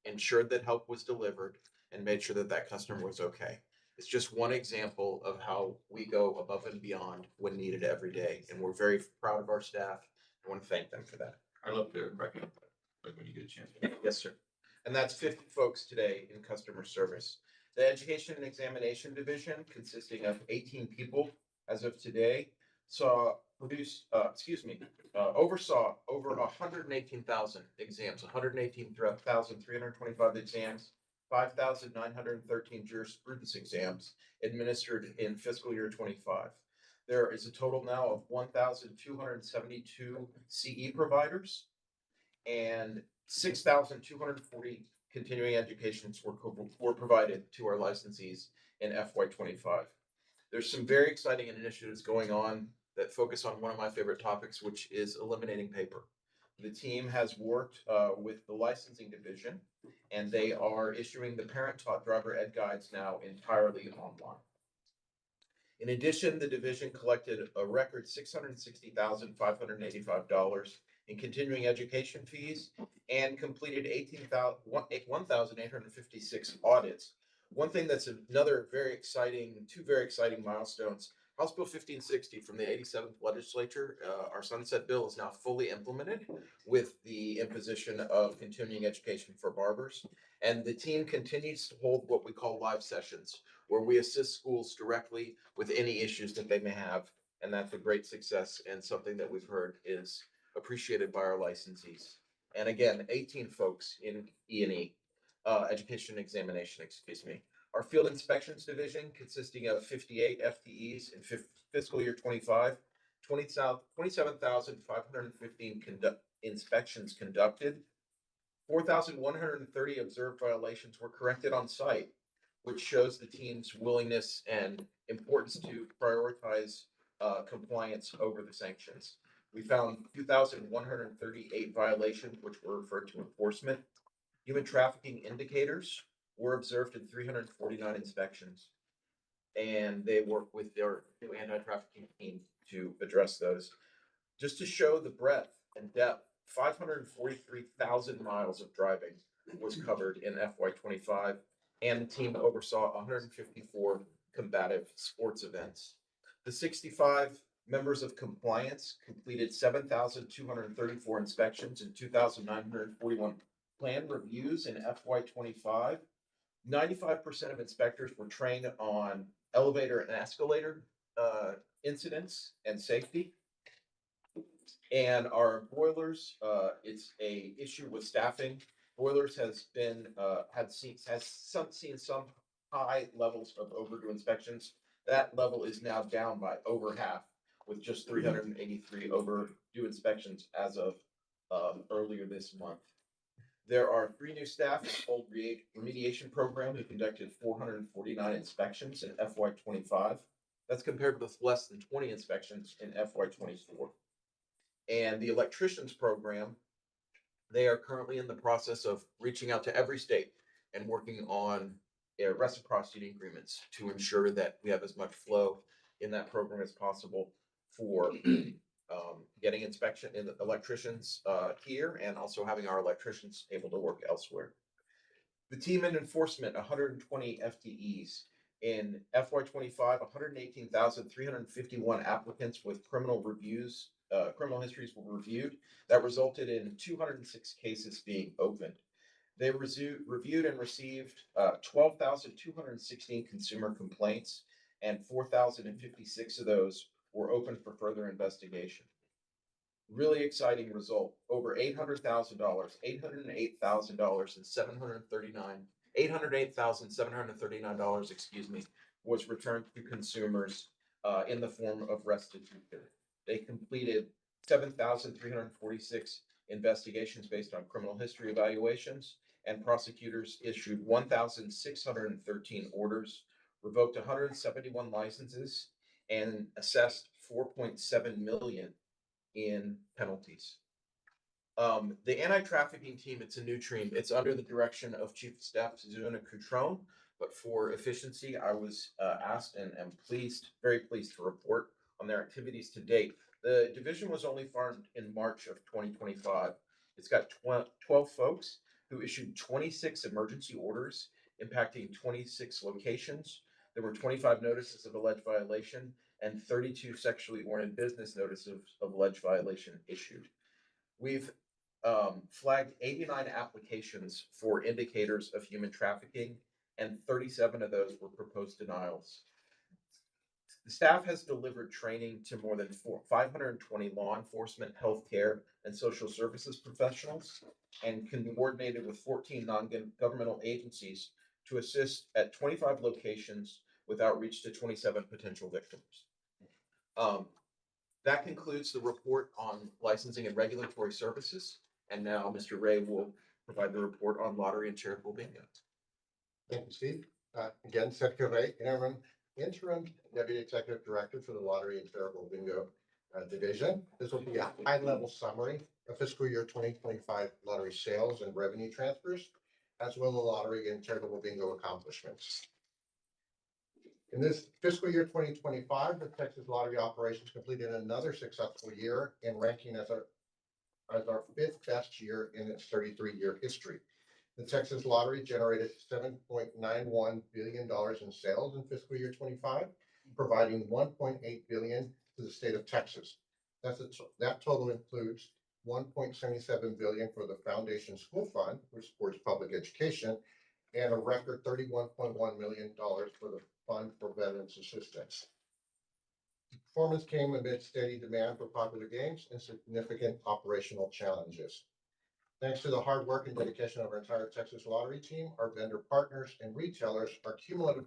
ensured that help was delivered, and made sure that that customer was okay. It's just one example of how we go above and beyond when needed every day, and we're very proud of our staff. I want to thank them for that. I love to recognize that when you get a chance. Yes, sir. And that's 50 folks today in customer service. The Education and Examination Division, consisting of 18 people as of today, oversaw over 118,000 exams, 118,325 exams, 5,913 jurisprudence exams administered in fiscal year 25. There is a total now of 1,272 CE providers and 6,240 continuing educations were provided to our licensees in FY25. There's some very exciting initiatives going on that focus on one of my favorite topics, which is eliminating paper. The team has worked with the licensing division, and they are issuing the parent-taught driver ed guides now entirely online. In addition, the division collected a record $660,585 in continuing education fees and completed 1,856 audits. One thing that's two very exciting milestones. House Bill 1560 from the 87th legislature, our sunset bill is now fully implemented with the imposition of continuing education for barbers. And the team continues to hold what we call live sessions, where we assist schools directly with any issues that they may have. And that's a great success and something that we've heard is appreciated by our licensees. And again, 18 folks in E&E, education examination, Our field inspections division, consisting of 58 FTEs in fiscal year 25, 27,515 inspections conducted, 4,130 observed violations were corrected on site, which shows the team's willingness and importance to prioritize compliance over the sanctions. We found 2,138 violations, which were referred to enforcement. Human trafficking indicators were observed in 349 inspections, and they work with their new anti-trafficking team to address those. Just to show the breadth and depth, 543,000 miles of driving was covered in FY25, and the team oversaw 154 combative sports events. The 65 members of compliance completed 7,234 inspections and 2,941 planned reviews in FY25. 95% of inspectors were trained on elevator and escalator incidents and safety. And our boilers, it's a issue with staffing. Boilers has been seen some high levels of overdue inspections. That level is now down by over half, with just 383 overdue inspections as of earlier this month. There are 3 new staff in the cold remediation program who conducted 449 inspections in FY25. That's compared with less than 20 inspections in FY24. And the electricians program, they are currently in the process of reaching out to every state and working on reciprocity agreements to ensure that we have as much flow in that program as possible for getting inspection in the electricians here, and also having our electricians able to work elsewhere. The team in enforcement, 120 FTEs. In FY25, 118,351 applicants with criminal histories were reviewed. That resulted in 206 cases being opened. They reviewed and received 12,216 consumer complaints, and 4,056 of those were open for further investigation. Really exciting result. Over $808,739 was returned to consumers in the form of restitution. They completed 7,346 investigations based on criminal history evaluations and prosecutors issued 1,613 orders, revoked 171 licenses, and assessed 4.7 million in penalties. The anti-trafficking team, it's a new team. It's under the direction of Chief of Staff Zuna Cutrone, but for efficiency, I was asked and am very pleased to report on their activities to date. The division was only formed in March of 2025. It's got 12 folks who issued 26 emergency orders impacting 26 locations. There were 25 notices of alleged violation and 32 sexually oriented business notices of alleged violation issued. We've flagged 89 applications for indicators of human trafficking, and 37 of those were proposed denials. The staff has delivered training to more than 520 law enforcement, healthcare, and social services professionals, and coordinated with 14 non-governmental agencies to assist at 25 locations with outreach to 27 potential victims. That concludes the report on licensing and regulatory services. And now Mr. Ray will provide the report on lottery and charitable bingo. Thank you, Steve. Again, Secretary Ray, interim Deputy Executive Director for the Lottery and Charitable Bingo Division. This will be a high-level summary of fiscal year 2025 lottery sales and revenue transfers, as well as lottery and charitable bingo accomplishments. In this fiscal year 2025, the Texas Lottery operations completed another successful year in ranking as our fifth best year in its 33-year history. The Texas Lottery generated $7.91 billion in sales in fiscal year 25, providing $1.8 billion to the state of Texas. That total includes $1.77 billion for the Foundation School Fund, which supports public education, and a record $31.1 million for the Fund for Veterans Assistance. Performance came amid steady demand for popular games and significant operational challenges. Thanks to the hard work and dedication of our entire Texas Lottery team, our vendor partners and retailers, our cumulative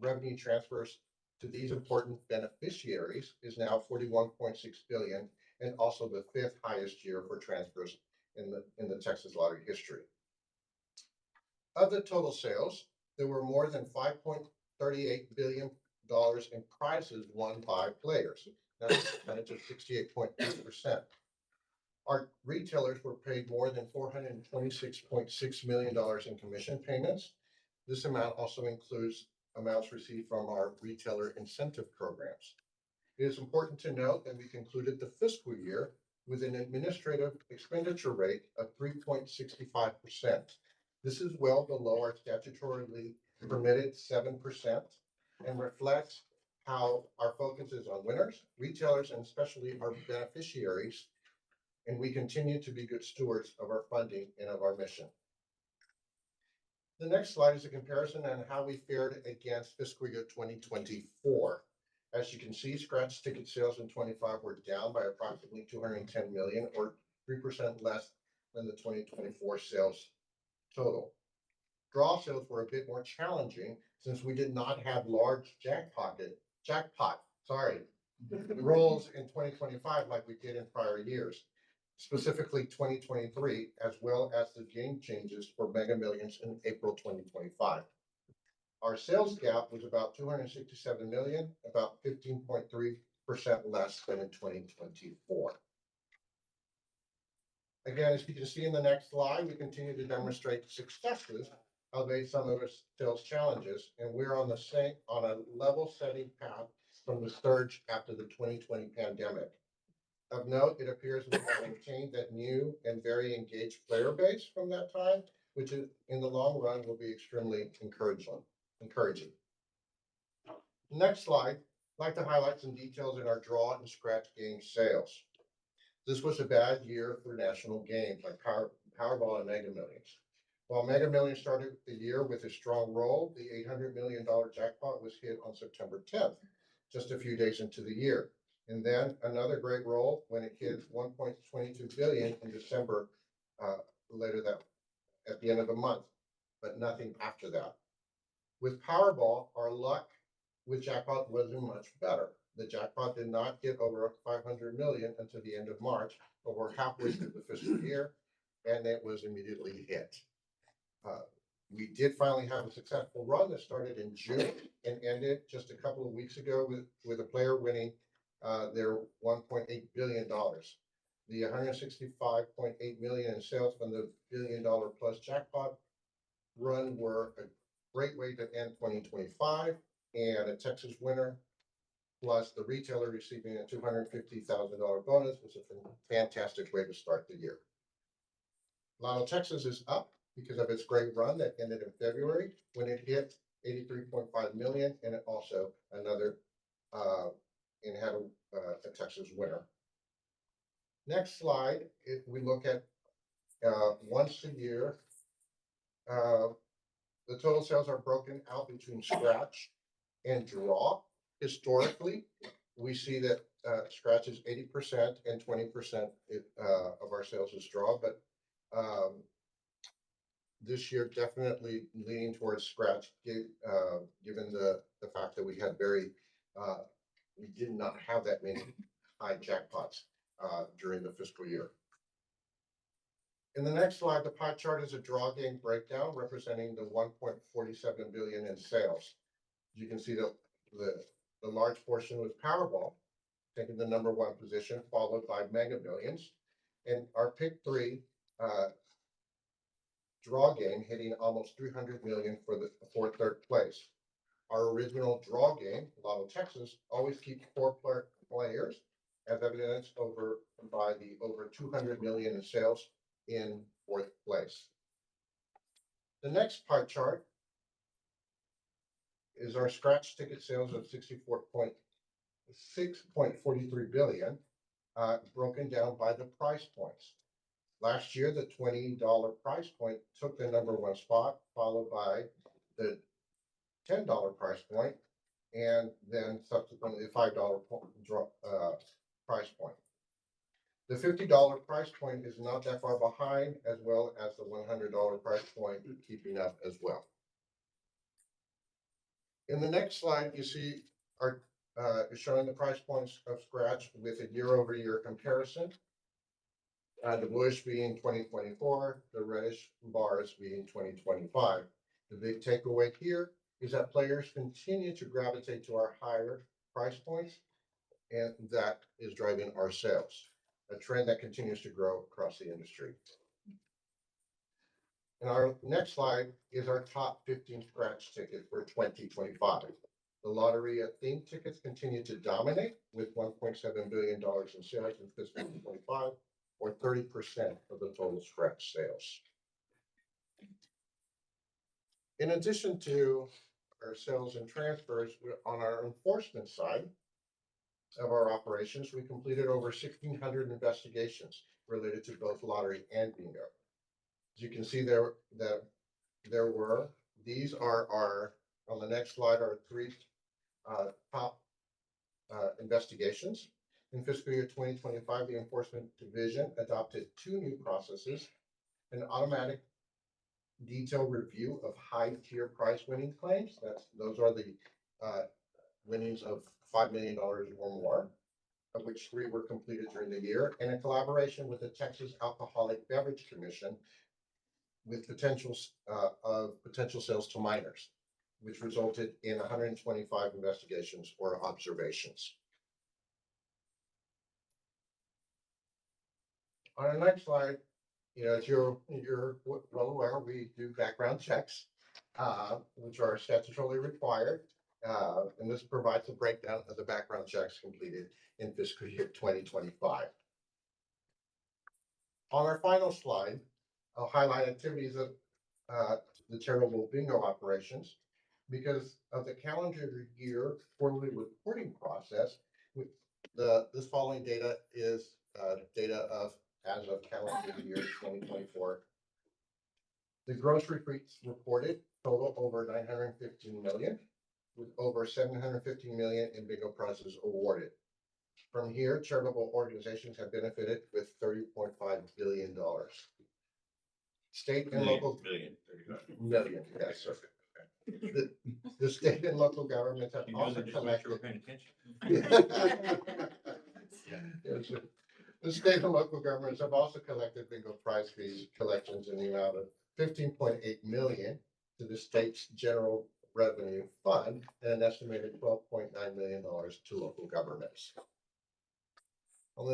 revenue transfers to these important beneficiaries is now $41.6 billion, and also the fifth highest year for transfers in the Texas Lottery history. Of the total sales, there were more than $5.38 billion in prizes won by players. That's a percentage of 68.8%. Our retailers were paid more than $426.6 million in commission payments. This amount also includes amounts received from our retailer incentive programs. It is important to note that we concluded the fiscal year with an administrative expenditure rate of 3.65%. This is well below our statutorily permitted 7% and reflects how our focus is on winners, retailers, and especially our beneficiaries, and we continue to be good stewards of our funding and of our mission. The next slide is a comparison on how we fared against fiscal year 2024. As you can see, scratch ticket sales in 25 were down by approximately 210 million, or 3% less than the 2024 sales total. Draw sales were a bit more challenging since we did not have large jackpot rolls in 2025 like we did in prior years, specifically 2023, as well as the game changes for Mega Millions in April 2025. Our sales gap was about 267 million, about 15.3% less than in 2024. Again, as you can see in the next slide, we continue to demonstrate successes, albeit some of our sales challenges, and we're on a level setting path from the surge after the 2020 pandemic. Of note, it appears we have maintained that new and very engaged player base from that time, which in the long run will be extremely encouraging. Next slide, I'd like to highlight some details in our draw and scratch game sales. This was a bad year for national games like Powerball and Mega Millions. While Mega Millions started the year with a strong roll, the $800 million jackpot was hit on September 10th, just a few days into the year. And then another great roll when it hit 1.22 billion in December, at the end of the month, but nothing after that. With Powerball, our luck with jackpot wasn't much better. The jackpot did not get over 500 million until the end of March, but we're halfway through the fiscal year, and it was immediately hit. We did finally have a successful run that started in June and ended just a couple of weeks ago with a player winning their $1.8 billion. The 165.8 million in sales from the $1 billion plus jackpot run were a great way to end 2025, and a Texas winner plus the retailer receiving a $250,000 bonus was a fantastic way to start the year. Lotto Texas is up because of its great run that ended in February when it hit 83.5 million, and it also another and had a Texas winner. Next slide, if we look at once a year, the total sales are broken out between scratch and draw. Historically, we see that scratch is 80% and 20% of our sales is draw, but this year definitely leaning towards scratch, given the fact that we had we did not have that many high jackpots during the fiscal year. In the next slide, the pie chart is a draw game breakdown representing the 1.47 billion in sales. You can see the large portion was Powerball, taking the #1 position, followed by Mega Millions, and our pick 3 draw game hitting almost 300 million for third place. Our original draw game, Lotto Texas, always keeps 4 players, as evidenced by the over 200 million in sales in 4th place. The next pie chart is our scratch ticket sales of 6.43 billion, broken down by the price points. Last year, the $20 price point took the #1 spot, followed by the $10 price point, and then subsequently the $5 price point. The $50 price point is not that far behind, as well as the $100 price point keeping up as well. In the next slide, you see our showing the price points of scratch with a year-over-year comparison. The bluish being 2024, the reddish bars being 2025. The big takeaway here is that players continue to gravitate to our higher price points, and that is driving our sales, a trend that continues to grow across the industry. And our next slide is our top 15 scratch tickets for 2025. The Lotteria themed tickets continue to dominate with $1.7 billion in sales in fiscal 2025, or 30% of the total scratch sales. In addition to our sales and transfers, on our enforcement side of our operations, we completed over 1,600 investigations related to both lottery and bingo. As you can see these are our, on the next slide, our 3 top investigations. In fiscal year 2025, the Enforcement Division adopted 2 new processes: an automatic detailed review of high-tier prize winning claims. Those are the winnings of $5 million or more, of which 3 were completed during the year, and a collaboration with the Texas Alcoholic Beverage Commission with potential sales to minors, which resulted in 125 investigations or observations. On our next slide, as you're well aware, we do background checks, which are statutorily required, and this provides a breakdown of the background checks completed in fiscal year 2025. On our final slide, I'll highlight activities of the charitable bingo operations. Because of the calendar year quarterly reporting process, this following data is data as of calendar year 2024. The gross receipts reported total over 915 million, with over 750 million in bingo prizes awarded. From here, charitable organizations have benefited with $30.5 billion. State and local million, yes, sir. The state and local governments have also collected. Yes, sir. The state and local governments have also collected bingo prize fees collections in the amount of 15.8 million to the state's general revenue fund, and an estimated $12.9 million to local governments. On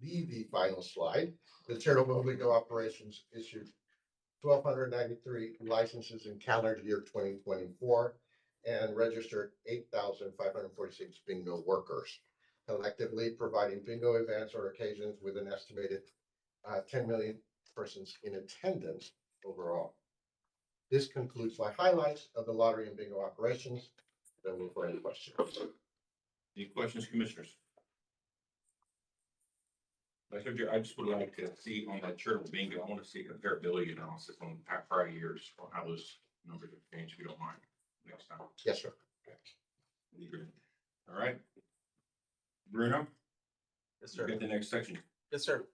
the final slide, the charitable bingo operations issued 1,293 licenses in calendar year 2024 and registered 8,546 bingo workers, collectively providing bingo events or occasions with an estimated 10 million persons in attendance overall. This concludes my highlights of the lottery and bingo operations. Then we'll for any questions. Any questions, commissioners? I just would like to see on that charitable bingo, I want to see comparability analysis on prior years on how those numbers have changed, if you don't mind, next time. Yes, sir. All right. Bruno? Yes, sir. Get the next section. Yes, sir.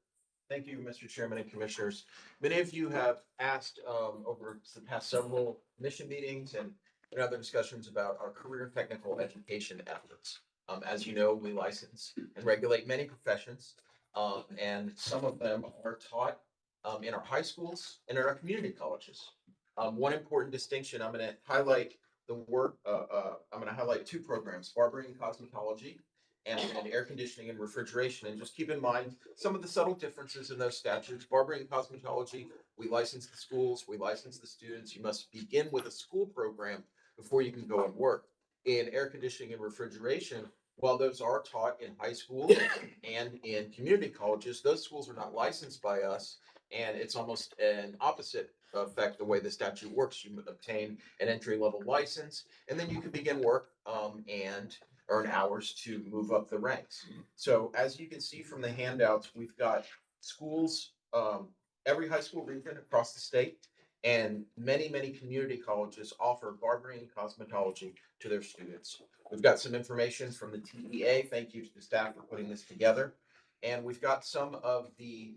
Thank you, Mr. Chairman and Commissioners. Many of you have asked over the past several mission meetings and other discussions about our career and technical education efforts. As you know, we license and regulate many professions, and some of them are taught in our high schools and in our community colleges. One important distinction, I'm going to highlight I'm going to highlight two programs, barbering and cosmetology, and air conditioning and refrigeration. And just keep in mind some of the subtle differences in those statutes. Barbering and cosmetology, we license the schools, we license the students. You must begin with a school program before you can go and work. In air conditioning and refrigeration, while those are taught in high schools and in community colleges, those schools are not licensed by us. And it's almost an opposite effect the way the statute works. You obtain an entry-level license, and then you can begin work and earn hours to move up the ranks. So as you can see from the handouts, we've got schools, every high school region across the state, and many, many community colleges offer barbering and cosmetology to their students. We've got some information from the TEA. Thank you to the staff for putting this together. And we've got some of the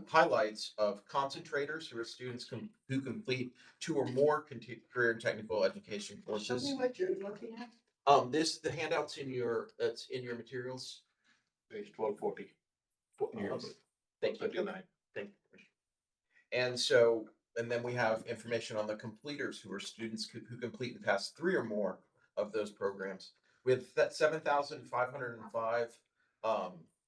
highlights of concentrators who are students who complete 2 or more career and technical education courses. Show me what you're looking at. The handout's that's in your materials. Page 1240. Thank you. Thank you. And then we have information on the completers who are students who complete and pass 3 or more of those programs. We have 7,505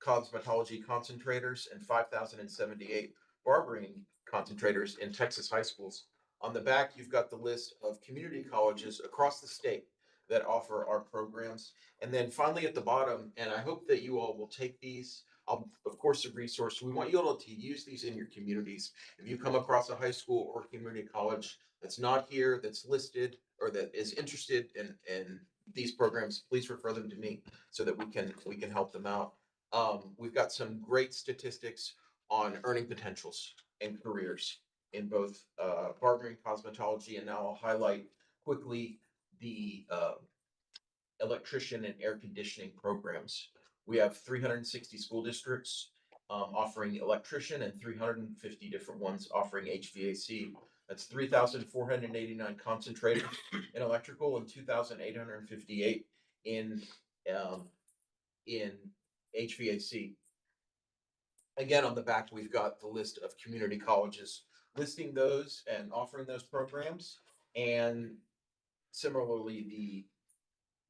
cosmetology concentrators and 5,078 barbering concentrators in Texas high schools. On the back, you've got the list of community colleges across the state that offer our programs. And then finally at the bottom, and I hope that you all will take these, of course, a resource. We want you all to use these in your communities. If you come across a high school or community college that's not here, that's listed, or that is interested in these programs, please refer them to me so that we can help them out. We've got some great statistics on earning potentials and careers in both barbering, cosmetology, and now I'll highlight quickly the electrician and air conditioning programs. We have 360 school districts offering electrician and 350 different ones offering HVAC. That's 3,489 concentrators in electrical and 2,858 in HVAC. Again, on the back, we've got the list of community colleges listing those and offering those programs, and similarly the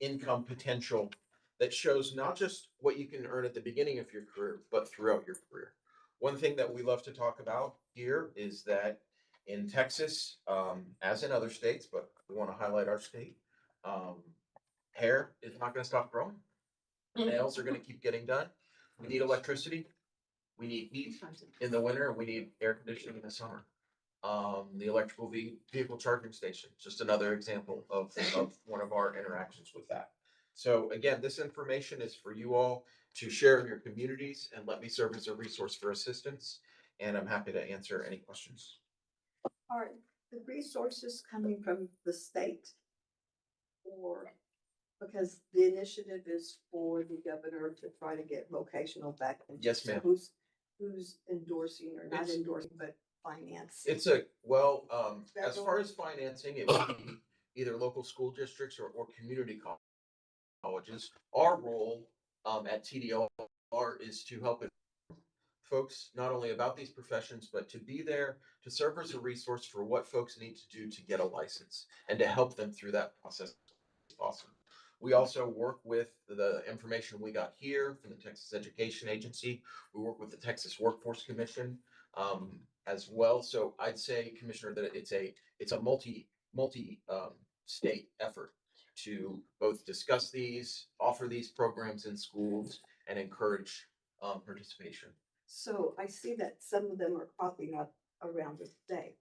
income potential that shows not just what you can earn at the beginning of your career, but throughout your career. One thing that we love to talk about here is that in Texas, as in other states, but we want to highlight our state, hair is not going to stop growing. Nails are going to keep getting done. We need electricity. We need heat in the winter, and we need air conditioning in the summer. The electrical vehicle charging station, just another example of one of our interactions with that. So again, this information is for you all to share in your communities and let me serve as a resource for assistance. And I'm happy to answer any questions. Are the resources coming from the state? Or because the initiative is for the governor to try to get vocational back? Yes, ma'am. Who's endorsing or not endorsing, but finance? As far as financing, it would be either local school districts or community colleges. Our role at TDLR is to help folks not only about these professions, but to be there to serve as a resource for what folks need to do to get a license and to help them through that process. Awesome. We also work with the information we got here from the Texas Education Agency. We work with the Texas Workforce Commission as well. So I'd say, Commissioner, that it's a multi state effort to both discuss these, offer these programs in schools, and encourage participation. So I see that some of them are popping up around the state.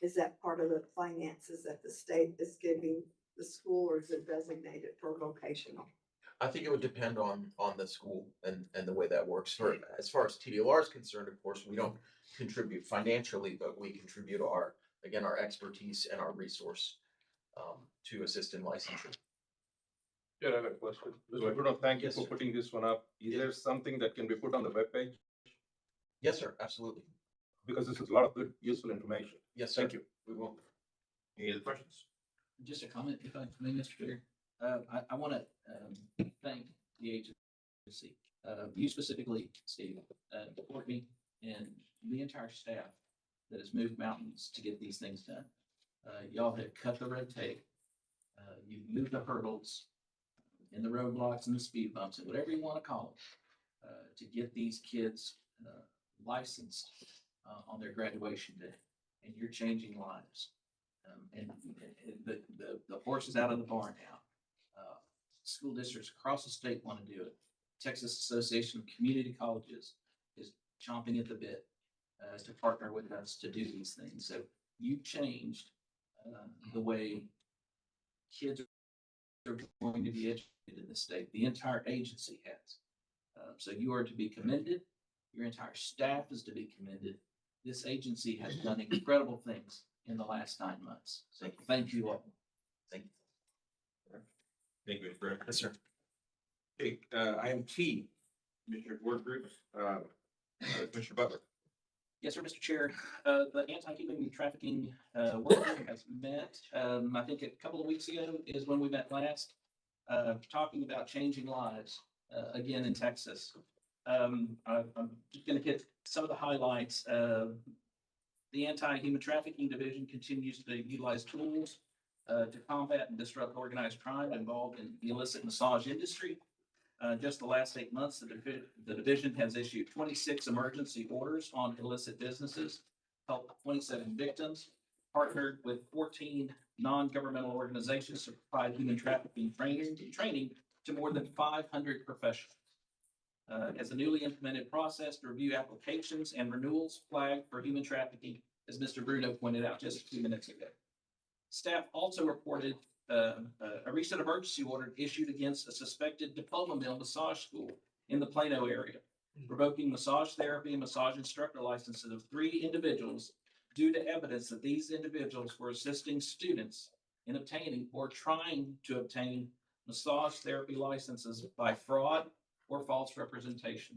Is that part of the finances that the state is giving the school, or is it designated for vocational? I think it would depend on the school and the way that works. For as far as TDLR is concerned, of course, we don't contribute financially, but we contribute our expertise and our resource to assist in licensure. Yeah, I have a question. Mr. Bruno, thank you for putting this one up. Is there something that can be put on the webpage? Yes, sir, absolutely. Because this is a lot of good, useful information. Yes, sir. Thank you. We will. Any other questions? Just a comment, if I may, Mr. Chair. I want to thank the agency, you specifically, Steve, Courtney, and the entire staff that has moved mountains to get these things done. Y'all have cut the red tape. You've moved the hurdles and the roadblocks and the speed bumps and whatever you want to call them to get these kids licensed on their graduation day. And you're changing lives. And the horse is out of the barn now. School districts across the state want to do it. Texas Association of Community Colleges is chomping at the bit to partner with us to do these things. So you've changed the way kids are going to be educated in the state. The entire agency has. So you are to be commended. Your entire staff is to be commended. This agency has done incredible things in the last 9 months. So thank you all. Thank you. Thank you, Mr. Brown. Yes, sir. Okay, item T, Commissioner Board Groups, Commissioner Butler. Yes, sir, Mr. Chair. The anti-human trafficking work group has met. I think a couple of weeks ago is when we met last, talking about changing lives again in Texas. I'm just going to hit some of the highlights. The Anti-Human Trafficking Division continues to utilize tools to combat and disrupt organized crime involved in the illicit massage industry. Just the last 8 months, the division has issued 26 emergency orders on illicit businesses, helped 27 victims, partnered with 14 non-governmental organizations to provide human trafficking training to more than 500 professionals. As a newly implemented process to review applications and renewals flagged for human trafficking, as Mr. Bruno pointed out just a few minutes ago. Staff also reported a recent emergency order issued against a suspected diploma mill massage school in the Plano area, revoking massage therapy and massage instructor licenses of 3 individuals due to evidence that these individuals were assisting students in obtaining or trying to obtain massage therapy licenses by fraud or false representation.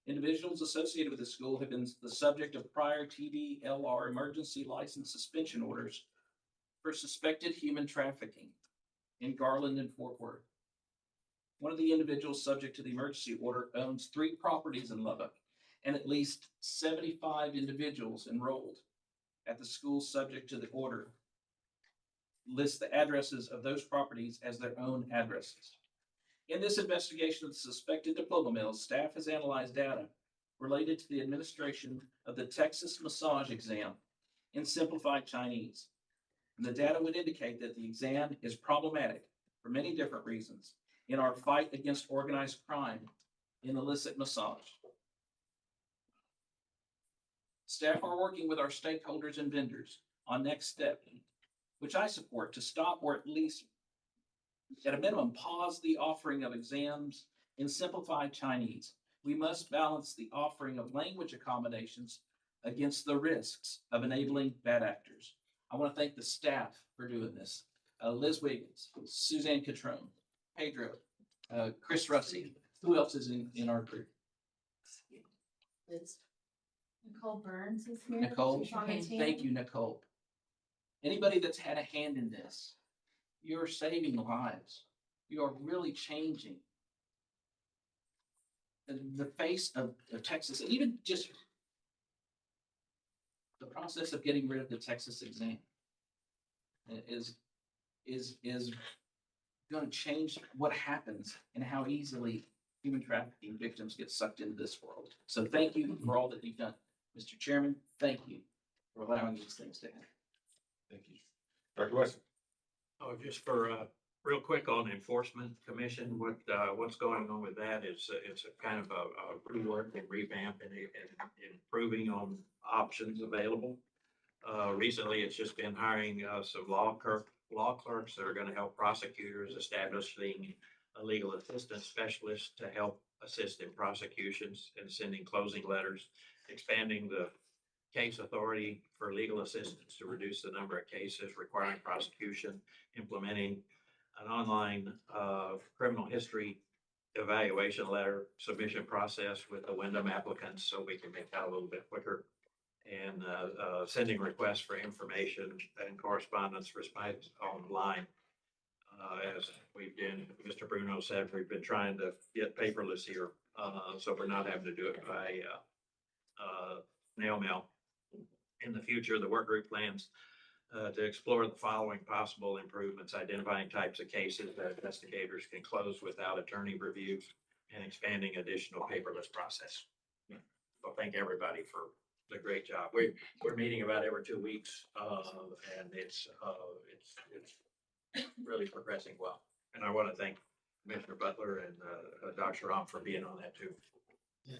Individuals associated with the school have been the subject of prior TDLR emergency license suspension orders for suspected human trafficking in Garland and Fort Worth. One of the individuals subject to the emergency order owns 3 properties in Lubbock, and at least 75 individuals enrolled at the school subject to the order list the addresses of those properties as their own addresses. In this investigation of the suspected diploma mills, staff has analyzed data related to the administration of the Texas massage exam in simplified Chinese. And the data would indicate that the exam is problematic for many different reasons in our fight against organized crime in illicit massage. Staff are working with our stakeholders and vendors on next steps, which I support, to stop or at least at a minimum pause the offering of exams in simplified Chinese. We must balance the offering of language accommodations against the risks of enabling bad actors. I want to thank the staff for doing this. Liz Wiggins, Suzanne Catrone, Pedro, Chris Russi. Who else is in our group? Nicole Burns is here. Nicole, She's on the team. thank you, Nicole. Anybody that's had a hand in this, you're saving lives. You are really changing the face of Texas, and even just the process of getting rid of the Texas exam is going to change what happens and how easily human trafficking victims get sucked into this world. So thank you for all that you've done. Mr. Chairman, thank you for allowing these things to happen. Thank you. Dr. Wesson? Oh, just for, real quick on Enforcement Commission, what's going on with that is, it's a kind of a rework and revamp and improving on options available. Recently, it's just been hiring, some law clerks that are gonna help prosecutors establishing a legal assistance specialist to help assist in prosecutions and sending closing letters, expanding the case authority for legal assistance to reduce the number of cases requiring prosecution, implementing an online criminal history evaluation letter submission process with the Wyndham applicants so we can make that a little bit quicker, and sending requests for information and correspondence response online. As we've done, Mr. Bruno said, we've been trying to get paperless here, so we're not having to do it by snail mail. In the future, the work group plans to explore the following possible improvements: identifying types of cases that investigators can close without attorney review, and expanding additional paperless process. So thank everybody for the great job. We're meeting about every 2 weeks, and it's really progressing well. And I want to thank Commissioner Butler and Dr. Ram for being on that too.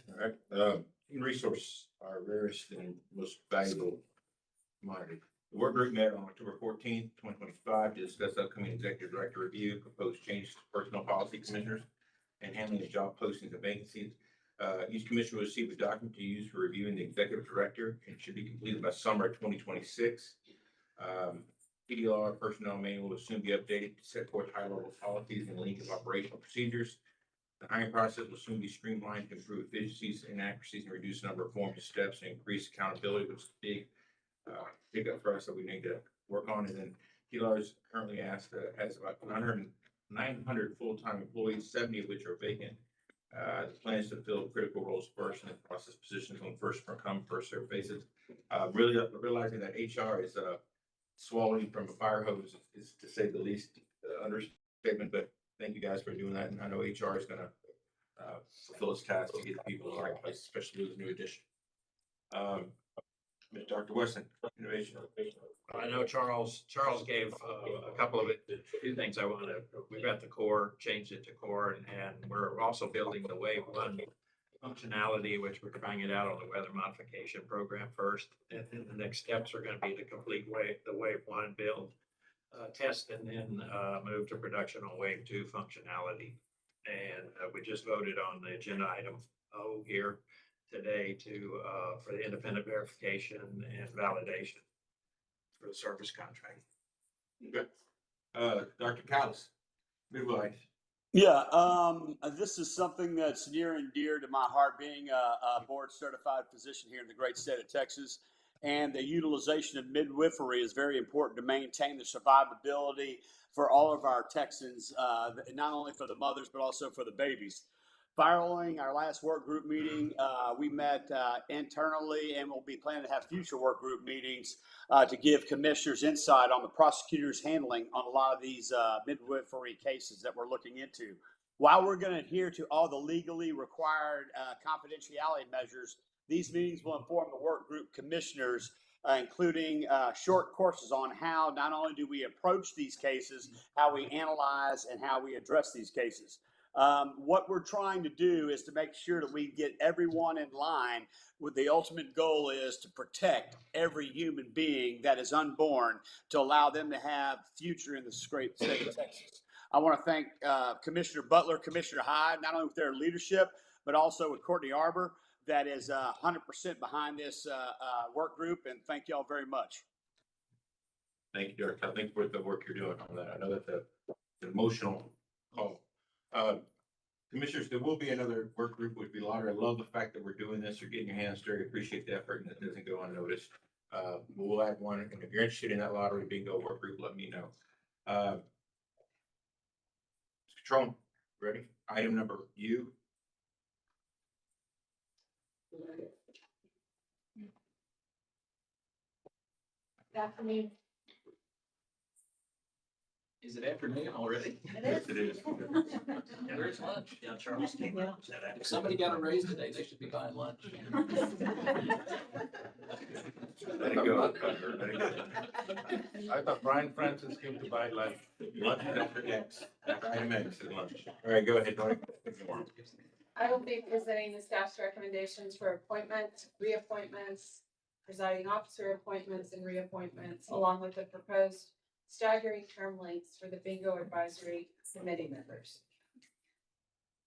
All right, human resource, our rarest and most valuable commodity. The work group met on October 14th, 2025 to discuss upcoming executive director review, proposed changes to personnel policy commissioners, and handling of job postings and vacancies. Each commissioner will receive a document to use for reviewing the executive director and should be completed by summer 2026. PDLR personnel manual will soon be updated to set forth high-level policies and link of operational procedures. The hiring process will soon be streamlined to improve efficiencies, inaccuracies, and reduce the number of forms and steps, and increase accountability, which is big up for us that we need to work on. And then PDLR is currently has about 900 full-time employees, 70 of which are vacant. The plan is to fill critical roles first and then process positions on first come, first served basis. Really realizing that HR is swallowing from a fire hose is to say the least understatement, but thank you guys for doing that. And I know HR is gonna fulfill its task to get the people in the right place, especially with the new addition. Dr. Wesson, innovation. I know Charles gave a couple of few things I want to, we've got the core, changed it to core, and we're also building the wave one functionality, which we're trying it out on the weather modification program first. And then the next steps are going to be the complete the wave one build, test, and then move to production on wave two functionality. And we just voted on the agenda item O here today for the independent verification and validation for the service contract. Good. Dr. Callis, midwife. Yeah, this is something that's near and dear to my heart, being a board certified physician here in the great state of Texas. And the utilization of midwifery is very important to maintain the survivability for all of our Texans, not only for the mothers, but also for the babies. Following our last work group meeting, we met internally, and we'll be planning to have future work group meetings to give commissioners insight on the prosecutors' handling on a lot of these midwifery cases that we're looking into. While we're going to adhere to all the legally required confidentiality measures, these meetings will inform the work group commissioners, including short courses on how not only do we approach these cases, how we analyze and how we address these cases. What we're trying to do is to make sure that we get everyone in line with the ultimate goal is to protect every human being that is unborn to allow them to have future in the great state of Texas. I want to thank Commissioner Butler, Commissioner Hyde, not only with their leadership, but also with Courtney Arbor that is 100% behind this work group, and thank y'all very much. Thank you, Derek. I think for the work you're doing on that. I know that's an emotional call. Commissioners, there will be another work group with lottery. I love the fact that we're doing this. You're getting your hands dirty. Appreciate the effort, and it doesn't go unnoticed. We'll add one, and if you're interested in that lottery bingo work group, let me know. Mr. Trump, ready? Item number U. Good afternoon. Is it afternoon already? It is. Where's lunch? Yeah, Charles. If somebody got a raise today, they should be buying lunch. Let it go. I thought Brian Francis came to buy like lunch after X. Brian makes it lunch. All right, go ahead. I will be presenting the staff's recommendations for appointments, reappointments, presiding officer appointments and reappointments, along with the proposed staggering term lengths for the bingo advisory committee members.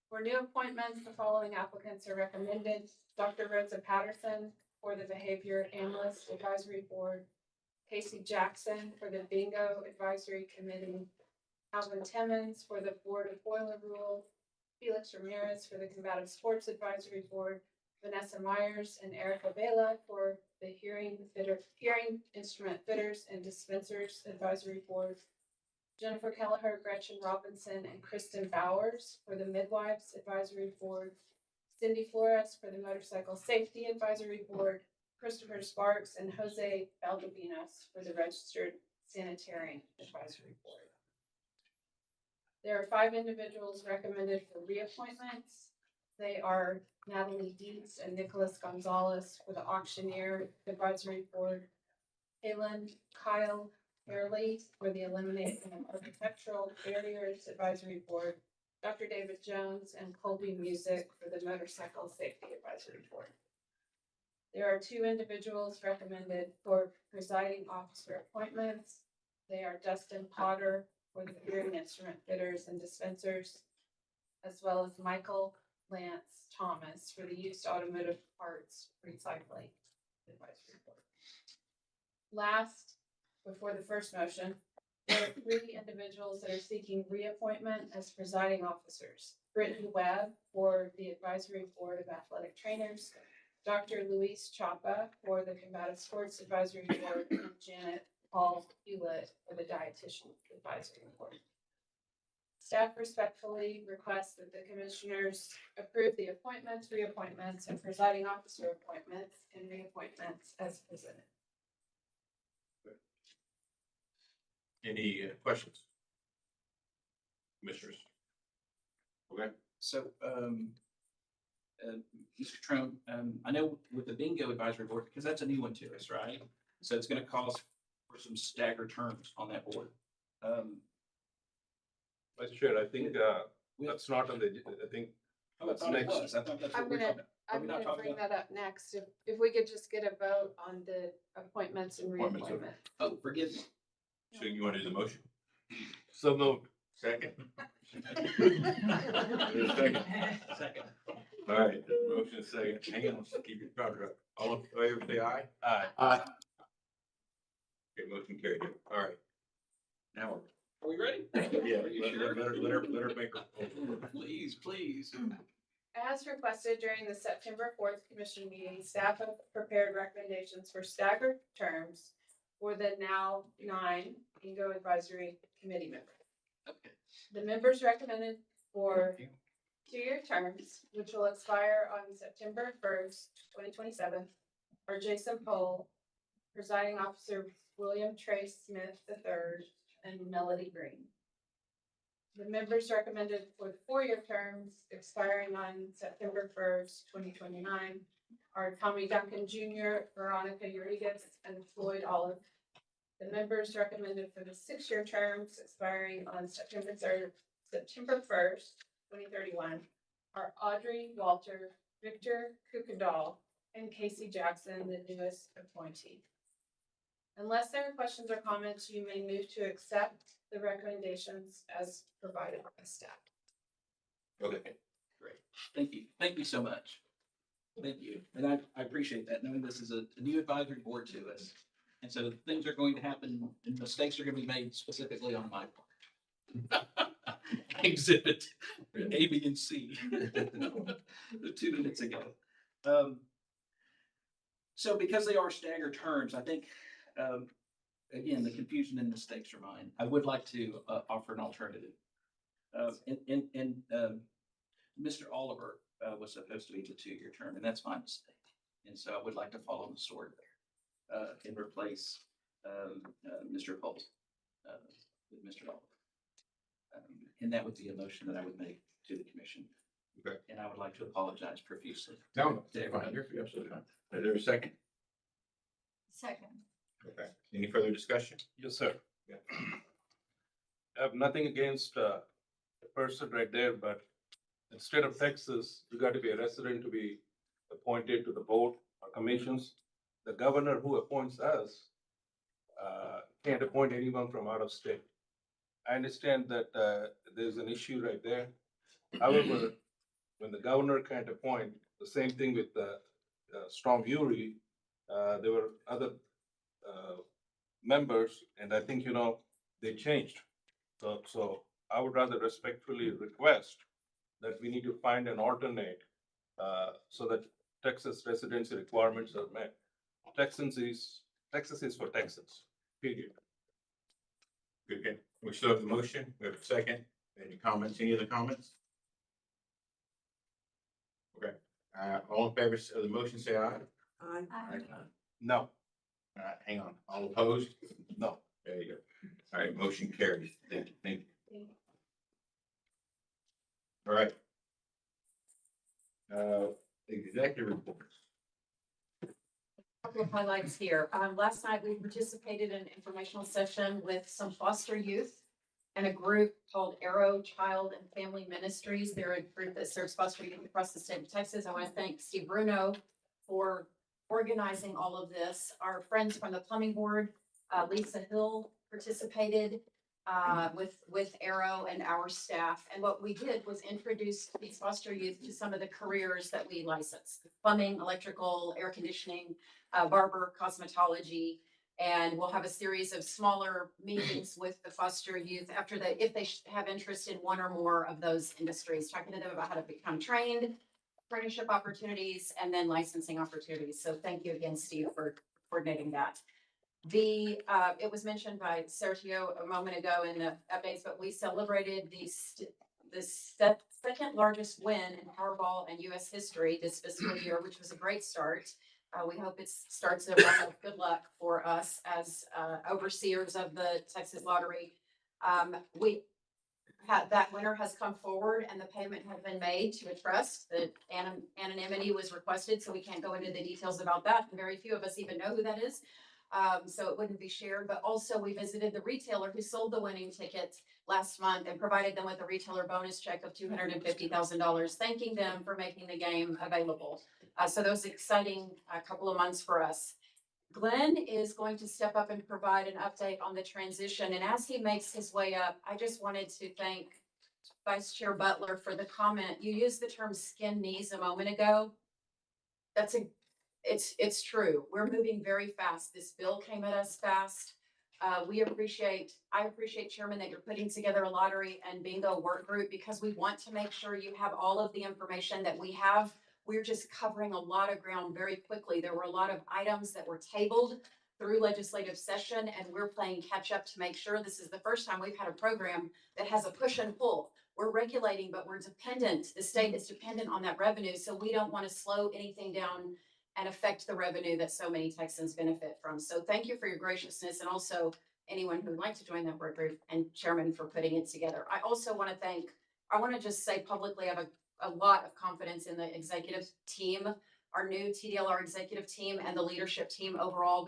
For new appointments, the following applicants are recommended. Dr. Rosa Patterson for the Behavior Analyst Advisory Board, Casey Jackson for the Bingo Advisory Committee, Alvin Timmons for the Board of Boiler Rule, Felix Ramirez for the Combative Sports Advisory Board, Vanessa Myers and Erica Vela for the Hearing Instrument Fitters and Dispensers Advisory Board, Jennifer Kelleher, Gretchen Robinson, and Kristen Bowers for the Midwives Advisory Board, Cindy Flores for the Motorcycle Safety Advisory Board, Christopher Sparks and Jose Valdovinos for the Registered Sanitarian Advisory Board. There are 5 individuals recommended for reappointments. They are Natalie Dietz and Nicholas Gonzalez for the Auctioneer Advisory Board, Kyle Fairley for the Elimination of Architectural Barriers Advisory Board, Dr. David Jones and Colby Music for the Motorcycle Safety Advisory Board. There are 2 individuals recommended for presiding officer appointments. They are Dustin Potter for the Hearing Instrument Fitters and Dispensers, as well as Michael Lance Thomas for the Used Automotive Parts Recycling Advisory Board. Last, before the first motion, there are 3 individuals that are seeking reappointment as presiding officers. Brittany Webb for the Advisory Board of Athletic Trainers, Dr. Luis Chapa for the Combative Sports Advisory Board, and Janet Paul Hewlett for the Dietitian Advisory Board. Staff respectfully requests that the commissioners approve the appointments, reappointments, and presiding officer appointments and reappointments as presented. Any questions? Commissioners? Okay. So, Mr. Trump, I know with the bingo advisory board, because that's a new one to us, right? So it's gonna cause for some staggered terms on that board. Vice Chair, I think, that's not on the, I think. Oh, I thought it was. I thought that's what we're talking about. Are I'm we not gonna talking bring about? that up next. If we could just get a vote on the appointments and Appointments, reappointment. Oh, forgive me. So you want to do the motion? So moved. Second? Second. All right, motion is second. Hang on, let's keep your powder up. All in favor, say aye. Aye. Aye. Okay, motion carried. All right. Now, Are we ready? yeah, Are you sure? let her make her. Please, please. As requested during the September 4th commission meeting, staff have prepared recommendations for staggered terms for the now 9 bingo advisory committee members. Okay. The members recommended for 2-year terms, which will expire on September 1st, 2027, are Jason Pohl, presiding officer William Trace Smith III, and Melody Green. The members recommended for the 4-year terms expiring on September 1st, 2029 are Tommy Duncan Jr., Veronica Urigas, and Floyd Olive. The members recommended for the 6-year terms expiring on September 1st, 2031 are Audrey Walter, Victor Kuykendall, and Casey Jackson, the newest appointee. Unless there are questions or comments, you may move to accept the recommendations as provided by staff. Okay. Great. Thank you. Thank you so much. Thank you. And I appreciate that, knowing this is a new advisory board to us. And so things are going to happen and mistakes are going to be made specifically on my part. Exhibit A, B, and C. 2 minutes ago. So because they are staggered terms, I think, again, the confusion and mistakes are mine. I would like to offer an alternative. Mr. Oliver was supposed to be the 2-year term, and that's my mistake. And so I would like to follow the sword there, and replace, Mr. Holt, with Mr. Oliver. And that would be a motion that I would make to the commission. Okay. And I would like to apologize profusely. No, to fine, everybody. you're absolutely fine. Is there a second? Second. Okay, any further discussion? Yes, sir. Yeah. I have nothing against the person right there, but in state of Texas, you got to be a resident to be appointed to the board or commissions. The governor who appoints us can't appoint anyone from out of state. I understand that there's an issue right there. However, when the governor can't appoint, the same thing with Storm Uri, there were other members, and I think, they changed. So I would rather respectfully request that we need to find an alternate so that Texas residency requirements are met. Texas is for Texans, period. Good, good. We still have the motion. We have a second. Any comments? Any other comments? Okay, all in favor of the motion, say aye. Aye. No. Hang on. All opposed? No. There you go. All right, motion carries. Thank you, thank you. All right. Executive reports. Couple of highlights here. Last night we participated in an informational session with some foster youth and a group called Arrow Child and Family Ministries. They're a group that serves foster youth across the state of Texas. I want to thank Steve Bruno for organizing all of this. Our friends from the plumbing board, Lisa Hill, participated with Arrow and our staff. And what we did was introduce these foster youth to some of the careers that we license: plumbing, electrical, air conditioning, barber, cosmetology. And we'll have a series of smaller meetings with the foster youth after that, if they have interest in one or more of those industries, talking to them about how to become trained, apprenticeship opportunities, and then licensing opportunities. So thank you again, Steve, for coordinating that. It was mentioned by Sergio a moment ago in the updates, but we celebrated the second largest win in Powerball and US history this fiscal year, which was a great start. We hope it starts a run of good luck for us as overseers of the Texas Lottery. That winner has come forward and the payment has been made to a trust. The anonymity was requested, so we can't go into the details about that. And very few of us even know who that is. So it wouldn't be shared, but also we visited the retailer who sold the winning ticket last month and provided them with a retailer bonus check of $250,000, thanking them for making the game available. So that was an exciting couple of months for us. Glenn is going to step up and provide an update on the transition. And as he makes his way up, I just wanted to thank Vice Chair Butler for the comment. You used the term skin knees a moment ago. It's true. We're moving very fast. This bill came at us fast. I appreciate, Chairman, that you're putting together a lottery and bingo work group because we want to make sure you have all of the information that we have. We're just covering a lot of ground very quickly. There were a lot of items that were tabled through legislative session, and we're playing catch up to make sure this is the first time we've had a program that has a push and pull. We're regulating, but we're dependent. The state is dependent on that revenue, so we don't want to slow anything down and affect the revenue that so many Texans benefit from. So thank you for your graciousness, and also anyone who would like to join that work group, and Chairman for putting it together. I also want to just say publicly, I have a lot of confidence in the executive team, our new TDLR executive team and the leadership team overall.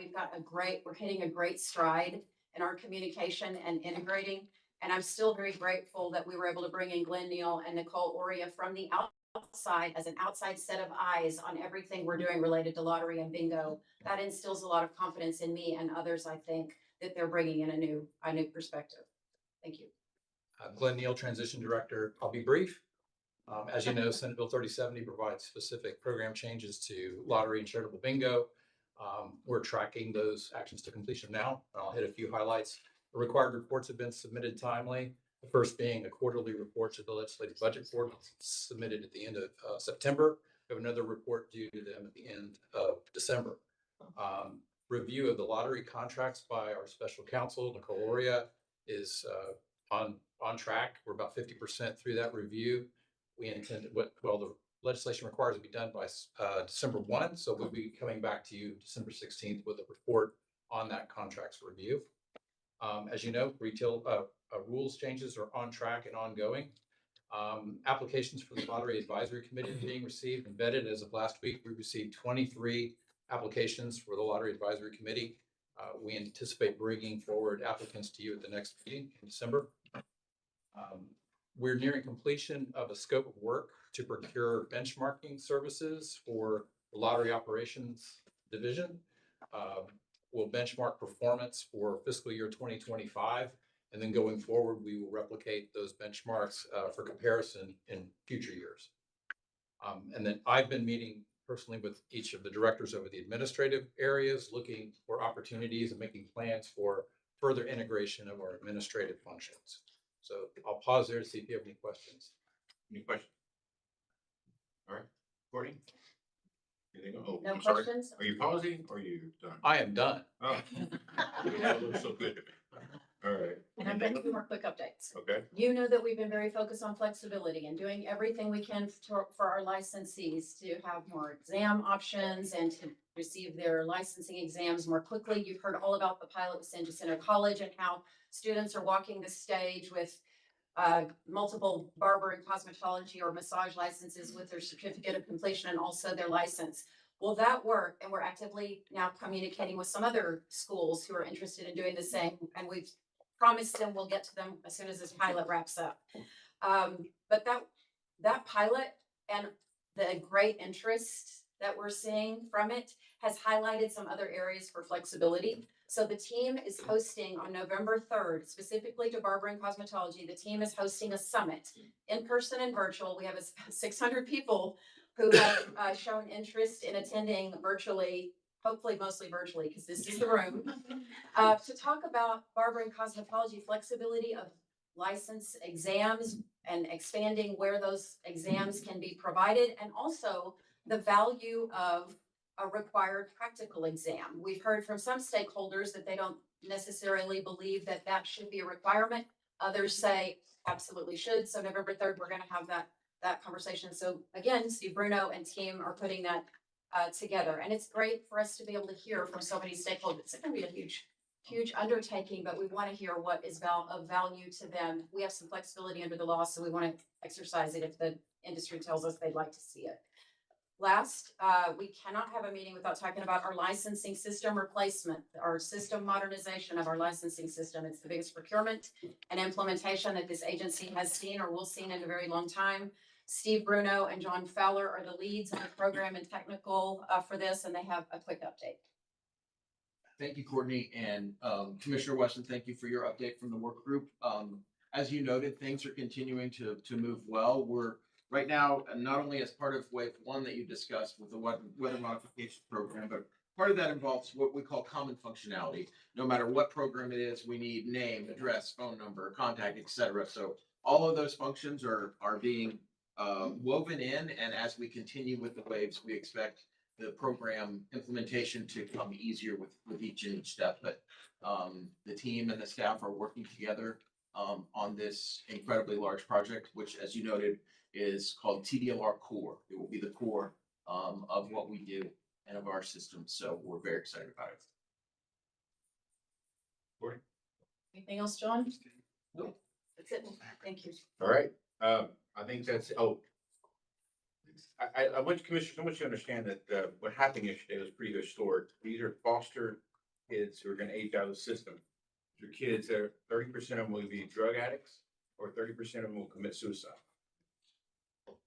We're hitting a great stride in our communication and integrating. And I'm still very grateful that we were able to bring in Glenn Neal and Nicole Oria from the outside as an outside set of eyes on everything we're doing related to lottery and bingo. That instills a lot of confidence in me and others. I think that they're bringing in a new perspective. Thank you. Glenn Neal, Transition Director. I'll be brief. As you know, Senate Bill 3070 provides specific program changes to lottery and charitable bingo. We're tracking those actions to completion now. I'll hit a few highlights. The required reports have been submitted timely. The first being a quarterly report to the Legislative Budget Board submitted at the end of September. We have another report due to them at the end of December. Review of the lottery contracts by our special counsel, Nicole Oria, is on track. We're about 50% through that review. We intend, the Legislation requires it be done by December 1, so we'll be coming back to you December 16th with a report on that contracts review. As you know, retail rules changes are on track and ongoing. Applications for the Lottery Advisory Committee are being received and vetted. As of last week, we received 23 applications for the Lottery Advisory Committee. We anticipate bringing forward applicants to you at the next meeting in December. We're nearing completion of a scope of work to procure benchmarking services for the Lottery Operations Division. We'll benchmark performance for fiscal year 2025, and then going forward, we will replicate those benchmarks for comparison in future years. And then I've been meeting personally with each of the directors over the administrative areas, looking for opportunities and making plans for further integration of our administrative functions. So I'll pause there to see if you have any questions. Any questions? All right, Courtney? Anything? Oh, No I'm sorry. questions? Are you pausing or are you done? I am done. Oh. That looks so good to me. All right. And I've got 2 more quick updates. Okay. You know that we've been very focused on flexibility and doing everything we can for our licensees to have more exam options and to receive their licensing exams more quickly. You've heard all about the pilot with San Jacinto College and how students are walking the stage with multiple barber and cosmetology or massage licenses with their certificate of completion and also their license. Will that work? And we're actively now communicating with some other schools who are interested in doing the same. And we've promised them we'll get to them as soon as this pilot wraps up. But that pilot and the great interest that we're seeing from it has highlighted some other areas for flexibility. So the team is hosting on November 3rd, specifically to barber and cosmetology, the team is hosting a summit in person and virtual. We have 600 people who have shown interest in attending virtually, hopefully mostly virtually, because this is the room, to talk about barber and cosmetology, flexibility of license exams and expanding where those exams can be provided, and also the value of a required practical exam. We've heard from some stakeholders that they don't necessarily believe that that should be a requirement. Others say absolutely should. So November 3rd, we're going to have that conversation. So again, Steve Bruno and team are putting that together. And it's great for us to be able to hear from so many stakeholders. It's going to be a huge undertaking, but we want to hear what is of value to them. We have some flexibility under the law, so we want to exercise it if the industry tells us they'd like to see it. Last, we cannot have a meeting without talking about our licensing system replacement, our system modernization of our licensing system. It's the biggest procurement and implementation that this agency has seen or will see in a very long time. Steve Bruno and John Fowler are the leads on the program and technical for this, and they have a quick update. Thank you, Courtney, and Commissioner Weston, thank you for your update from the work group. As you noted, things are continuing to move well. We're right now, not only as part of wave 1 that you discussed with the weather modification program, but part of that involves what we call common functionality. No matter what program it is, we need name, address, phone number, contact, etc. So all of those functions are being woven in, and as we continue with the waves, we expect the program implementation to come easier with each step. But the team and the staff are working together on this incredibly large project, which, as you noted, is called TDLR Core. It will be the core of what we do and of our system. So we're very excited about it. Courtney? Anything else, John? No. That's it. Thank you. All right. I think that's, I want Commissioner, I want you to understand that what happened yesterday was pretty historic. These are foster kids who are going to age out of the system. They're kids that are 30% of them will be drug addicts or 30% of them will commit suicide.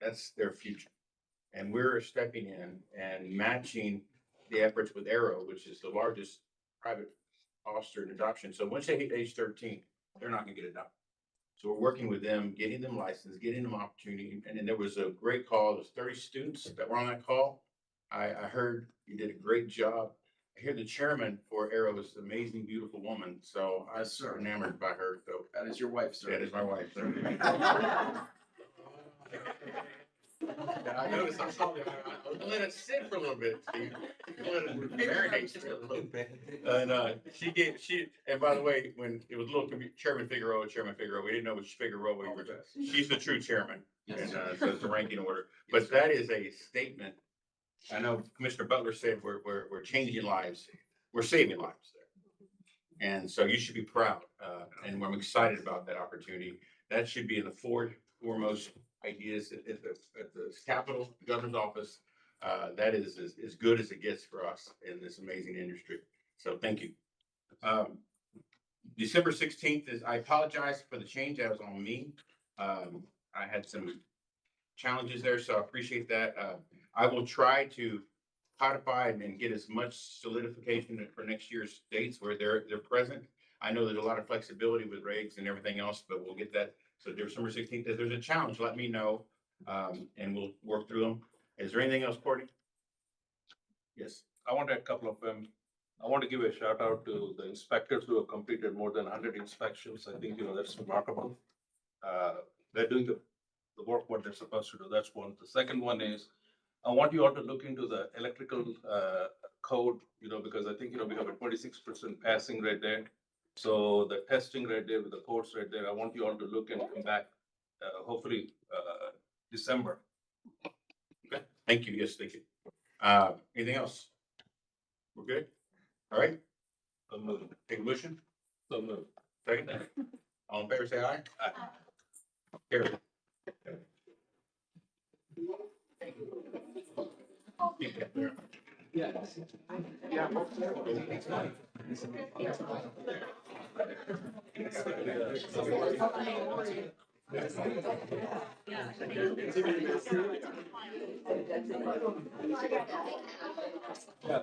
That's their future. And we're stepping in and matching the efforts with Arrow, which is the largest private foster and adoption. So once they hit age 13, they're not going to get adopted. So we're working with them, getting them licensed, getting them opportunity. And then there was a great call. There's 30 students that were on that call. I heard you did a great job. I hear the chairman for Arrow is an amazing, beautiful woman. So I was so enamored by her. So that is your wife, sir. That is my wife, sir. I noticed, I saw that, I was letting it sit for a little bit, Steve. Let it marinate for a little bit. And and by the way, when it was little Chairman Figueroa, we didn't know which Figueroa we were. She's the true chairman, and, so it's the ranking order. But that is a statement. I know Commissioner Butler said we're changing lives, we're saving lives there. And so you should be proud, and I'm excited about that opportunity. That should be in the foremost ideas at the Capitol Governor's office. That is as good as it gets for us in this amazing industry. So thank you. December 16th is, I apologize for the change. That was on me. I had some challenges there, so I appreciate that. I will try to codify and get as much solidification for next year's dates where they're present. I know there's a lot of flexibility with regs and everything else, but we'll get that. So December 16th, if there's a challenge, let me know, and we'll work through them. Is there anything else, Courtney? Yes. I want a couple of them. I want to give a shout out to the inspectors who have completed more than 100 inspections. I think, that's remarkable. They're doing the work, what they're supposed to do. That's one. The second one is, I want you all to look into the electrical code, because I think, we have a 26% passing rate there. So the testing right there with the codes right there, I want you all to look and come back, hopefully, December. Okay, thank you. Yes, thank you. Anything else? We're good? All right. So move. Take a motion. So move. Second. All in favor, say aye. Aye. Carry. Yes. Yeah.